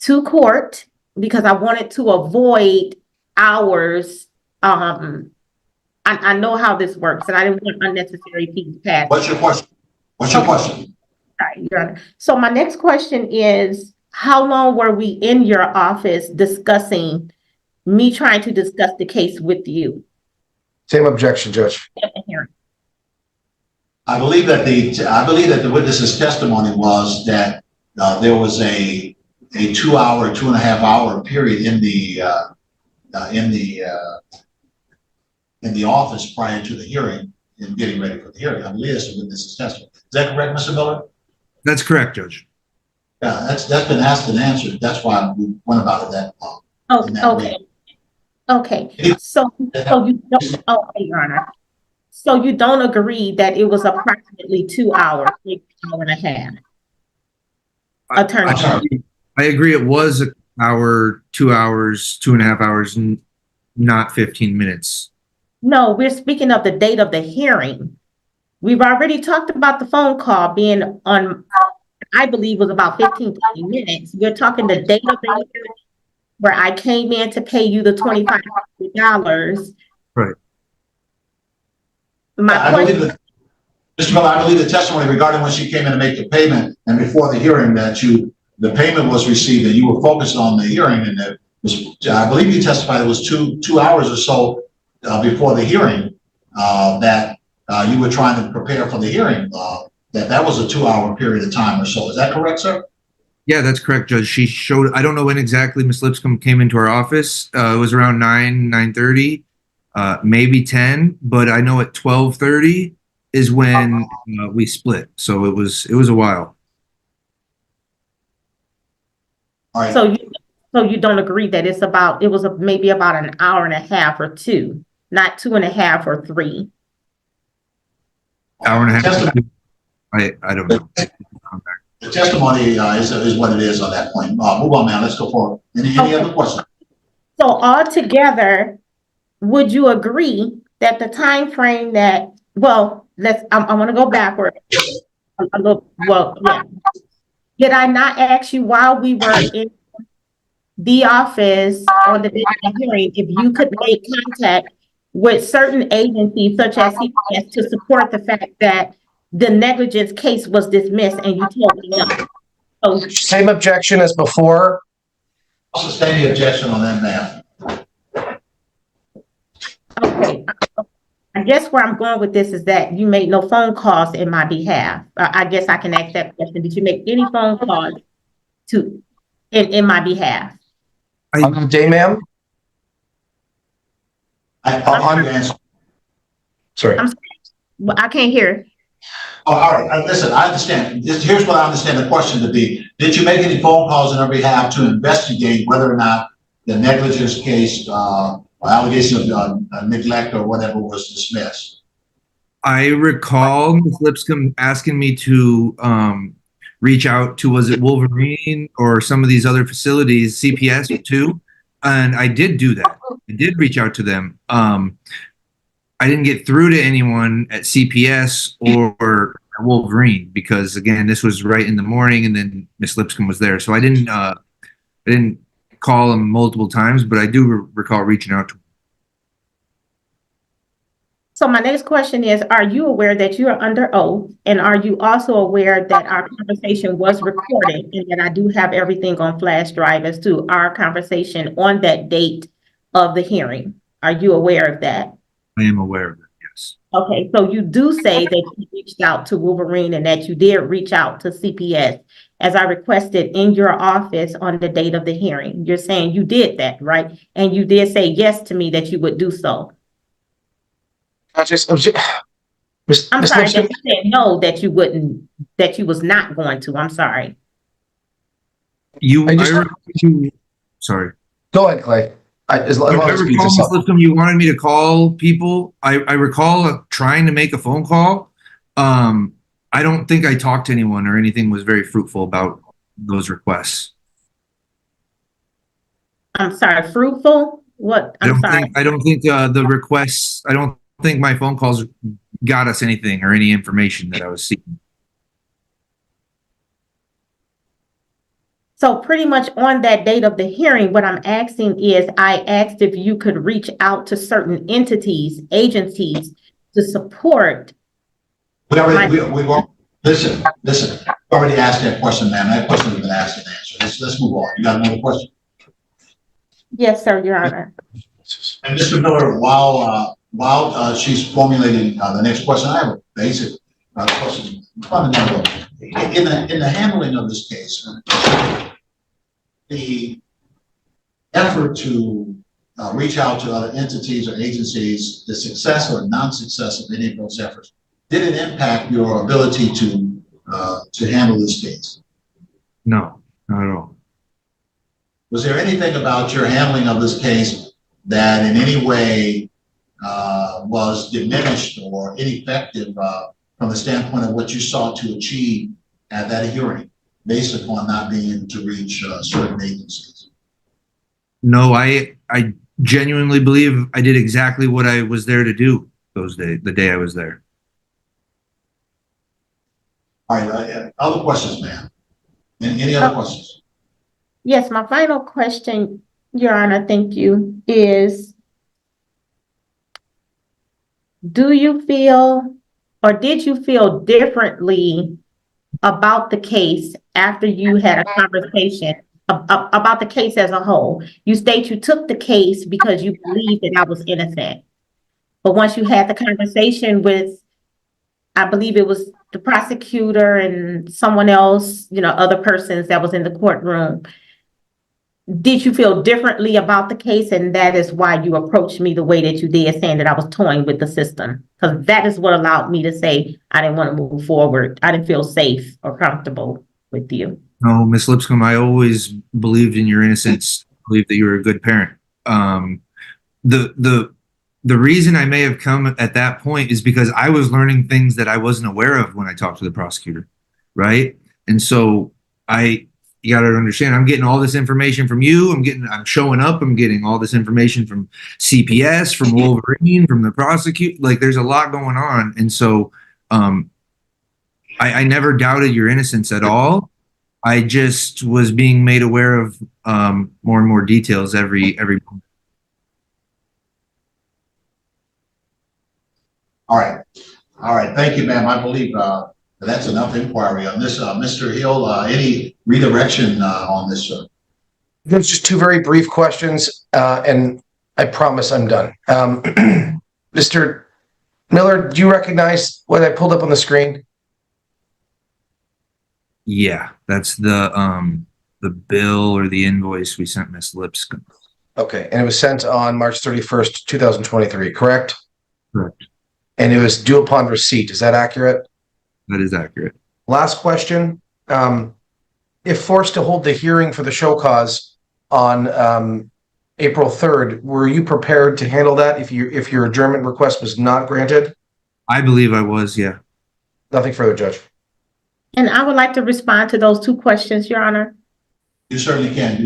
to court because I wanted to avoid hours. I know how this works, and I didn't want unnecessary fees passed. What's your question? What's your question? All right, Your Honor. So my next question is, how long were we in your office discussing, me trying to discuss the case with you? Same objection, Judge. I believe that the witness's testimony was that there was a 2 hour, 2.5 hour period in the office prior to the hearing and getting ready for the hearing. I believe that's the witness's testimony. Is that correct, Mr. Miller? That's correct, Judge. Yeah, that's been asked and answered. That's why we went about it that long. Oh, okay. Okay, so you don't, okay, Your Honor. So you don't agree that it was approximately 2 hours, maybe an hour and a half? Attorney. I agree. It was an hour, 2 hours, 2.5 hours, not 15 minutes. No, we're speaking of the date of the hearing. We've already talked about the phone call being on, I believe was about 15, 20 minutes. We're talking the date of the hearing where I came in to pay you the $2,500. Right. My question. Mr. Miller, I believe the testimony regarding when she came in to make the payment and before the hearing that the payment was received and you were focused on the hearing and it was, I believe you testified it was two hours or so before the hearing that you were trying to prepare for the hearing. That was a 2-hour period of time or so. Is that correct, sir? Yeah, that's correct, Judge. She showed, I don't know when exactly Ms. Lipscomb came into our office. It was around 9:30, maybe 10, but I know at 12:30 is when we split. So it was a while. All right. So you don't agree that it was maybe about an hour and a half or 2, not 2.5 or 3. Hour and a half. I don't know. The testimony is what it is on that point. Move on, man. Let's go forward. Any other questions? So altogether, would you agree that the time frame that, well, I want to go backward a little, well, yeah. Did I not ask you while we were in the office on the day of the hearing, if you could make contact with certain agencies such as CPS to support the fact that the negligence case was dismissed, and you told me no? So, Same objection as before. I'll sustain the objection on that, ma'am. okay. I guess where I'm going with this is that you made no phone calls in my behalf. I guess I can ask that question. Did you make any phone calls in my behalf? On the day, ma'am? I'll answer. Sorry. I'm sorry. Well, I can't hear. Oh, all right. Listen, I understand. Here's what I understand the question to be. Did you make any phone calls on her behalf to investigate whether or not the negligence case or allegation of neglect or whatever was dismissed? I recall Ms. Lipscomb asking me to reach out to, was it Wolverine or some of these other facilities, CPS too? And I did do that. I did reach out to them. I didn't get through to anyone at CPS or Wolverine because, again, this was right in the morning, and then Ms. Lipscomb was there, so I didn't call them multiple times, but I do recall reaching out to them. So my next question is, are you aware that you are under oath, and are you also aware that our conversation was recorded and that I do have everything on flash drive as to our conversation on that date of the hearing? Are you aware of that? I am aware of it, yes. Okay, so you do say that you reached out to Wolverine and that you did reach out to CPS as I requested in your office on the date of the hearing. You're saying you did that, right? And you did say yes to me that you would do so. I'm sorry, that you said no, that you wouldn't, that you was not going to. I'm sorry. Sorry. Go ahead, Clay. As long I as recall, Ms. Lipscomb, you wanted me to call people. I recall trying to make a phone call. I don't think I talked to anyone or anything was very fruitful about those requests. I'm sorry, fruitful? What? I don't think the requests, I don't think my phone calls got us anything or any information that I was seeking. So pretty much on that date of the hearing, what I'm asking is, I asked if you could reach out to certain entities, agencies to support. Listen, we already asked that question, ma'am. That question has been asked and answered. Let's move on. You got another question? Yes, sir, Your Honor. And Mr. Miller, while she's formulating the next question, I have a basic question. Fundamental. In the handling of this case, the effort to reach out to other entities or agencies, the success or non-success of any of those efforts, did it impact your ability to handle this case? No, not at all. Was there anything about your handling of this case that in any way was diminished or ineffective from the standpoint of what you sought to achieve at that hearing, based upon not being able to reach certain agencies? No, I genuinely believe I did exactly what I was there to do the day I was there. All right, other questions, ma'am? Any other questions? Yes, my final question, Your Honor, thank you, is do you feel or did you feel differently about the case after you had a conversation about the case as a whole? You state you took the case because you believed that I was innocent. But once you had the conversation with, I believe it was the prosecutor and someone else, other persons that was in the courtroom, did you feel differently about the case? And that is why you approached me the way that you did, saying that I was toying with the system. Because that is what allowed me to say I didn't want to move forward. I didn't feel safe or comfortable with you. No, Miss Lipscomb, I always believed in your innocence, believed that you were a good parent. The reason I may have come at that point is because I was learning things that I wasn't aware of when I talked to the prosecutor, right? And so you got to understand, I'm getting all this information from you. I'm showing up. I'm getting all this information from CPS, from Wolverine, from the prosecutor. Like, there's a lot going on. And so I never doubted your innocence at all. I just was being made aware of more and more details every moment. All right. Thank you, ma'am. I believe that's enough inquiry on this. Mr. Hill, any redirection on this, sir? There's just two very brief questions, and I promise I'm done. Mr. Miller, do you recognize what I pulled up on the screen? Yeah, that's the bill or the invoice we sent Miss Lipscomb. Okay, and it was sent on March 31st, 2023, correct? Correct. And it was due upon receipt. Is that accurate? That is accurate. Last question. If forced to hold the hearing for the show cause on April 3rd, were you prepared to handle that if your adjournment request was not granted? I believe I was, yeah. Nothing further, Judge. And I would like to respond to those two questions, Your Honor. You certainly can.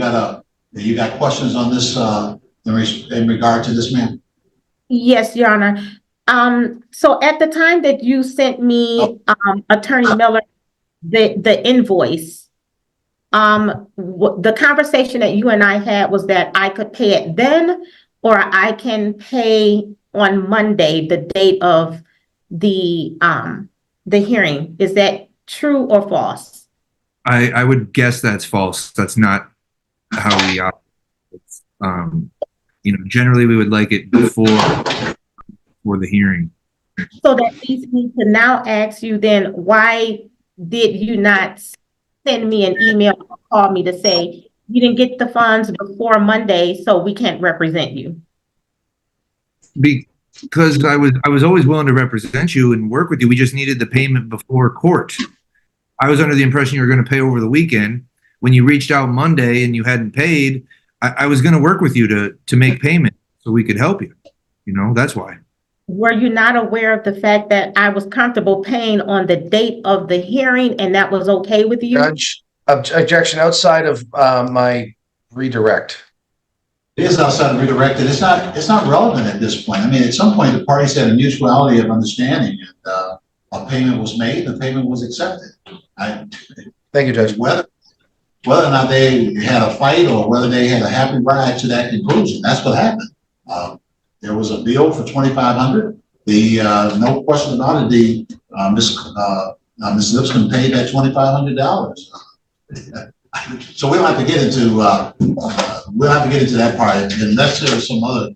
You got questions on this in regard to this, ma'am? Yes, Your Honor. So at the time that you sent me, Attorney Miller, the invoice, the conversation that you and I had was that I could pay it then, or I can pay on Monday, the date of the hearing. Is that true or false? I would guess that's false. That's not how we operate. Generally we would like it before the hearing. So that leads me to now ask you then, why did you not send me an email or call me to say you didn't get the funds before Monday, so we can't represent you? Because I was always willing to represent you and work with you. We just needed the payment before court. I was under the impression you were going to pay over the weekend. When you reached out Monday and you hadn't paid, I was going to work with you to make payment so we could help you. That's why. Were you not aware of the fact that I was comfortable paying on the date of the hearing and that was okay with you? Judge, objection outside of my redirect. It is outside of redirected. It's not relevant at this point. I mean, at some point, the parties had a mutuality of understanding, and a payment was made, the payment was accepted. Thank you, Judge. Whether or not they had a fight or whether they had a happy ride to that conclusion, that's what happened. There was a bill for $2,500. No question about it. Ms. Lipscomb paid that $2,500. So we don't have to get into that part unless there's some other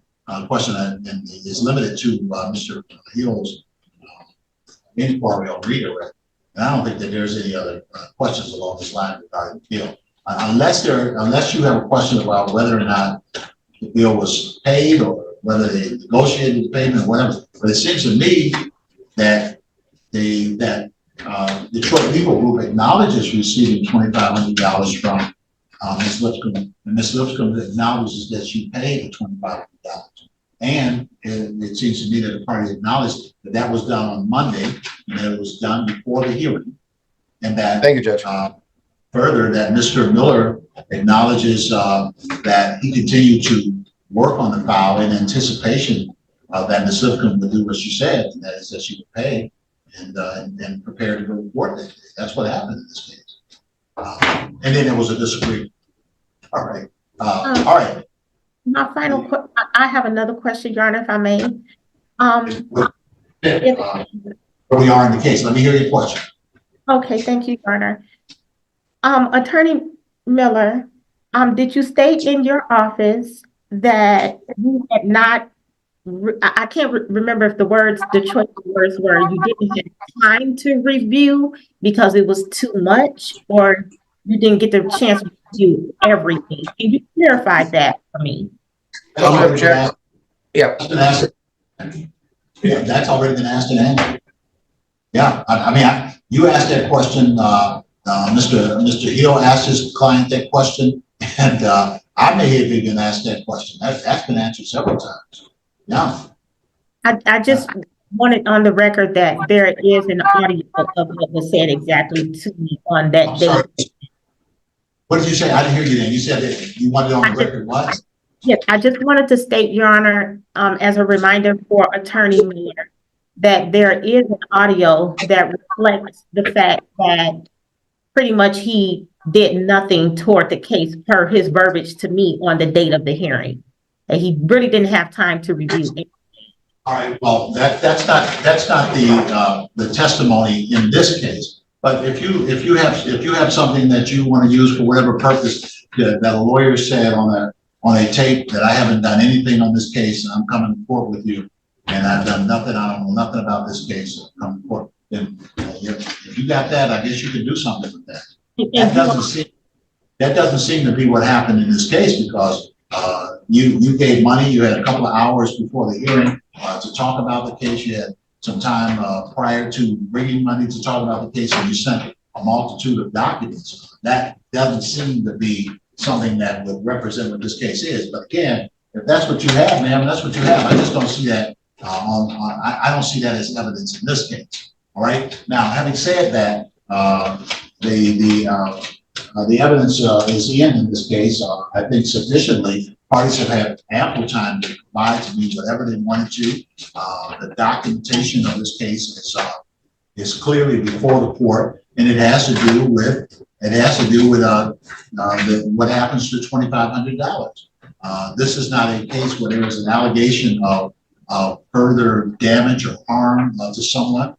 question and is limited to Mr. Hill's inquiry on redirect. And I don't think that there's any other questions along this line regarding the bill, unless you have a question about whether or not the bill was paid or whether they negotiated the payment or whatever. But it seems to me that the Detroit Legal Group acknowledges receiving $2,500 from Ms. Lipscomb, and Ms. Lipscomb acknowledges that she paid the $2,500. And it seems to me that the party acknowledged that that was done on Monday, and that it was done before the hearing. And that. Thank you, Judge. Further, that Mr. Miller acknowledges that he continued to work on the file in anticipation that Ms. Lipscomb would do what she said, and that is that she would pay and prepare to go to court that day. That's what happened in this case. And then there was a disagreement. All right. All right. My final, I have another question, Your Honor, if I may. Where we are in the case. Let me hear your question. Okay, thank you, Your Honor. Attorney Miller, did you state in your office that you had not, I can't remember if the choice of words were you didn't have time to review because it was too much, or you didn't get the chance to review everything? Can you clarify that for me? Yeah. Yeah, that's already been asked and answered. Yeah, I mean, you asked that question, Mr. Hill asked his client that question, and I may have even asked that question. That's been answered several times. Yeah. I just wanted on the record that there is an audio of what was said exactly to me on that day. What did you say? I didn't hear you then. You said that you wanted on the record what? Yes, I just wanted to state, Your Honor, as a reminder for Attorney Miller, that there is an audio that reflects the fact that pretty much he did nothing toward the case per his verbiage to me on the date of the hearing. And he really didn't have time to review it. All right, well, that's not the testimony in this case. But if you have something that you want to use for whatever purpose that a lawyer said on a tape that I haven't done anything on this case and I'm coming to court with you and I've done nothing, I don't know nothing about this case, so I'm coming to court. Then if you got that, I guess you can do something with that. That doesn't seem to be what happened in this case, because you gave money. You had a couple of hours before the hearing to talk about the case. You had some time prior to bringing money to talk about the case, and you sent a multitude of documents. That doesn't seem to be something that would represent what this case is. But again, if that's what you have, ma'am, that's what you have. I just don't see that I don't see that as evidence in this case. All right. Now, having said that, the evidence is in this case. I think sufficiently. Parties have had ample time to provide to me whatever they wanted to. The documentation of this case is clearly before the court, and it has to do with what happens to $2,500. This is not a case where there is an allegation of further damage or harm to someone.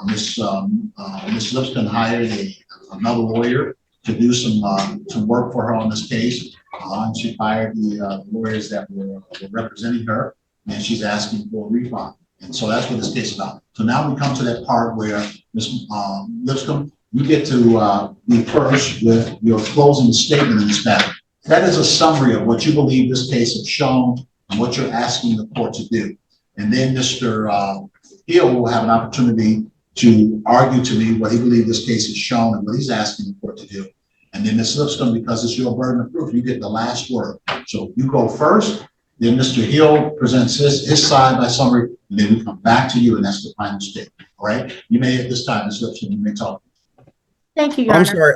Ms. Lipscomb hired another lawyer to do some work for her on this case. And she fired the lawyers that were representing her, and she's asking for a refund. And so that's what this case is about. So now we come to that part where Ms. Lipscomb, you get to be first with your closing statement in this matter. That is a summary of what you believe this case has shown and what you're asking the court to do. And then Mr. Hill will have an opportunity to argue to me what he believes this case has shown and what he's asking the court to do. And then Ms. Lipscomb, because it's your burden of proof, you get the last word. So you go first, then Mr. Hill presents his side by summary, and then we come back to you, and that's the final statement. All right? You may at this time, Ms. Lipscomb, you may talk. Thank you, Your I'm Honor. sorry.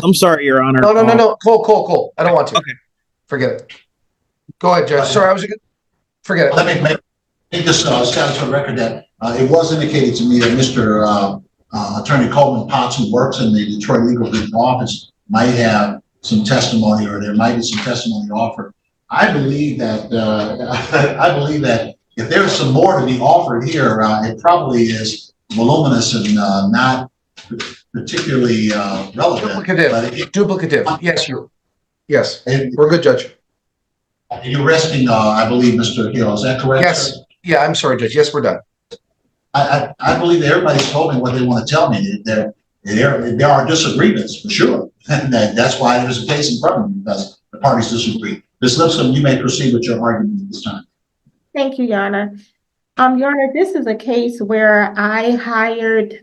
I'm sorry, Your Honor. No. Cool. I don't want to. Okay. Forget it. Go ahead, Judge. Sorry, forget it. Let me make this status for the record that it was indicated to me that Mr. Attorney Coleman Potts, who works in the Detroit Legal Division office, might have some testimony, or there might be some testimony offered. I believe that if there's some more to be offered here, it probably is voluminous and not particularly relevant. Duplicative. Yes. We're good, Judge. You're resting, I believe, Mr. Hill. Is that correct? Yes. Sir? Yeah, I'm sorry, Judge. Yes, we're done. I believe that everybody's told me what they want to tell me. There are disagreements, for sure. And that's why there's a case in front of me, because the parties disagree. Ms. Lipscomb, you may proceed with your argument at this time. Thank you, Your Honor. Your Honor, this is a case where I hired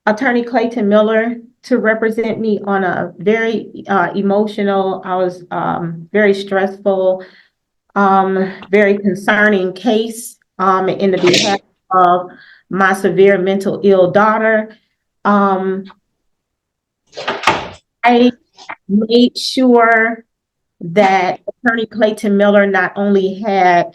Attorney Clayton Miller to represent me on a very emotional, I was very stressful, very concerning case in the behalf of my severe mental ill daughter. I made sure that Attorney Clayton Miller not only had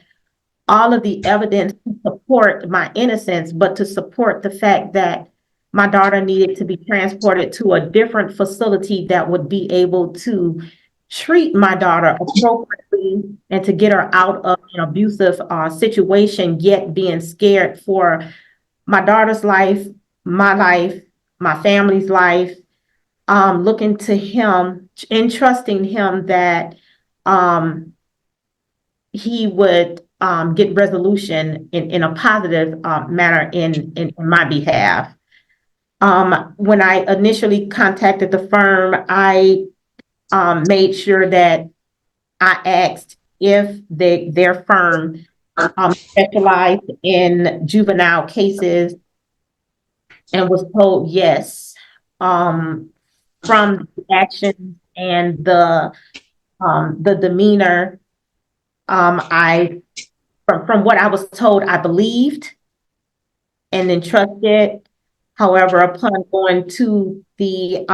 all of the evidence to support my innocence, but to support the fact that my daughter needed to be transported to a different facility that would be able to treat my daughter appropriately and to get her out of an abusive situation, yet being scared for my daughter's life, my family's life, looking to him, entrusting him that he would get resolution in a positive manner in my behalf. When I initially contacted the firm, I made sure that I asked if their firm specialized in juvenile cases, and was told yes. From the action and the demeanor, from what I was told, I believed and entrusted. However, upon going to the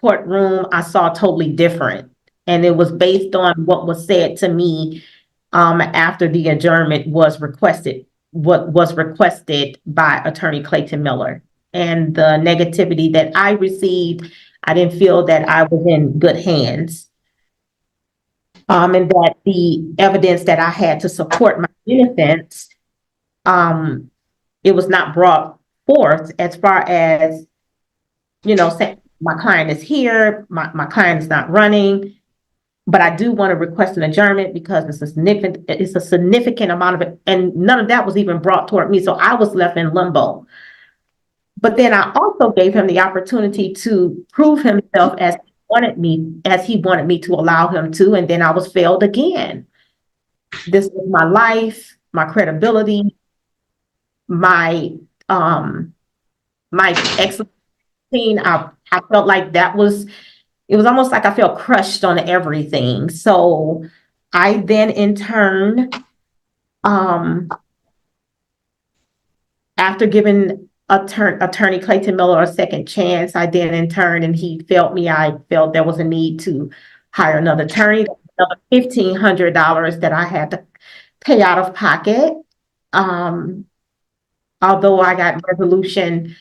courtroom, I saw totally different. And it was based on what was said to me after the adjournment was requested, what was requested by Attorney Clayton Miller. And the negativity that I received, I didn't feel that I was in good hands. And that the evidence that I had to support my innocence, it was not brought forth as far as, saying my client is here, my client is not running. But I do want to request an adjournment because it's a significant amount of it, and none of that was even brought toward me. So I was left in limbo. But then I also gave him the opportunity to prove himself as he wanted me to allow him to, and then I was failed again. This was my life, my credibility, my excellent team. I felt like it was almost like I felt crushed on everything. So I then in turn, after giving Attorney Clayton Miller a second chance, I then in turn, and he felt I felt there was a need to hire another attorney, another $1,500 that I had to pay out of pocket. Although I got resolution,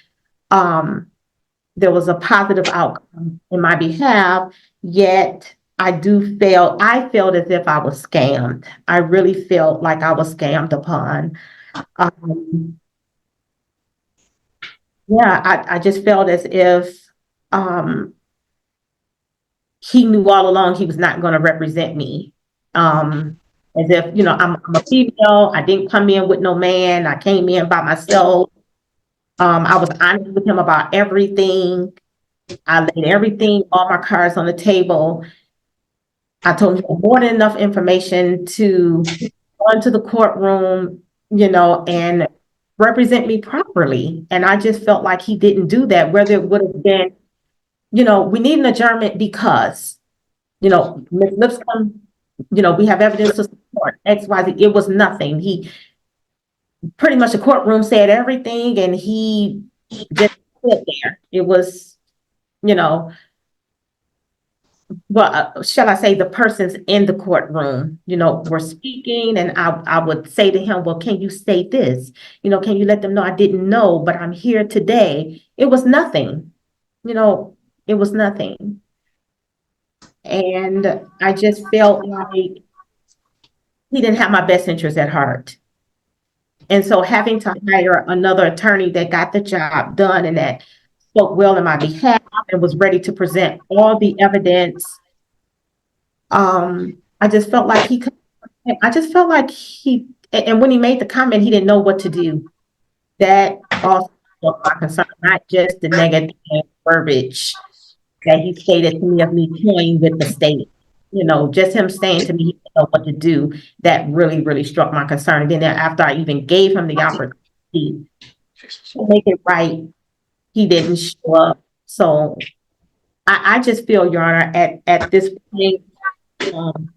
there was a positive outcome in my behalf, yet I felt as if I was scammed. I really felt like I was scammed upon. I just felt as if he knew all along he was not going to represent me. As if, I'm a female, I didn't come in with no man, I came in by myself. I was honest with him about everything. I laid everything, all my cards on the table. I told him more than enough information to go into the courtroom, and represent me properly. And I just felt like he didn't do that, whether it would have been, we need an adjournment because, Ms. Lipscomb, we have evidence to support X, Y, Z. It was nothing. He pretty much, the courtroom said everything and he just stood there. It was, shall I say, the persons in the courtroom, were speaking, and I would say to him, well, can you state this? Can you let them know I didn't know, but I'm here today? It was nothing, it was nothing. And I just felt like he didn't have my best interest at heart. And so having to hire another attorney that got the job done and that spoke well in my behalf and was ready to present all the evidence, I just felt like and when he made the comment, he didn't know what to do. That also was my concern, not just the negative verbiage that he stated to me of me toying with the state. Just him saying to me he didn't know what to do, that really, really struck my concern. And then after I even gave him the opportunity to make it right, he didn't show up. So I just feel, Your Honor, at this point, um,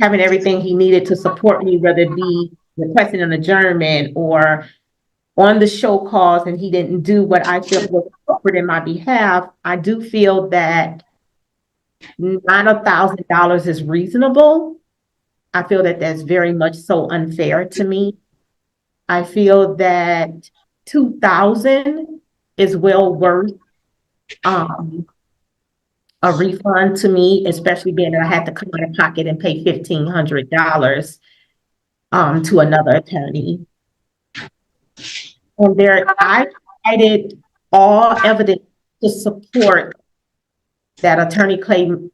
having everything he needed to support me, whether it be requesting an adjournment or on the show cause, and he didn't do what I feel was appropriate in my behalf, I do feel that $9,000 is reasonable. I feel that that's very much so unfair to me. I feel that $2,000 is well worth a refund to me, especially being that I had to come out of pocket and pay $1,500 to another attorney. And I provided all evidence to support that Attorney Clayton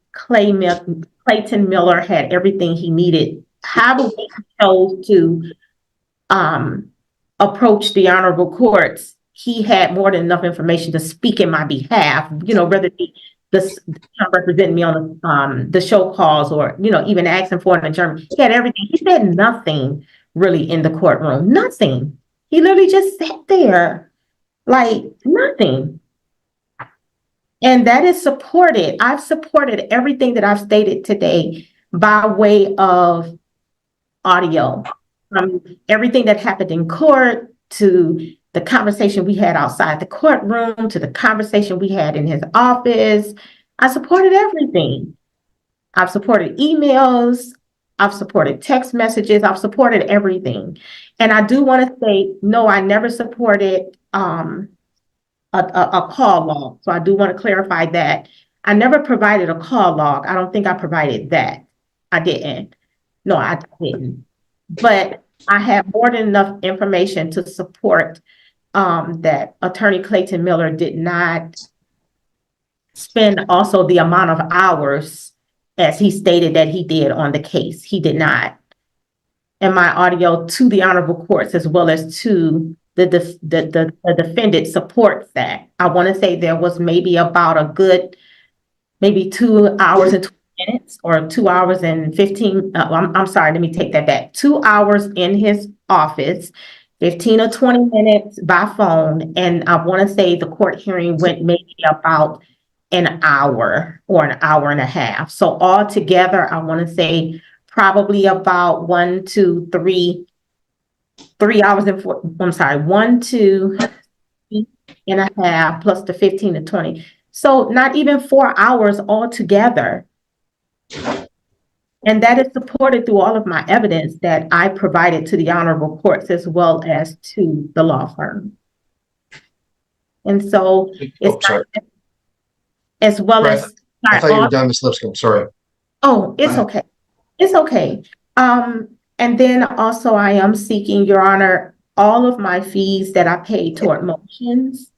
Miller had everything he needed. However, he chose to approach the honorable courts, he had more than enough information to speak in my behalf, whether he representing me on the show calls or, even asking for an adjournment. He had everything. He said nothing really in the courtroom, nothing. He literally just sat there like nothing. And that is supported. I've supported everything that I've stated today by way of audio. From everything that happened in court to the conversation we had outside the courtroom to the conversation we had in his office. I supported everything. I've supported emails. I've supported text messages. I've supported everything. And I do want to say, no, I never supported a call log. So I do want to clarify that. I never provided a call log. I don't think I provided that. I didn't. No, I didn't. But I have more than enough information to support that Attorney Clayton Miller did not spend also the amount of hours as he stated that he did on the case. He did not. And my audio to the honorable courts as well as to the defendant supports that. I want to say there was maybe about a good, maybe 2 hours and 20 minutes or 2 hours and 15. I'm sorry, let me take that back. 2 hours in his office, 15 or 20 minutes by phone. And I want to say the court hearing went maybe about an hour or an hour and a half. So altogether, I want to say probably about 1 to 3 hours and 4, I'm sorry, 1 to 3 and a half plus the 15 to 20. So not even 4 hours altogether. And that is supported through all of my evidence that I provided to the honorable courts as well as to the law firm. And so it's not, as well as I thought you were done, Ms. Lipscomb. Sorry. Oh, it's okay. It's okay. And then also I am seeking, Your Honor, all of my fees that I paid toward motions.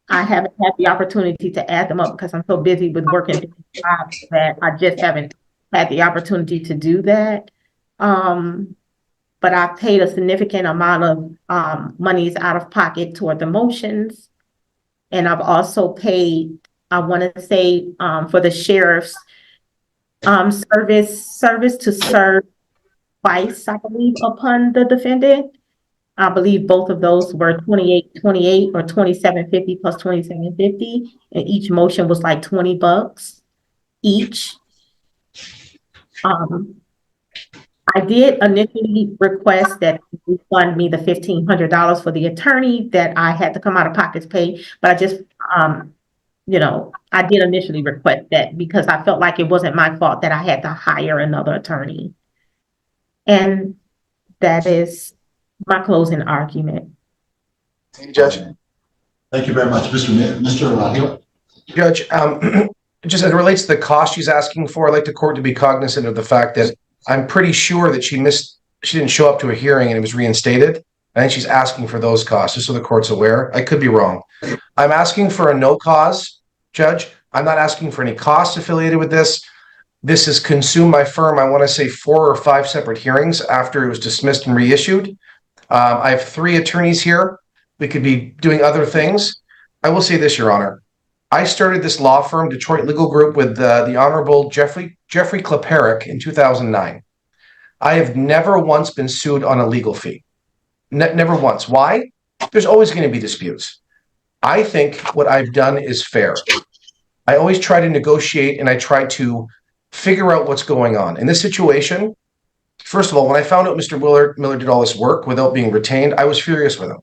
I haven't had the opportunity to add them up because I'm so busy with working that I just haven't had the opportunity to do that. But I paid a significant amount of monies out of pocket toward the motions. And I've also paid, I want to say, for the sheriff's service to serve twice, I believe, upon the defendant. I believe both of those were $28.28 or $27.50 plus $27.50, and each motion was like $20 each. I did initially request that you fund me the $1,500 for the attorney that I had to come out of pocket to pay, but I just, I did initially request that because I felt like it wasn't my fault that I had to hire another attorney. And that is my closing argument. Judge. Thank you very much, Mr. Hill. Judge, just as it relates to the cost she's asking for, I'd like the court to be cognizant of the fact that I'm pretty sure that she didn't show up to a hearing and it was reinstated. I think she's asking for those costs, just so the court's aware. I could be wrong. I'm asking for a no cause, Judge. I'm not asking for any costs affiliated with this. This has consumed my firm, I want to say 4 or 5 separate hearings after it was dismissed and reissued. I have 3 attorneys here. We could be doing other things. I will say this, Your Honor. I started this law firm, Detroit Legal Group, with the Honorable Jeffrey Kleperick in 2009. I have never once been sued on a legal fee. Never once. Why? There's always going to be disputes. I think what I've done is fair. I always try to negotiate and I try to figure out what's going on. In this situation, first of all, when I found out Mr. Miller did all this work without being retained, I was furious with him.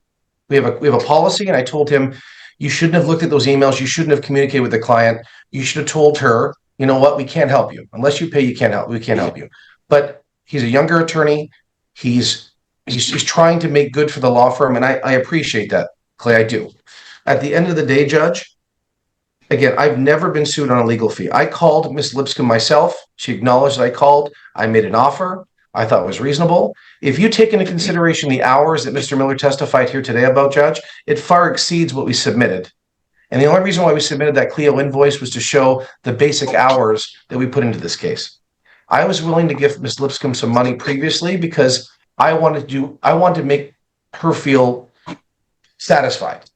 We have a policy, and I told him, you shouldn't have looked at those emails. You shouldn't have communicated with the client. You should have told her, you know what, we can't help you. Unless you pay, we can't help you. But he's a younger attorney. He's trying to make good for the law firm, and I appreciate that, Clay, I do. At the end of the day, Judge, again, I've never been sued on a legal fee. I called Ms. Lipscomb myself. She acknowledged that I called. I made an offer. I thought it was reasonable. If you take into consideration the hours that Mr. Miller testified here today about, Judge, it far exceeds what we submitted. And the only reason why we submitted that Clio invoice was to show the basic hours that we put into this case. I was willing to give Ms. Lipscomb some money previously because I wanted to make her feel satisfied.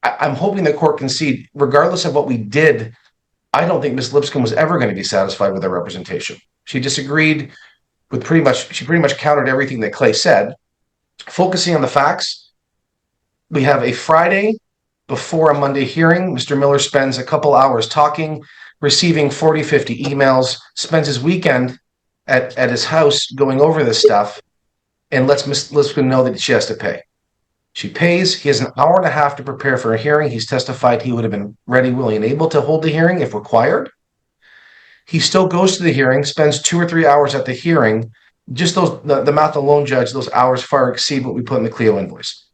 I'm hoping the court can see, regardless of what we did, I don't think Ms. Lipscomb was ever going to be satisfied with our representation. She disagreed with she pretty much countered everything that Clay said. Focusing on the facts, we have a Friday before a Monday hearing. Mr. Miller spends a couple hours talking, receiving 40, 50 emails, spends his weekend at his house going over this stuff, and lets Ms. Lipscomb know that she has to pay. She pays. He has an hour and a half to prepare for a hearing. He's testified he would have been ready, willing, and able to hold the hearing if required. He still goes to the hearing, spends 2 or 3 hours at the hearing. Just the math alone, Judge, those hours far exceed what we put in the Clio invoice.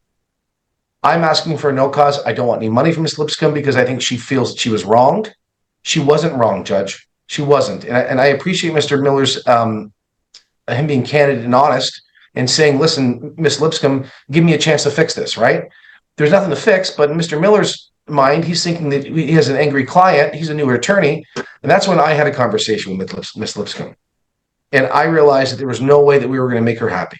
I'm asking for a no cause. I don't want any money from Ms. Lipscomb because I think she feels that she was wronged. She wasn't wrong, Judge. She wasn't. And I appreciate Mr. Miller's, him being candid and honest and saying, listen, Ms. Lipscomb, give me a chance to fix this, right? There's nothing to fix, but in Mr. Miller's mind, he's thinking that he has an angry client. He's a newer attorney. And that's when I had a conversation with Ms. Lipscomb. And I realized that there was no way that we were going to make her happy.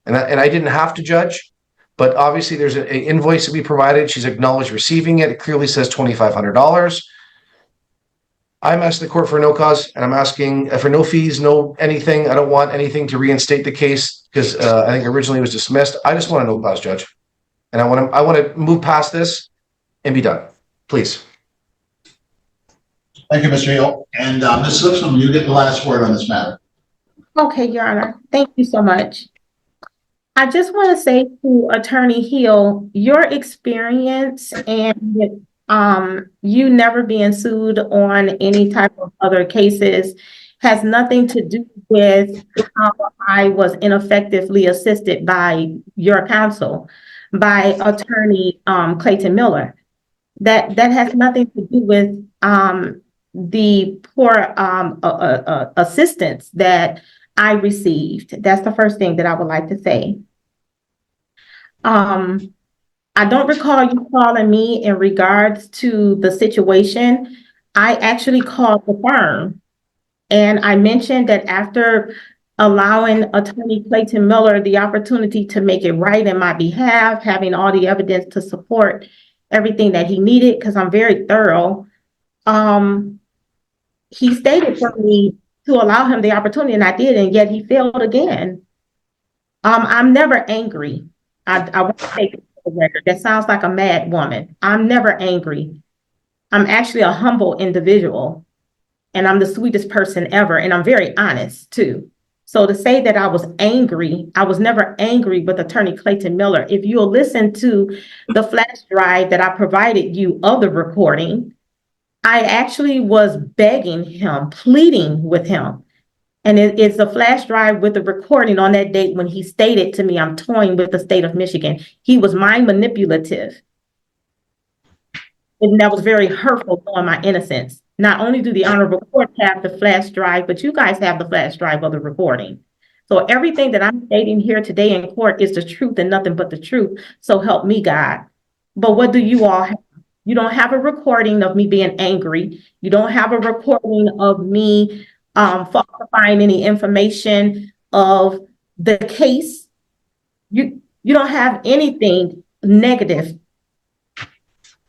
And I didn't have to, Judge, but obviously there's an invoice that we provided. She's acknowledged receiving it. It clearly says $2,500. I'm asking the court for no cause, and I'm asking for no fees, no anything. I don't want anything to reinstate the case because I think originally it was dismissed. I just want a no cause, Judge. And I want to move past this and be done. Please. Thank you, Mr. Hill. And Ms. Lipscomb, you get the last word on this matter. Okay, Your Honor. Thank you so much. I just want to say to Attorney Hill, your experience and you never being sued on any type of other cases has nothing to do with how I was ineffectively assisted by your counsel, by Attorney Clayton Miller. That has nothing to do with the poor assistance that I received. That's the first thing that I would like to say. I don't recall you calling me in regards to the situation. I actually called the firm, and I mentioned that after allowing Attorney Clayton Miller the opportunity to make it right in my behalf, having all the evidence to support everything that he needed, because I'm very thorough, he stated for me to allow him the opportunity, and I did, and yet he failed again. I'm never angry. I want to take it for the record. That sounds like a mad woman. I'm never angry. I'm actually a humble individual, and I'm the sweetest person ever, and I'm very honest too. So to say that I was angry, I was never angry with Attorney Clayton Miller. If you'll listen to the flash drive that I provided you of the recording, I actually was begging him, pleading with him. And it's a flash drive with the recording on that date when he stated to me, I'm toying with the state of Michigan. He was mind manipulative. And that was very hurtful on my innocence. Not only do the Honorable Court have the flash drive, but you guys have the flash drive of the recording. So everything that I'm stating here today in court is the truth and nothing but the truth. So help me God. But what do you all have? You don't have a recording of me being angry. You don't have a recording of me falsifying any information of the case. You don't have anything negative.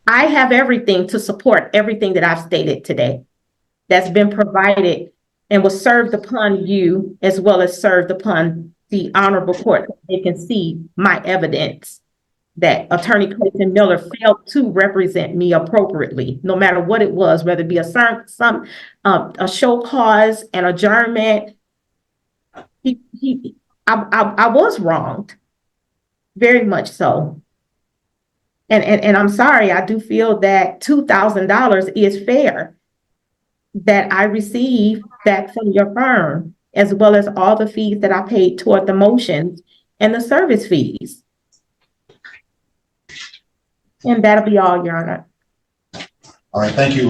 I have everything to support everything that I've stated today that's been provided and was served upon you as well as served upon the Honorable Court so they can see my evidence. that Attorney Clayton Miller failed to represent me appropriately, no matter what it was, whether it be a show cause, an adjournment. I was wronged, very much so. And I'm sorry, I do feel that $2,000 is fair that I receive back from your firm, as well as all the fees that I paid toward the motions and the service fees. And that'll be all, Your Honor. All right, thank you.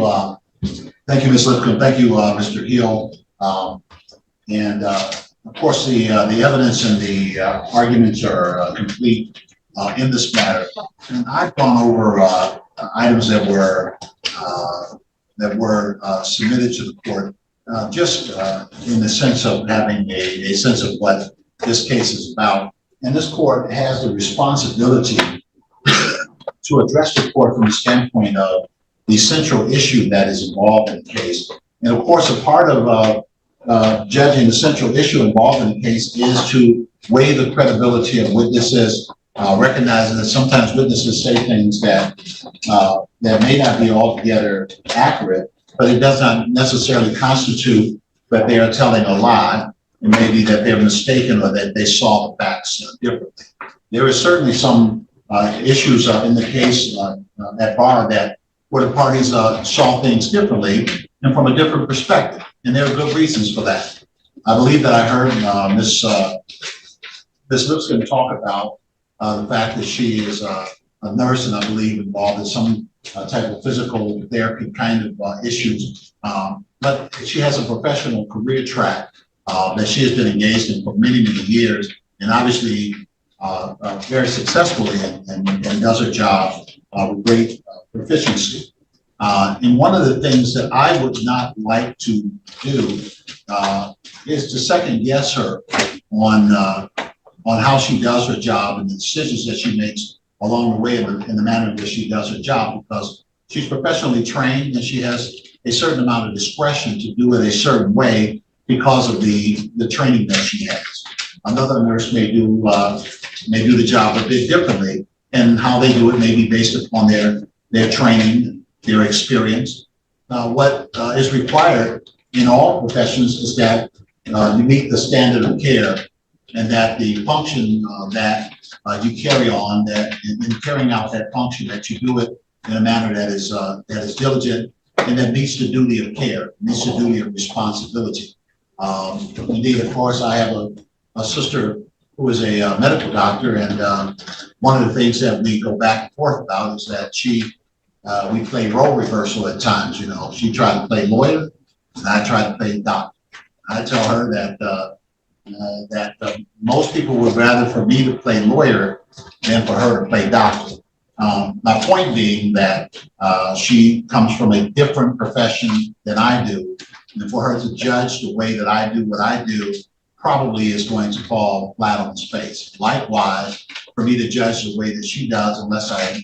Thank you, Ms. Lipcomb. Thank you, Mr. Hill. Of course, the evidence and the arguments are complete in this matter. And I've gone over items that were submitted to the court, just in the sense of having a sense of what this case is about. And this court has the responsibility to address the court from the standpoint of the central issue that is involved in the case. And of course, a part of judging the central issue involved in the case is to weigh the credibility of witnesses, recognizing that sometimes witnesses say things that may not be altogether accurate, but it does not necessarily constitute that they are telling a lie. It may be that they're mistaken or that they saw the facts differently. There is certainly some issues in the case at bar that where the parties saw things differently and from a different perspective, and there are good reasons for that. I believe that I heard Ms. Lipscomb talk about the fact that she is a nurse and I believe involved in some type of physical therapy kind of issues, but she has a professional career track that she has been engaged in for many, many years, and obviously very successfully and does her job with great proficiency. And one of the things that I would not like to do is to second guess her on how she does her job and the decisions that she makes along the way in the manner that she does her job, because she's professionally trained and she has a certain amount of discretion to do it a certain way because of the training that she has. Another nurse may do the job a bit differently, and how they do it may be based upon their training, their experience. What is required in all professions is that you meet the standard of care, and that the function that you carry on, that in carrying out that function, that you do it in a manner that is diligent and that meets the duty of care, meets the duty of responsibility. Indeed, of course, I have a sister who is a medical doctor, and one of the things that we go back and forth about is that we play role reversal at times. You know, she tried to play lawyer, and I tried to play doctor. I tell her that most people would rather for me to play lawyer than for her to play doctor. My point being that she comes from a different profession than I do, and for her to judge the way that I do what I do probably is going to fall flat on its face. Likewise, for me to judge the way that she does, unless I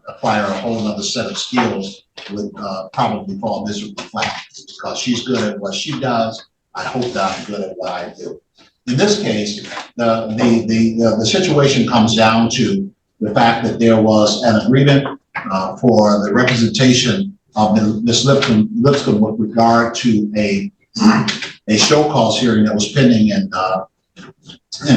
acquire a whole other set of skills, would probably fall miserably flat, because she's good at what she does. I hope that I'm good at what I do. In this case, the situation comes down to the fact that there was an agreement for the representation of Ms. Lipscomb with regard to a show cause hearing that was pending in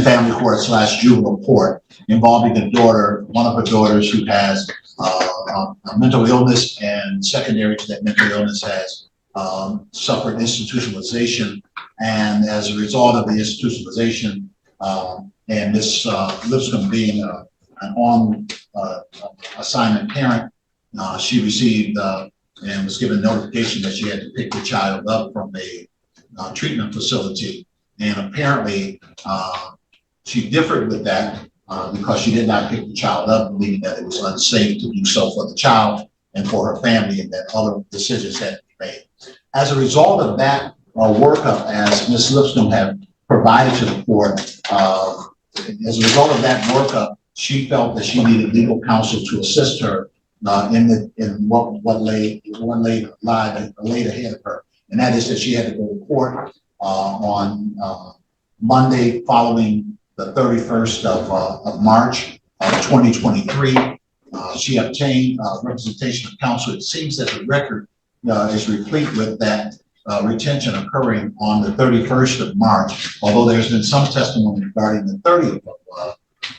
family court / juvenile court, involving a daughter, one of her daughters, who has a mental illness, and secondary to that mental illness has suffered institutionalization. And as a result of the institutionalization, and Ms. Lipscomb being an on assignment parent, she received and was given notification that she had to pick the child up from a treatment facility. And apparently she differed with that because she did not pick the child up, believing that it was unsafe to do so for the child and for her family, and that other decisions had to be made. As a result of that workup, as Ms. Lipscomb had provided to the court, as a result of that workup, she felt that she needed legal counsel to assist her in what laid ahead of her, and that is that she had to go to court on Monday following the 31st of March, 2023. She obtained representation of counsel. It seems that the record is replete with that retention occurring on the 31st of March, although there's been some testimony regarding the 30th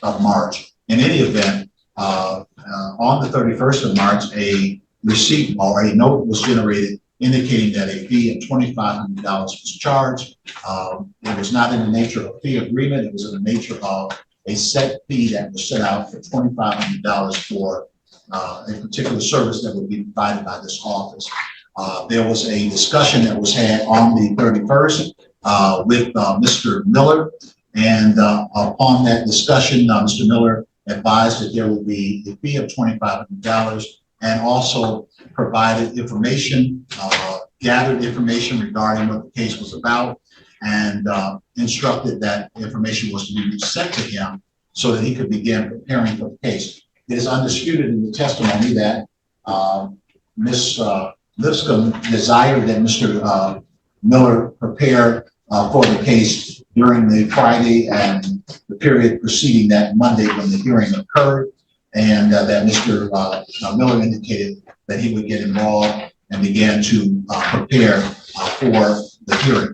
of March. In any event, on the 31st of March, a receipt or a note was generated indicating that a fee of $2,500 was charged. It was not in the nature of a fee agreement. It was in the nature of a set fee that was set out for $2,500 for a particular service that would be provided by this office. There was a discussion that was had on the 31st with Mr. Miller, and upon that discussion, Mr. Miller advised that there would be a fee of $2,500 and also provided information, gathered information regarding what the case was about, and instructed that information was to be sent to him so that he could begin preparing for the case. It is undisputed in the testimony that Ms. Lipscomb desired that Mr. Miller prepare for the case during the Friday and the period preceding that Monday when the hearing occurred, and that Mr. Miller indicated that he would get involved and began to prepare for the hearing.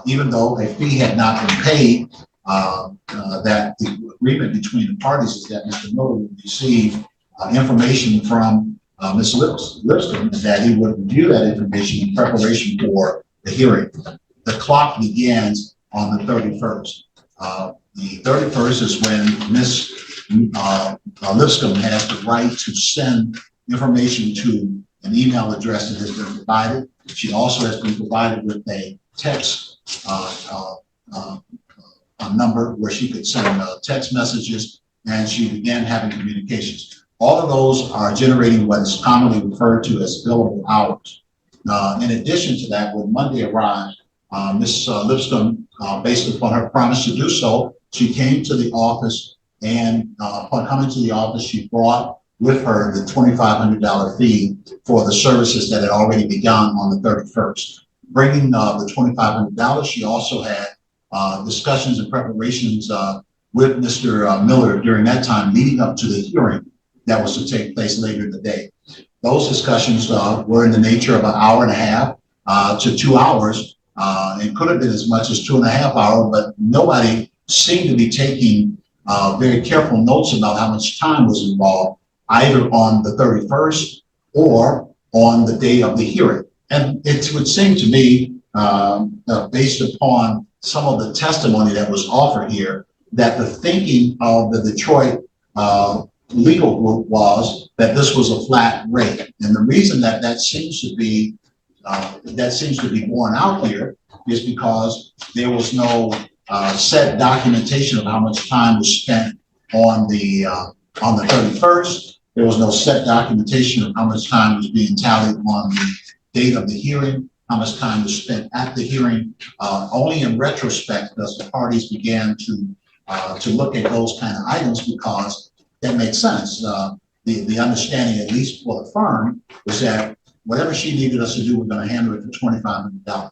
Even though a fee had not been paid, that the agreement between the parties is that Mr. Miller would receive information from Ms. Lipscomb, and that he would review that information in preparation for the hearing. The clock begins on the 31st. The 31st is when Ms. Lipscomb has the right to send information to an email address that has been provided. She also has been provided with a text a number where she could send text messages, and she began having communications. All of those are generating what is commonly referred to as billable hours. In addition to that, when Monday arrived, Ms. Lipscomb, based upon her promise to do so, she came to the office, and upon coming to the office, she brought with her the $2,500 fee for the services that had already begun on the 31st. Bringing the $2,500, she also had discussions and preparations with Mr. Miller during that time leading up to the hearing that was to take place later in the day. Those discussions were in the nature of an hour and a half to 2 hours. It could have been as much as 2.5 hours, but nobody seemed to be taking very careful notes about how much time was involved, either on the 31st or on the day of the hearing. And it would seem to me, based upon some of the testimony that was offered here, that the thinking of the Detroit legal group was that this was a flat rate. And the reason that that seems to be borne out here is because there was no set documentation of how much time was spent on the 31st. There was no set documentation of how much time was being tallied on the date of the hearing, how much time was spent at the hearing. Only in retrospect does the parties began to look at those kind of items, because that makes sense. The understanding, at least for the firm, was that whatever she needed us to do, we're going to handle it for $2,500.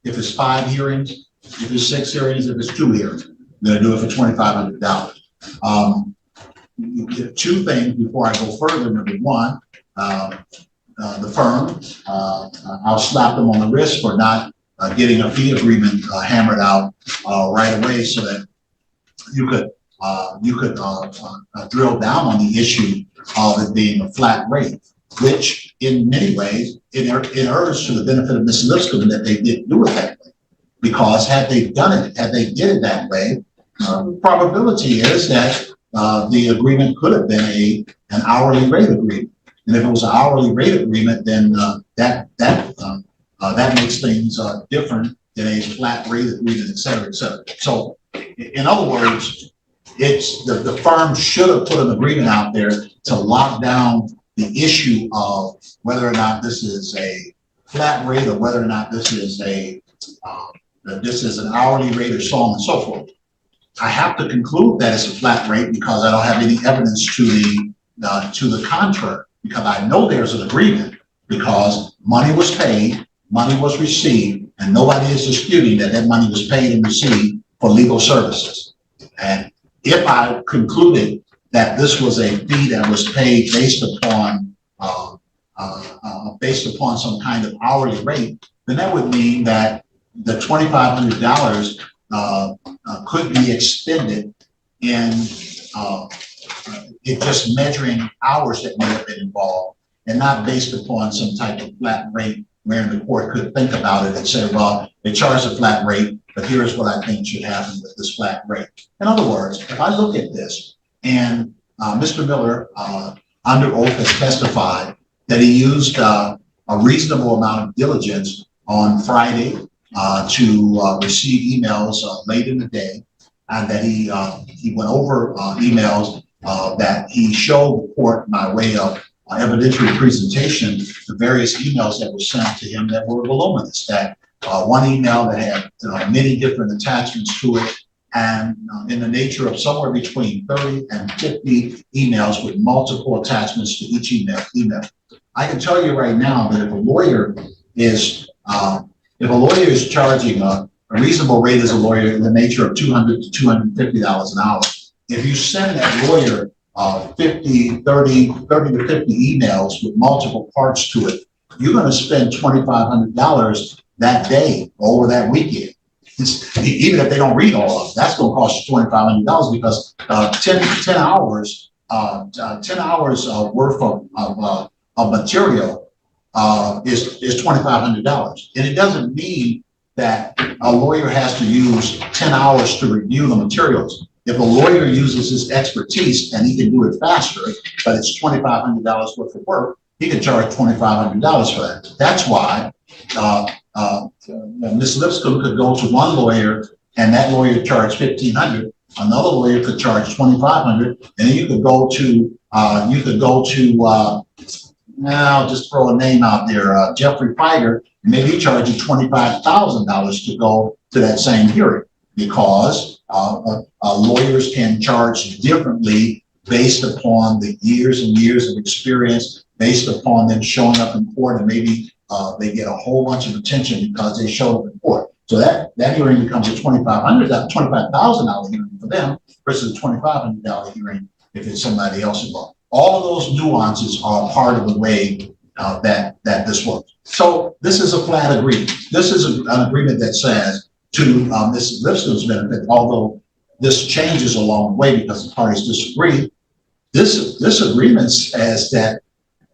If it's 5 hearings, if it's 6 hearings, if it's 2 hearings, we're going to do it for $2,500. Two things before I go further. Number one, the firm, I'll slap them on the wrist for not getting a fee agreement hammered out right away, so that you could drill down on the issue of it being a flat rate, which in many ways it errs to the benefit of Ms. Lipscomb that they didn't do it that way. Because had they did it that way, probability is that the agreement could have been an hourly rate agreement. And if it was an hourly rate agreement, then that makes things different than a flat rate agreement, et cetera, et cetera. So in other words, it's the firm should have put an agreement out there to lock down the issue of whether or not this is a flat rate or whether or not this is an hourly rate, or so on and so forth. I have to conclude that it's a flat rate because I don't have any evidence to the contrary, because I know there's an agreement, because money was paid, money was received, and nobody is disputing that money was paid and received for legal services. And if I concluded that this was a fee that was paid based upon some kind of hourly rate, then that would mean that the $2,500 could be expended in it just measuring hours that may have been involved, and not based upon some type of flat rate where the court could think about it and say, well, they charge a flat rate, but here's what I think should happen with this flat rate. In other words, if I look at this and Mr. Miller under oath has testified that he used a reasonable amount of diligence on Friday to receive emails late in the day, and that he went over emails that he showed the court by way of evidentiary presentation, the various emails that were sent to him that were voluminous, that one email that had many different attachments to it, and in the nature of somewhere between 30 and 50 emails with multiple attachments to each email. I can tell you right now that if a lawyer is charging a reasonable rate as a lawyer in the nature of $200 to $250 an hour, if you send that lawyer 30 to 50 emails with multiple parts to it, you're going to spend $2,500 that day over that weekend. Even if they don't read all of it, that's going to cost you $2,500 because 10 hours worth of material is $2,500. And it doesn't mean that a lawyer has to use 10 hours to review the materials. If a lawyer uses his expertise and he can do it faster, but it's $2,500 worth of work, he can charge $2,500 for that. That's why Ms. Lipscomb could go to one lawyer and that lawyer charge $1,500. Another lawyer could charge $2,500, and then you could go to I'll just throw a name out there, Jeffrey Feiger, and maybe he charge you $25,000 to go to that same hearing, because lawyers can charge differently based upon the years and years of experience, based upon them showing up in court, and maybe they get a whole bunch of attention because they showed up in court. So that hearing becomes a $25,000 hearing for them versus a $2,500 hearing if it's somebody else involved. All of those nuances are part of the way that this works. So this is a flat agreement. This is an agreement that says to Ms. Lipscomb's benefit, although this changes along the way because the parties disagree, this agreement says that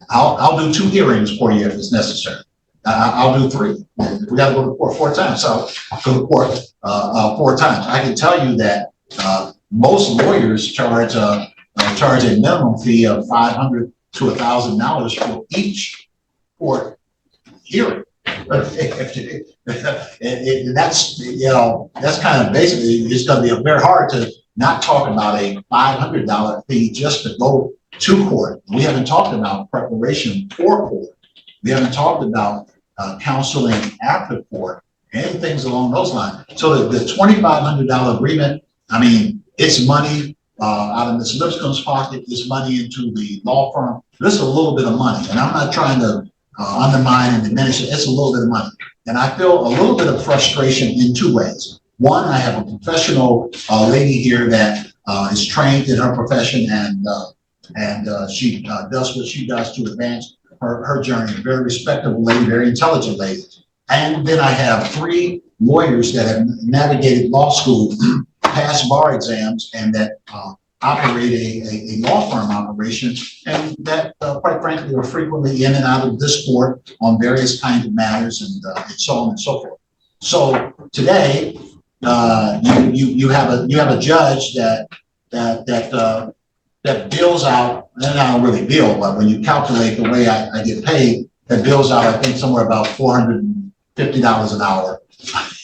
I'll do 2 hearings for you if it's necessary. I'll do 3. If we got to go to court 4 times, so I'll go to court 4 times. I can tell you that most lawyers charge a minimum fee of $500 to $1,000 for each court hearing. That's kind of basically, it's going to be very hard to not talk about a $500 fee just to go to court. We haven't talked about preparation for court. We haven't talked about counseling after court and things along those lines. So the $2,500 agreement, I mean, it's money out of Ms. Lipscomb's pocket, it's money into the law firm. This is a little bit of money, and I'm not trying to undermine and diminish it. It's a little bit of money. And I feel a little bit of frustration in 2 ways. One, I have a professional lady here that is trained in her profession, and she does what she does to advance her journey. Very respectable lady, very intelligent lady. And then I have 3 lawyers that have navigated law school, passed bar exams, and that operate a law firm operation, and that quite frankly are frequently in and out of this court on various kinds of matters, and so on and so forth. So today, you have a judge that bills out, and I don't really bill, but when you calculate the way I get paid, that bills out, I think, somewhere about $450 an hour.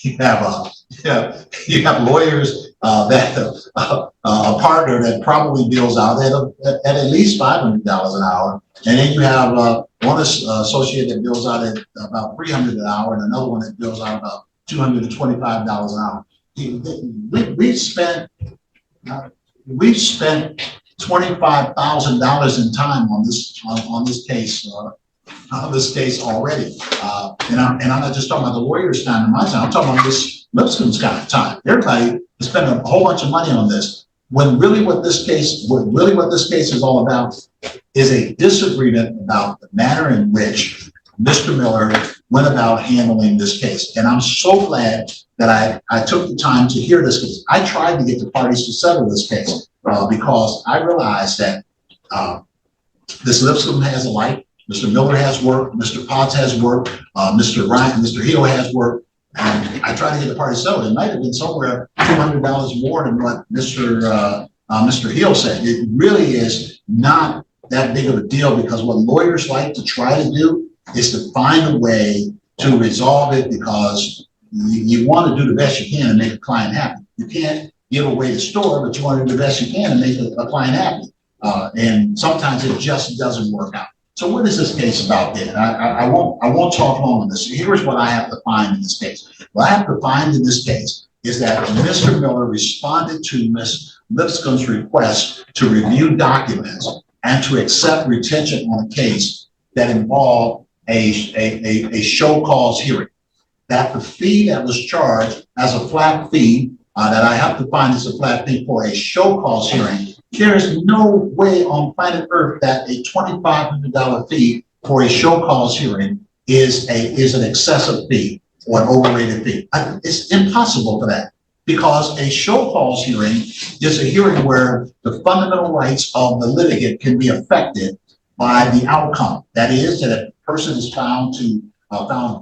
You have lawyers that a partner that probably bills out at least $500 an hour, and then you have one associate that bills out at about $300 an hour, and another one that bills out about $225 an hour. We've spent $25,000 in time on this case already, and I'm not just talking about the lawyer's time and my time. I'm talking about Ms. Lipscomb's kind of time. Everybody is spending a whole bunch of money on this. when really what this case is all about is a disagreement about the manner in which Mr. Miller went about handling this case. And I'm so glad that I took the time to hear this case. I tried to get the parties to settle this case because I realized that Ms. Lipscomb has a life, Mr. Miller has work, Mr. Potts has work, Mr. Hill has work. And I tried to get the parties settled. It might have been somewhere $200 more than what Mr. Hill said. It really is not that big of a deal, because what lawyers like to try to do is to find a way to resolve it, because you want to do the best you can to make a client happy. You can't give away the store, but you want to do the best you can to make a client happy. And sometimes it just doesn't work out. So what is this case about then? I won't talk long on this. Here's what I have to find in this case. What I have to find in this case is that Mr. Miller responded to Ms. Lipscomb's request to review documents and to accept retention on a case that involved a show cause hearing. That the fee that was charged as a flat fee, that I have to find is a flat fee for a show cause hearing. There is no way on planet Earth that a $2,500 fee for a show cause hearing is an excessive fee or an overrated fee. It's impossible for that, because a show cause hearing is a hearing where the fundamental rights of the litigant can be affected by the outcome. That is, that if a person is found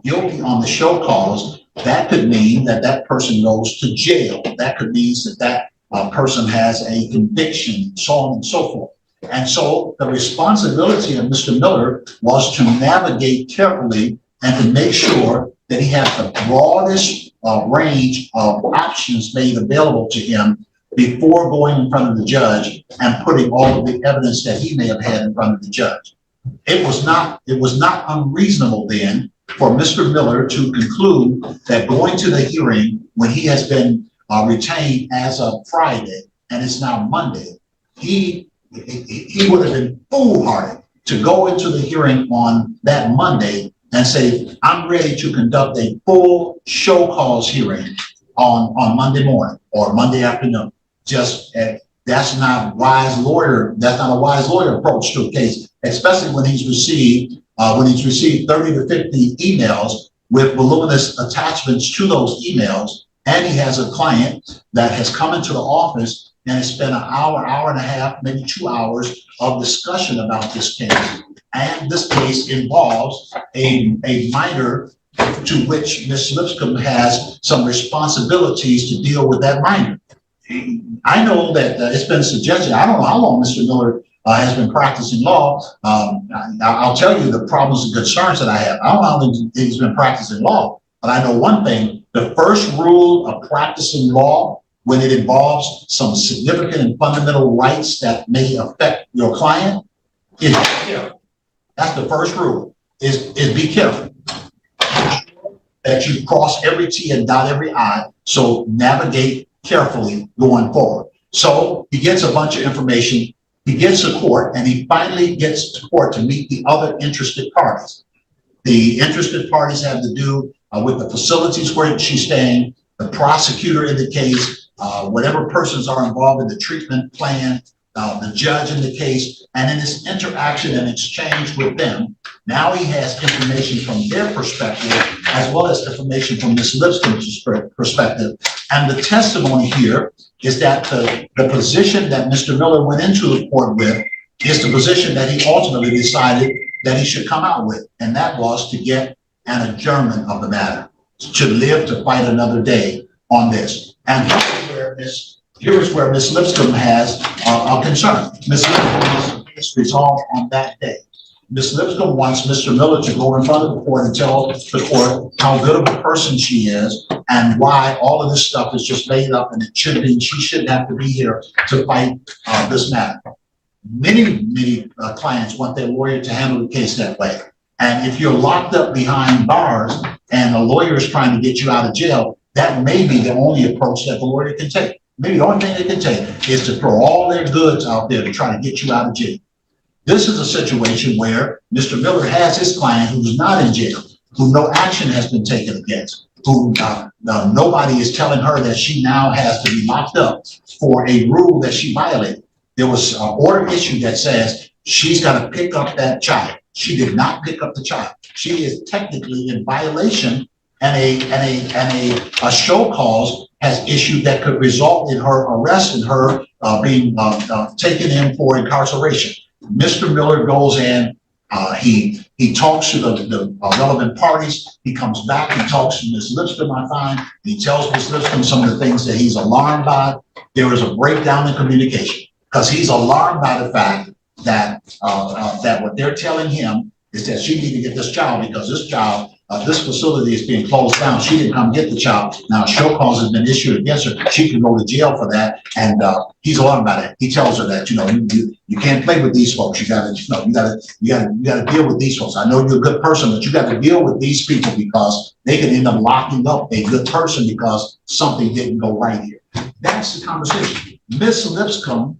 guilty on the show cause, that could mean that person goes to jail. That could mean that person has a conviction, so on and so forth. And so the responsibility of Mr. Miller was to navigate carefully and to make sure that he had the broadest range of options made available to him before going in front of the judge and putting all of the evidence that he may have had in front of the judge. It was not unreasonable then for Mr. Miller to conclude that going to the hearing when he has been retained as of Friday and it's now Monday, he would have been foolhardy to go into the hearing on that Monday and say, I'm ready to conduct a full show cause hearing on Monday morning or Monday afternoon. That's not a wise lawyer approach to a case, especially when he's received 30 to 50 emails with voluminous attachments to those emails. And he has a client that has come into the office and has spent an hour, hour and a half, maybe 2 hours of discussion about this case. And this case involves a minor to which Ms. Lipscomb has some responsibilities to deal with that minor. I know that it's been suggested, I don't know how long Mr. Miller has been practicing law. I'll tell you the problems and concerns that I have. I don't know how long he's been practicing law, but I know one thing. The first rule of practicing law, when it involves some significant and fundamental rights that may affect your client, is be careful. That's the first rule, is be careful. That you cross every T and dot every I, so navigate carefully going forward. So he gets a bunch of information, he gets to court, and he finally gets to court to meet the other interested parties. The interested parties have to do with the facilities where she's staying, the prosecutor in the case, whatever persons are involved in the treatment plan, the judge in the case, and in this interaction and exchange with them, now he has information from their perspective as well as information from Ms. Lipscomb's perspective. And the testimony here is that the position that Mr. Miller went into the court with is the position that he ultimately decided that he should come out with, and that was to get an adjournment of the matter, to live to fight another day on this. And here is where Ms. Lipscomb has a concern. Ms. Lipscomb wants this resolved on that day. Ms. Lipscomb wants Mr. Miller to go in front of the court and tell the court how good of a person she is and why all of this stuff is just made up and she shouldn't have to be here to fight this matter. Many clients want their lawyer to handle the case that way. And if you're locked up behind bars and a lawyer is trying to get you out of jail, that may be the only approach that the lawyer can take. Maybe the only thing they can take is to throw all their goods out there to try to get you out of jail. This is a situation where Mr. Miller has his client who's not in jail, who no action has been taken against. who nobody is telling her that she now has to be locked up for a rule that she violated. There was an order issued that says she's got to pick up that child. She did not pick up the child. She is technically in violation, and a show cause has issued that could result in her arrest and her being taken in for incarceration. Mr. Miller goes in, he talks to the relevant parties. He comes back, he talks to Ms. Lipscomb, I find, and he tells Ms. Lipscomb some of the things that he's alarmed by. There is a breakdown in communication because he's alarmed by the fact that what they're telling him is that she need to get this child because this child, this facility is being closed down. She didn't come get the child. Now a show cause has been issued against her. She can go to jail for that. And he's alarmed about it. He tells her that, you can't play with these folks. You gotta deal with these folks. I know you're a good person, but you got to deal with these people because they can end up locking up a good person because something didn't go right here. That's the conversation. Miss Lipscomb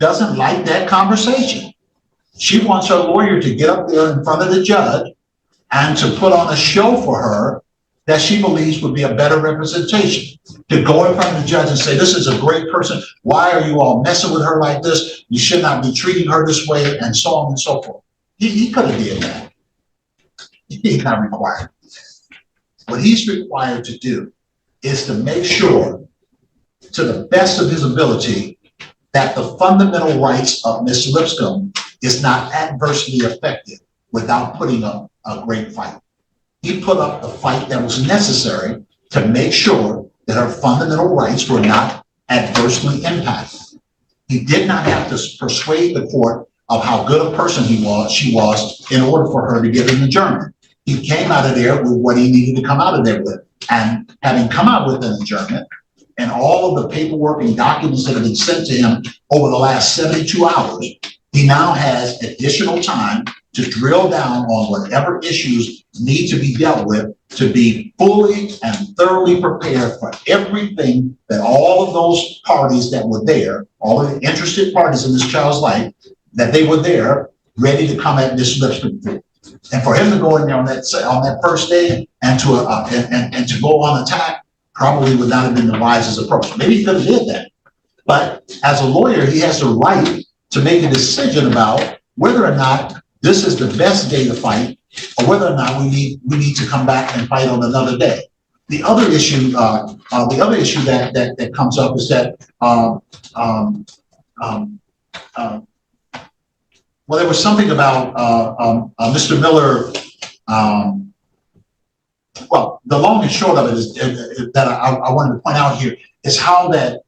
doesn't like that conversation. She wants her lawyer to get up there in front of the judge and to put on a show for her that she believes would be a better representation. To go in front of the judge and say, this is a great person. Why are you all messing with her like this? You should not be treating her this way, and so on and so forth. He could have did that. He's not required. What he's required to do is to make sure, to the best of his ability, that the fundamental rights of Ms. Lipscomb is not adversely affected without putting up a great fight. He put up the fight that was necessary to make sure that her fundamental rights were not adversely impacted. He did not have to persuade the court of how good a person she was in order for her to get an adjournment. He came out of there with what he needed to come out of there with. And having come out with an adjournment, and all of the paperwork and documents that have been sent to him over the last 72 hours, he now has additional time to drill down on whatever issues need to be dealt with to be fully and thoroughly prepared for everything that all of those parties that were there, all of the interested parties in this child's life, that they were there ready to come at Ms. Lipscomb for. And for him to go in there on that first day and to go on attack probably would not have been the wisest approach. Maybe he could have did that. But as a lawyer, he has the right to make a decision about whether or not this is the best day to fight, or whether or not we need to come back and fight on another day. The other issue, that comes up is that well, there was something about Mr. Miller. Well, the long and short of it is that I wanted to point out here is how that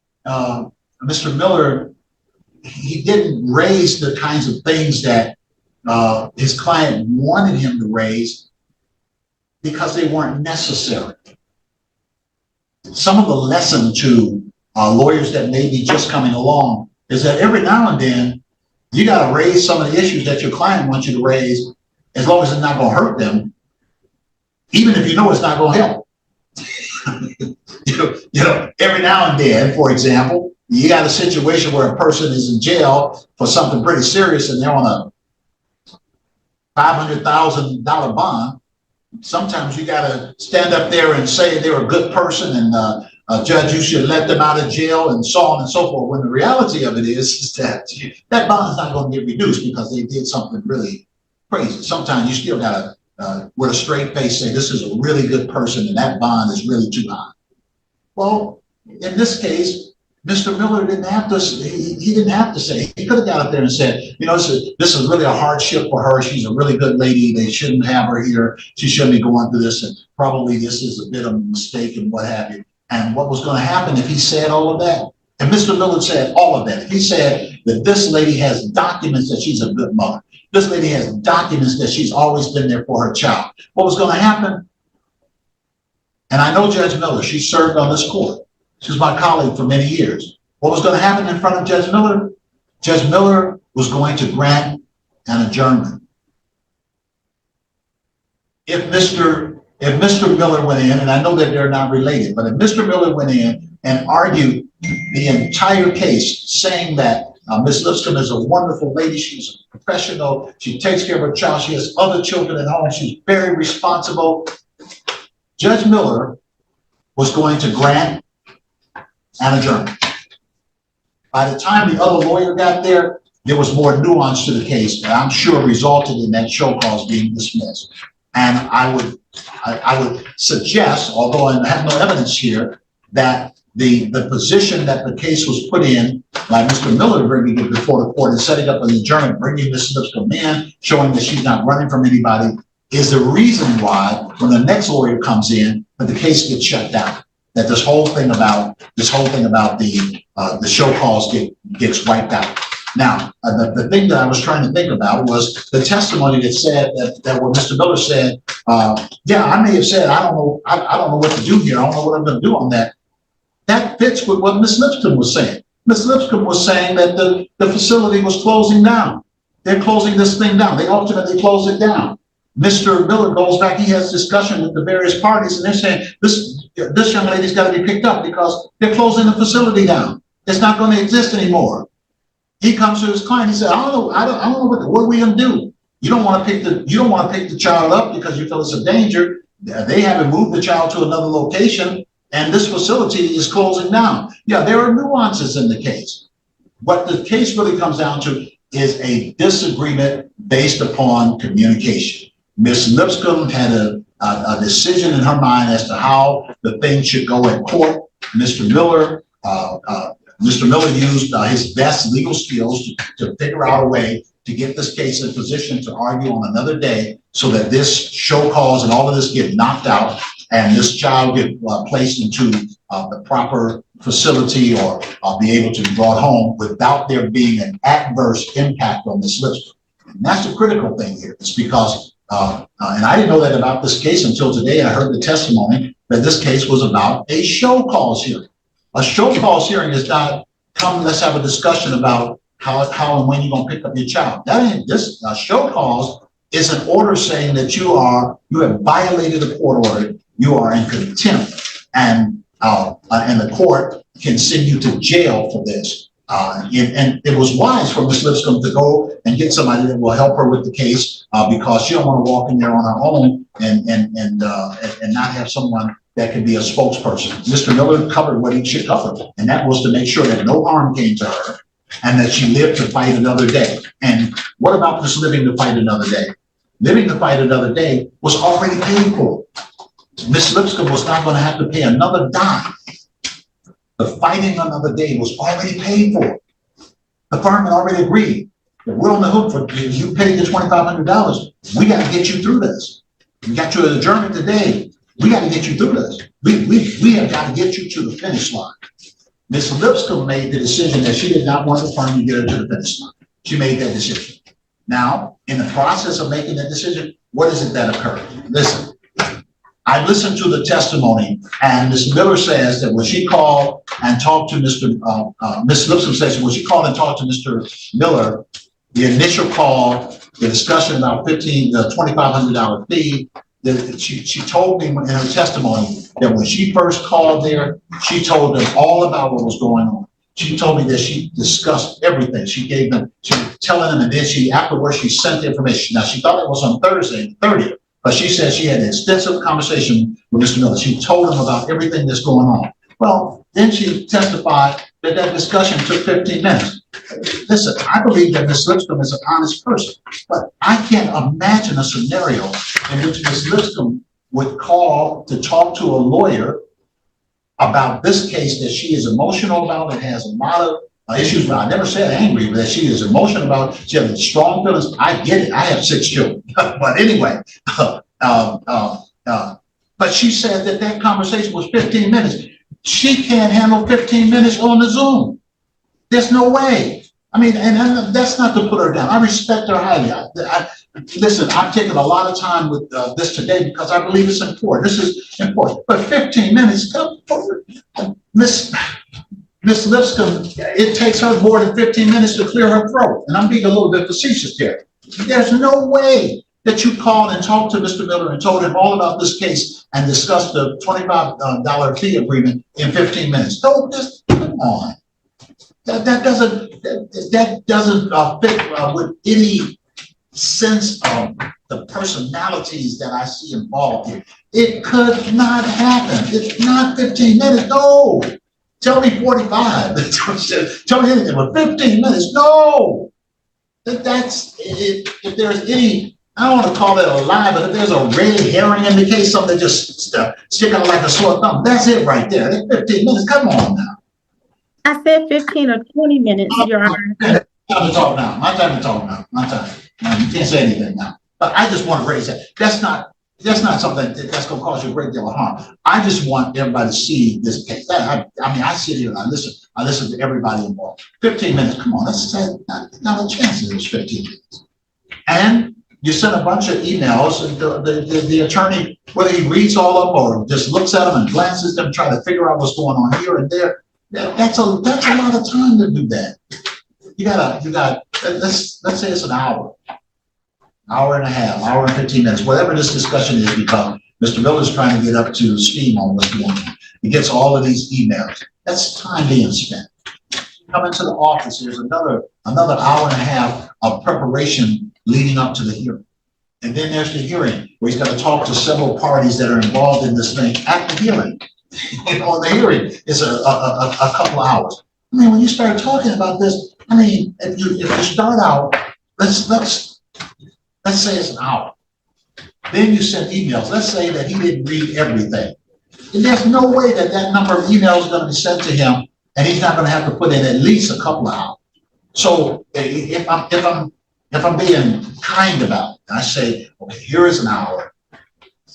Mr. Miller, he didn't raise the kinds of things that his client wanted him to raise because they weren't necessary. Some of the lesson to lawyers that may be just coming along is that every now and then you got to raise some of the issues that your client wants you to raise, as long as it's not going to hurt them, even if you know it's not going to help. Every now and then, for example, you got a situation where a person is in jail for something pretty serious and they're on a $500,000 bond. Sometimes you got to stand up there and say they're a good person and judge, you should let them out of jail and so on and so forth. When the reality of it is that that bond is not going to get reduced because they did something really crazy. Sometimes you still got to, with a straight face, say this is a really good person and that bond is really too high. Well, in this case, Mr. Miller didn't have to, he didn't have to say, he could have got up there and said, this is really a hardship for her. She's a really good lady. They shouldn't have her here. She shouldn't be going through this. And probably this is a bit of a mistake and what have you. And what was going to happen if he said all of that? And Mr. Miller said all of that. If he said that this lady has documents that she's a good mother, this lady has documents that she's always been there for her child, what was going to happen? And I know Judge Miller, she served on this court. She was my colleague for many years. What was going to happen in front of Judge Miller? Judge Miller was going to grant an adjournment. If Mr. Miller went in, and I know that they're not related, but if Mr. Miller went in and argued the entire case, saying that Ms. Lipscomb is a wonderful lady, she's a professional, she takes care of her child, she has other children at home, she's very responsible, Judge Miller was going to grant an adjournment. By the time the other lawyer got there was more nuance to the case that I'm sure resulted in that show cause being dismissed. And I would suggest, although I have no evidence here, that the position that the case was put in by Mr. Miller bringing it before the court and setting up an adjournment, bringing Ms. Lipscomb in, showing that she's not running from anybody, is the reason why when the next lawyer comes in, that the case gets shut down. That this whole thing about the show cause gets wiped out. Now, the thing that I was trying to think about was the testimony that said that what Mr. Miller said. Yeah, I may have said I don't know what to do here. I don't know what I'm going to do on that. That fits with what Ms. Lipscomb was saying. Ms. Lipscomb was saying that the facility was closing down. They're closing this thing down. They ultimately close it down. Mr. Miller goes back. He has discussion with the various parties, and they're saying this young lady's got to be picked up because they're closing the facility down. It's not going to exist anymore. He comes to his client. He said, I don't know what are we going to do? You don't want to pick the child up because you feel it's a danger. They haven't moved the child to another location, and this facility is closing down. Yeah, there are nuances in the case. What the case really comes down to is a disagreement based upon communication. Ms. Lipscomb had a decision in her mind as to how the thing should go in court. Mr. Miller used his best legal skills to figure out a way to get this case in position to argue on another day so that this show cause and all of this get knocked out and this child get placed into the proper facility or be able to be brought home without there being an adverse impact on Ms. Lipscomb. And that's the critical thing here. It's because and I didn't know that about this case until today. I heard the testimony that this case was about a show cause hearing. A show cause hearing is not, come, let's have a discussion about how and when you're going to pick up your child. That ain't this. A show cause is an order saying that you have violated a court order, you are in contempt, and the court can send you to jail for this. And it was wise for Ms. Lipscomb to go and get somebody that will help her with the case because she don't want to walk in there on her own and not have someone that can be a spokesperson. Mr. Miller covered what he should cover, and that was to make sure that no harm came to her and that she lived to fight another day. And what about this living to fight another day? Living to fight another day was already paid for. Ms. Lipscomb was not going to have to pay another dime. The fighting another day was already paid for. The firm had already agreed that we're on the hook for you paid the $2,500. We got to get you through this. We got you an adjournment today. We got to get you through this. We have got to get you to the finish line. Ms. Lipscomb made the decision that she did not want the firm to get her to the finish line. She made that decision. Now, in the process of making that decision, what is it that occurred? Listen. I listened to the testimony, and Ms. Miller says that when she called and talked to Ms. Lipscomb says when she called and talked to Mr. Miller, the initial call, the discussion about the $2,500 fee, she told me in her testimony that when she first called there, she told them all about what was going on. She told me that she discussed everything. She was telling them, and then afterwards she sent the information. Now, she thought it was on Thursday, the 30th. But she said she had an extensive conversation with Mr. Miller. She told him about everything that's going on. Well, then she testified that discussion took 15 minutes. Listen, I believe that Ms. Lipscomb is an honest person, but I can't imagine a scenario in which Ms. Lipscomb would call to talk to a lawyer about this case that she is emotional about and has a lot of issues. I never said angry, but that she is emotional about. She has strong feelings. I get it. I have 6 children. But anyway, but she said that conversation was 15 minutes. She can't handle 15 minutes on the Zoom. There's no way. I mean, and that's not to put her down. I respect her highly. Listen, I've taken a lot of time with this today because I believe it's important. This is important. But 15 minutes, Ms. Lipscomb, it takes her more than 15 minutes to clear her throat. And I'm being a little bit facetious here. There's no way that you called and talked to Mr. Miller and told him all about this case and discussed the $25 fee agreement in 15 minutes. Don't just, come on. That doesn't fit with any sense of the personalities that I see involved here. It could not happen. It's not 15 minutes. No. Tell me 45. Tell me anything, but 15 minutes. No. That's, if there's any, I don't want to call it a lie, but if there's a red herring in the case, something that just stick out like a sore thumb, that's it right there. That's 15 minutes. Come on now. I said 15 or 20 minutes, Your Honor. My time to talk now. My time to talk now. My time. Now, you can't say anything now. But I just want to raise that. That's not something that's going to cause you a great deal of harm. I just want everybody to see this case. I mean, I sit here and I listen to everybody involved. 15 minutes. Come on, that's not a chance in this 15 minutes. And you send a bunch of emails, and the attorney, whether he reads all of them or just looks at them and glances them, trying to figure out what's going on here and there. That's a lot of time to do that. You got. Let's say it's an hour and a half, hour and 15 minutes, whatever this discussion is, because Mr. Miller's trying to get up to speed on what's going on. He gets all of these emails. That's time being spent. Come into the office. There's another hour and a half of preparation leading up to the hearing. And then there's the hearing where he's going to talk to several parties that are involved in this thing at the hearing. The hearing is a couple of hours. I mean, when you start talking about this, I mean, if you start out, let's say it's an hour. Then you send emails. Let's say that he didn't read everything. And there's no way that number of emails is going to be sent to him, and he's not going to have to put in at least a couple of hours. So if I'm being kind about it, I say, okay, here is an hour.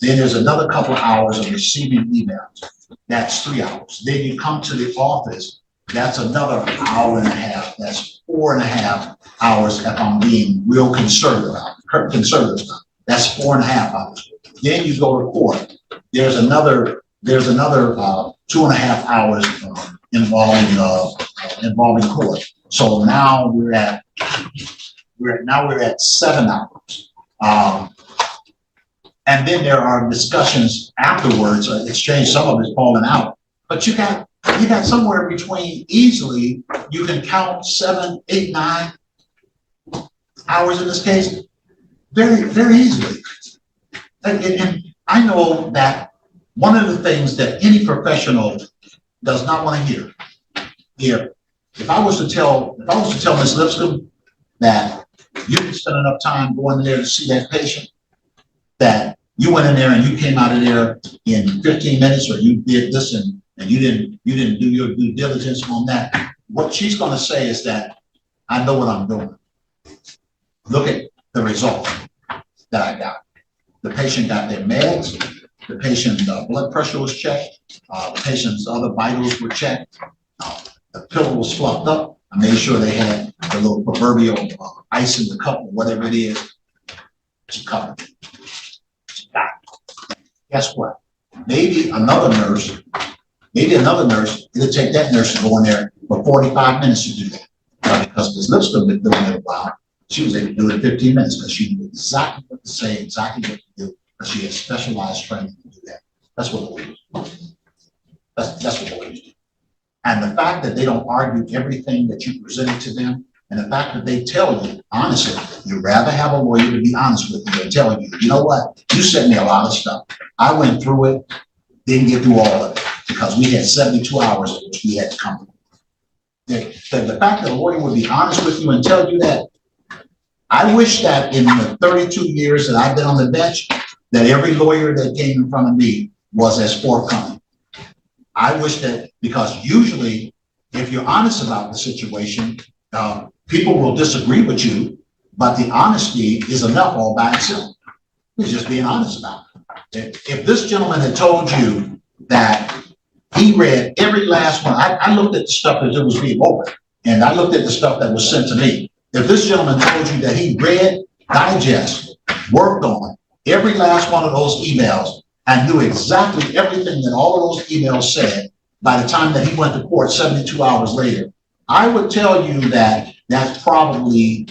Then there's another couple of hours of receiving emails. That's 3 hours. Then you come to the office. That's another hour and a half. That's 4.5 hours if I'm being real conservative. That's 4.5 hours. Then you go to court. There's another 2.5 hours involving court. So now we're at 7 hours. And then there are discussions afterwards, exchange, some of it's falling out. But you got somewhere between, easily, you can count 7, 8, 9 hours in this case, very, very easily. And I know that one of the things that any professional does not want to hear, if I was to tell Ms. Lipscomb that you didn't spend enough time going there to see that patient, that you went in there and you came out of there in 15 minutes, or you did this and you didn't do your due diligence on that. What she's going to say is that I know what I'm doing. Look at the result that I got. The patient got their meds. The patient's blood pressure was checked. The patient's other vitals were checked. The pill was fluffed up. I made sure they had the little proverbial ice in the cup or whatever it is. She covered it. Guess what? Maybe another nurse, it'll take that nurse to go in there for 45 minutes to do that. Because Ms. Lipscomb been doing it a while, she was able to do it in 15 minutes because she knew exactly what to say, exactly what to do, because she had specialized training to do that. That's what lawyers do. That's what lawyers do. And the fact that they don't argue everything that you presented to them, and the fact that they tell you, honestly, you'd rather have a lawyer to be honest with you and tell you, you know what, you sent me a lot of stuff. I went through it, didn't get through all of it, because we had 72 hours in which we had to come. The fact that a lawyer would be honest with you and tell you that, I wish that in the 32 years that I've been on the bench, that every lawyer that came in front of me was as forthcoming. I wish that, because usually, if you're honest about the situation, people will disagree with you, but the honesty is enough all by itself. He's just being honest about it. If this gentleman had told you that he read every last one, I looked at the stuff that was being opened, and I looked at the stuff that was sent to me. If this gentleman told you that he read, digested, worked on every last one of those emails, and knew exactly everything that all of those emails said by the time that he went to court 72 hours later, I would tell you that that's probably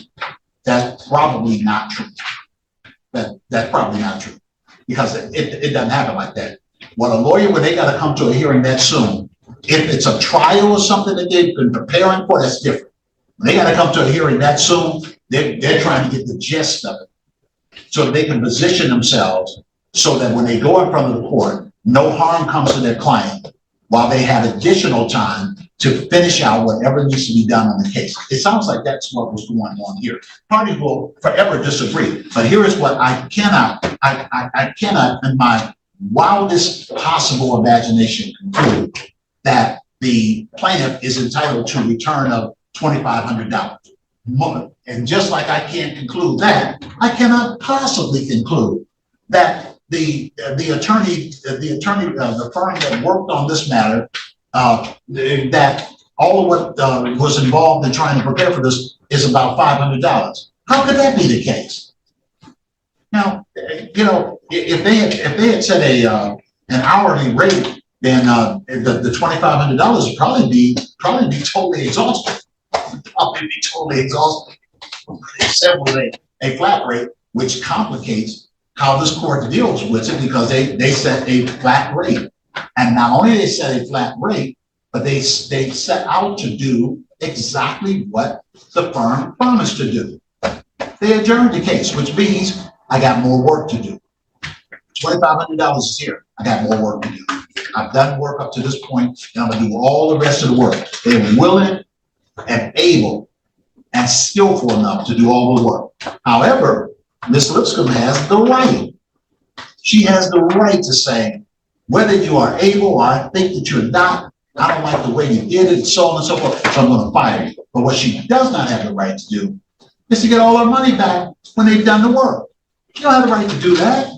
not true. That's probably not true, because it doesn't happen like that. When a lawyer, when they got to come to a hearing that soon, if it's a trial or something that they've been preparing for, that's different. When they got to come to a hearing that soon, they're trying to get the gist of it so they can position themselves so that when they go in front of the court, no harm comes to their client while they have additional time to finish out whatever needs to be done on the case. It sounds like that's what was going on here. Parties will forever disagree, but here is what I cannot in my wildest possible imagination conclude, that the plaintiff is entitled to a return of $2,500. And just like I can't conclude that, I cannot possibly conclude that the firm that worked on this matter, that all of what was involved in trying to prepare for this is about $500. How could that be the case? Now, you know, if they had set an hourly rate, then the $2,500 would probably be totally exhausted. Probably be totally exhausted. Except with a flat rate, which complicates how this court deals with it, because they set a flat rate. And not only they set a flat rate, but they set out to do exactly what the firm promised to do. They adjourned the case, which means I got more work to do. $2,500 is here. I got more work to do. I've done work up to this point, and I'm gonna do all the rest of the work. They're willing and able and skillful enough to do all the work. However, Ms. Lipscomb has the right. She has the right to say, whether you are able or I think that you're not, I don't like the way you did it, so on and so forth, so I'm gonna fire you. But what she does not have the right to do is to get all her money back when they've done the work. You don't have the right to do that.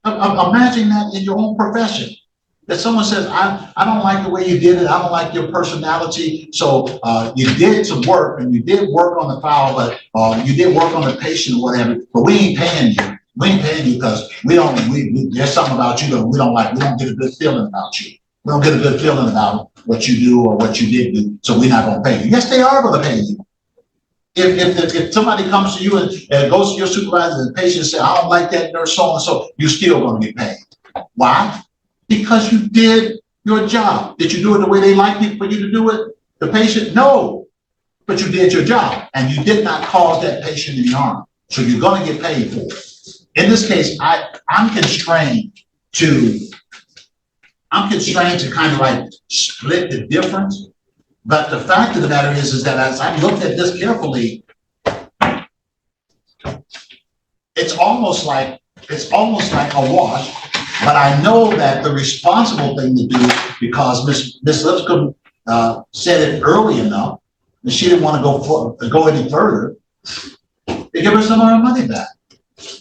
Imagine that in your own profession. That someone says, I don't like the way you did it, I don't like your personality, so you did some work and you did work on the file, but you did work on the patient or whatever, but we ain't paying you. We ain't paying you because there's something about you that we don't like. We don't get a good feeling about you. We don't get a good feeling about what you do or what you did do, so we're not gonna pay you. Yes, they are gonna pay you. If somebody comes to you and goes to your supervisor and the patient says, I don't like that nurse, so and so, you're still gonna get paid. Why? Because you did your job. Did you do it the way they like for you to do it? The patient? No. But you did your job and you did not cause that patient any harm. So you're gonna get paid for it. In this case, I'm constrained to kind of like split the difference. But the fact of the matter is that as I looked at this carefully, it's almost like a wash. But I know that the responsible thing to do, because Ms. Lipscomb said it early enough, and she didn't want to go any further, they give her some of her money back.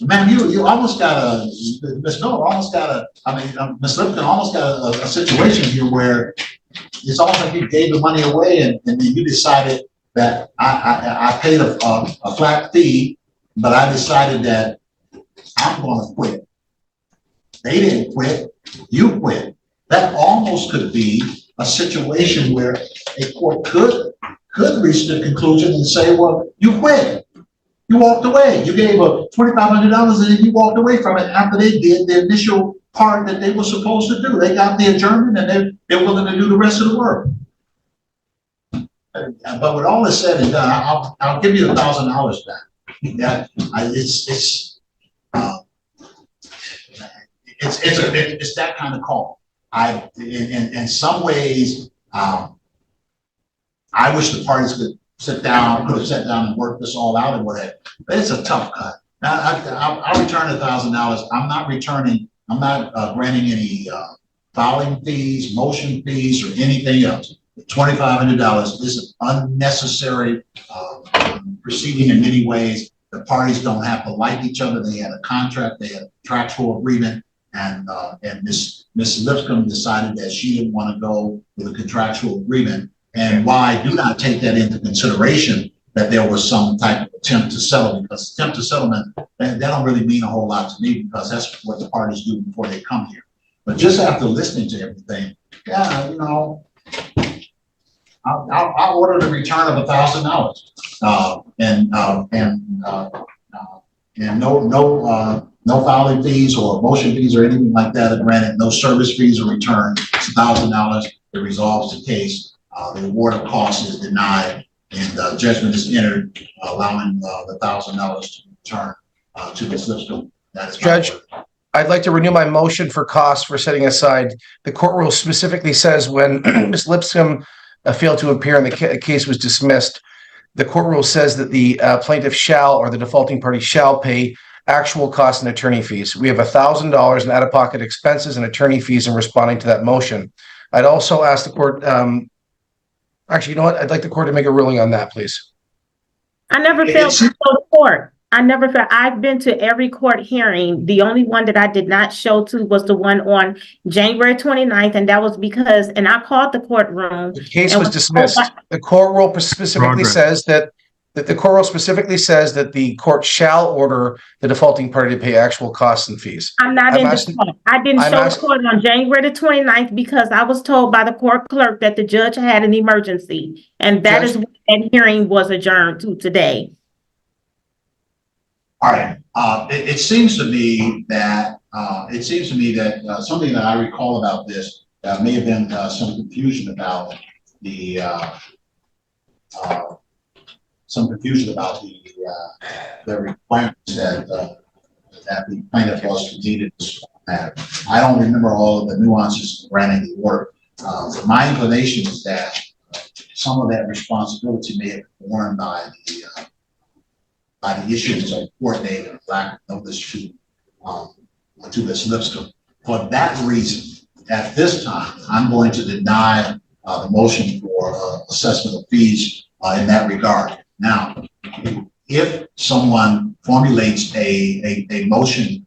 Man, you almost got Ms. Miller almost got Ms. Lipscomb almost got a situation here where it's almost like you gave the money away and then you decided that I paid a flat fee, but I decided that I'm going to quit. They didn't quit, you quit. That almost could be a situation where a court could reach the conclusion and say, well, you quit. You walked away. You gave a $2,500 and then you walked away from it after they did the initial part that they were supposed to do. They got the adjournment and they're willing to do the rest of the work. But with all this said and done, I'll give you $1,000 back. Yeah, it's that kind of call. In some ways, I wish the parties could could have sat down and worked this all out and whatever. But it's a tough cut. Now I'll return $1,000. I'm not granting any filing fees, motion fees, or anything else. $2,500 is an unnecessary proceeding in many ways. The parties don't have to like each other. They had a contract, they had a contractual agreement. And Ms. Lipscomb decided that she didn't want to go with a contractual agreement. And why I do not take that into consideration, that there was some type of attempt to settle, because attempt to settlement, that don't really mean a whole lot to me, because that's what the parties do before they come here. But just after listening to everything, yeah, you know, I'll order the return of $1,000, and no filing fees or motion fees or anything like that are granted. No service fees are returned. It's $1,000. It resolves the case. The award of costs is denied, and judgment is entered, allowing the $1,000 to return to Ms. Lipscomb. That is Judge. I'd like to renew my motion for costs for setting aside. The court rule specifically says when Ms. Lipscomb failed to appear and the case was dismissed, the court rule says that the plaintiff shall, or the defaulting party shall pay actual costs and attorney fees. We have $1,000 in out-of-pocket expenses and attorney fees in responding to that motion. I'd also ask the court, actually, you know what? I'd like the court to make a ruling on that, please. I never failed to show the court. I never felt, I've been to every court hearing. The only one that I did not show to was the one on January 29th, and that was because, and I called the courtroom. The case was dismissed. The court rule specifically says that the court rule specifically says that the court shall order the defaulting party to pay actual costs and fees. I'm not in the court. I didn't show the court on January the 29th because I was told by the court clerk that the judge had an emergency, and that is what that hearing was adjourned to today. All right. It seems to me that something that I recall about this may have been some confusion about the requirements that the plaintiff was needed to have. I don't remember all of the nuances granting the order. But my inclination is that some of that responsibility may have been borne by the issues of court date and lack of notice to Ms. Lipscomb. For that reason, at this time, I'm going to deny the motion for assessment of fees in that regard. Now, if someone formulates a motion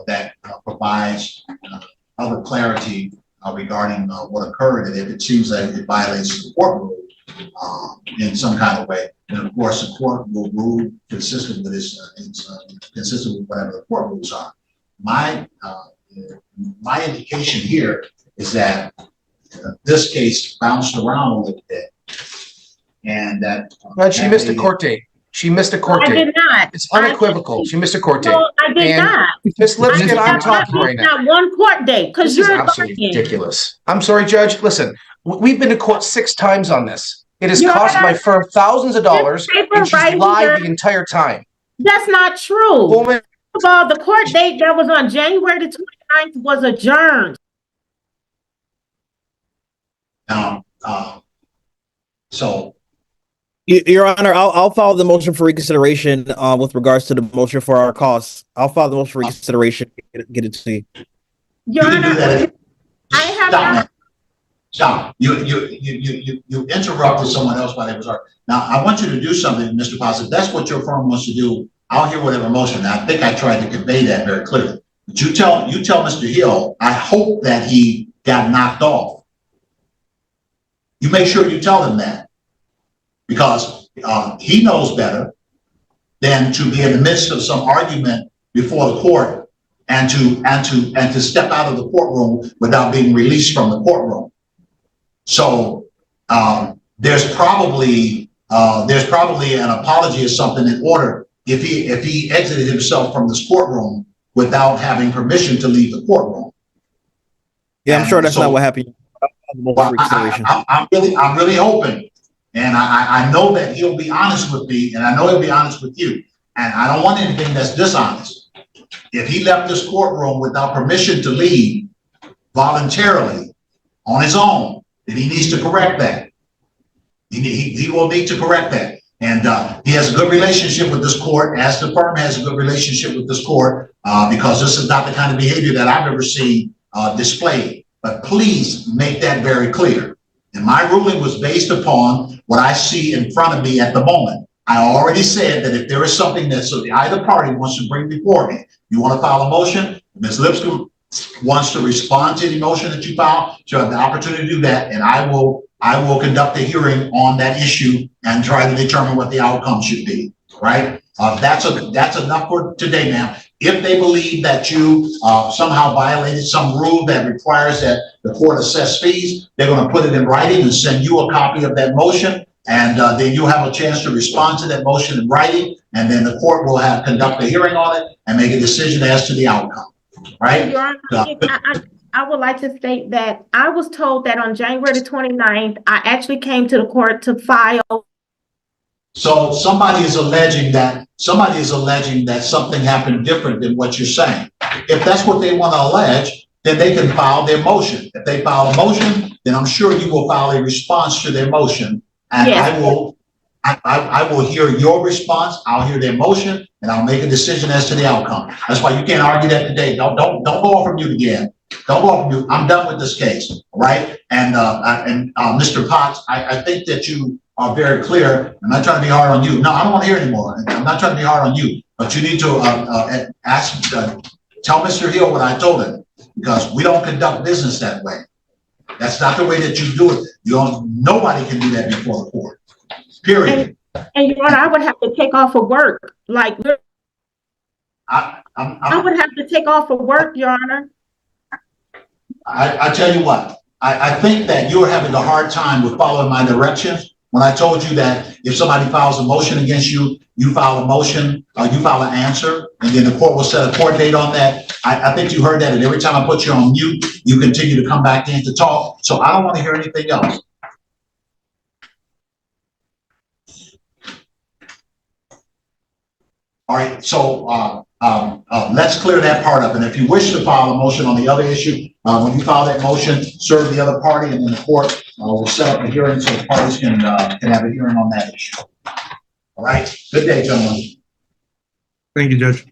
that provides other clarity regarding what occurred, and if it seems that it violates the court rule in some kind of way, then of course the court will rule consistent with consistent with whatever the court rules are. My indication here is that this case bounced around a little bit, and that she missed a court date. She missed a court date. I did not. It's unequivocal. She missed a court date. No, I did not. Ms. Lipscomb, I'm talking right now. Not one court date, because This is you're absolutely ridiculous. I'm sorry, Judge. Listen, we've been to court 6 times on this. It has cost my firm thousands of dollars, and she's lied the entire time. That's not true. Woman. First of all, the court date that was on January the 29th was adjourned. now, so Your Honor, I'll follow the motion for reconsideration with regards to the motion for our costs. I'll follow the motion for reconsideration. Get it to you. Your you can do Honor, that. I have Stop now. Stop. You interrupted someone else while they was arguing. Now, I want you to do something, Mr. Potts. If that's what your firm wants to do, I'll hear whatever motion. Now, I think I tried to convey that very clearly. But you tell Mr. Hill, I hope that he got knocked off. You make sure you tell him that, because he knows better than to be in the midst of some argument before the court and to step out of the courtroom without being released from the courtroom. So there's probably an apology or something in order if he exited himself from this courtroom without having permission to leave the courtroom. Yeah, I'm sure that's not what happened. Well, I'm really hoping, and I know that he'll be honest with me, and I know he'll be honest with you, and I don't want anything that's dishonest. If he left this courtroom without permission to leave voluntarily on his own, then he needs to correct that. He will need to correct that. And he has a good relationship with this court, as the firm has a good relationship with this court, because this is not the kind of behavior that I've ever seen displayed. But please make that very clear. And my ruling was based upon what I see in front of me at the moment. I already said that if there is something that either party wants to bring before me, you want to file a motion, Ms. Lipscomb wants to respond to any motion that you file, she'll have the opportunity to do that, and I will conduct a hearing on that issue and try to determine what the outcome should be, right? That's enough for today, ma'am. If they believe that you somehow violated some rule that requires that the court assess fees, they're going to put it in writing and send you a copy of that motion, and then you'll have a chance to respond to that motion in writing, and then the court will conduct a hearing on it and make a decision as to the outcome, right? Your Honor, I would like to state that I was told that on January the 29th, I actually came to the court to file. So somebody is alleging that something happened different than what you're saying. if that's what they want to allege, then they can file their motion. If they file a motion, then I'm sure you will file a response to their motion. And Yes. I will hear your response, I'll hear their motion, and I'll make a decision as to the outcome. That's why you can't argue that today. Don't go off of mute again. Don't go off of mute. I'm done with this case, all right? And Mr. Potts, I think that you are very clear. I'm not trying to be hard on you. No, I don't want to hear anymore. I'm not trying to be hard on you, but you need to tell Mr. Hill what I told him, because we don't conduct business that way. That's not the way that you do it. Nobody can do that before the court. Period. And Your Honor, I would have to take off of work. Like, I would have to take off of work, Your Honor. I tell you what, I think that you're having a hard time with following my directions. When I told you that if somebody files a motion against you, you file a motion, you file an answer, and then the court will set a court date on that. I think you heard that, and every time I put you on mute, you continue to come back in to talk. So I don't want to hear anything else. All right, so let's clear that part up. And if you wish to file a motion on the other issue, when you file that motion, serve the other party, and then the court will set up a hearing so the parties can have a hearing on that issue. All right, good day, gentlemen. Thank you, Judge.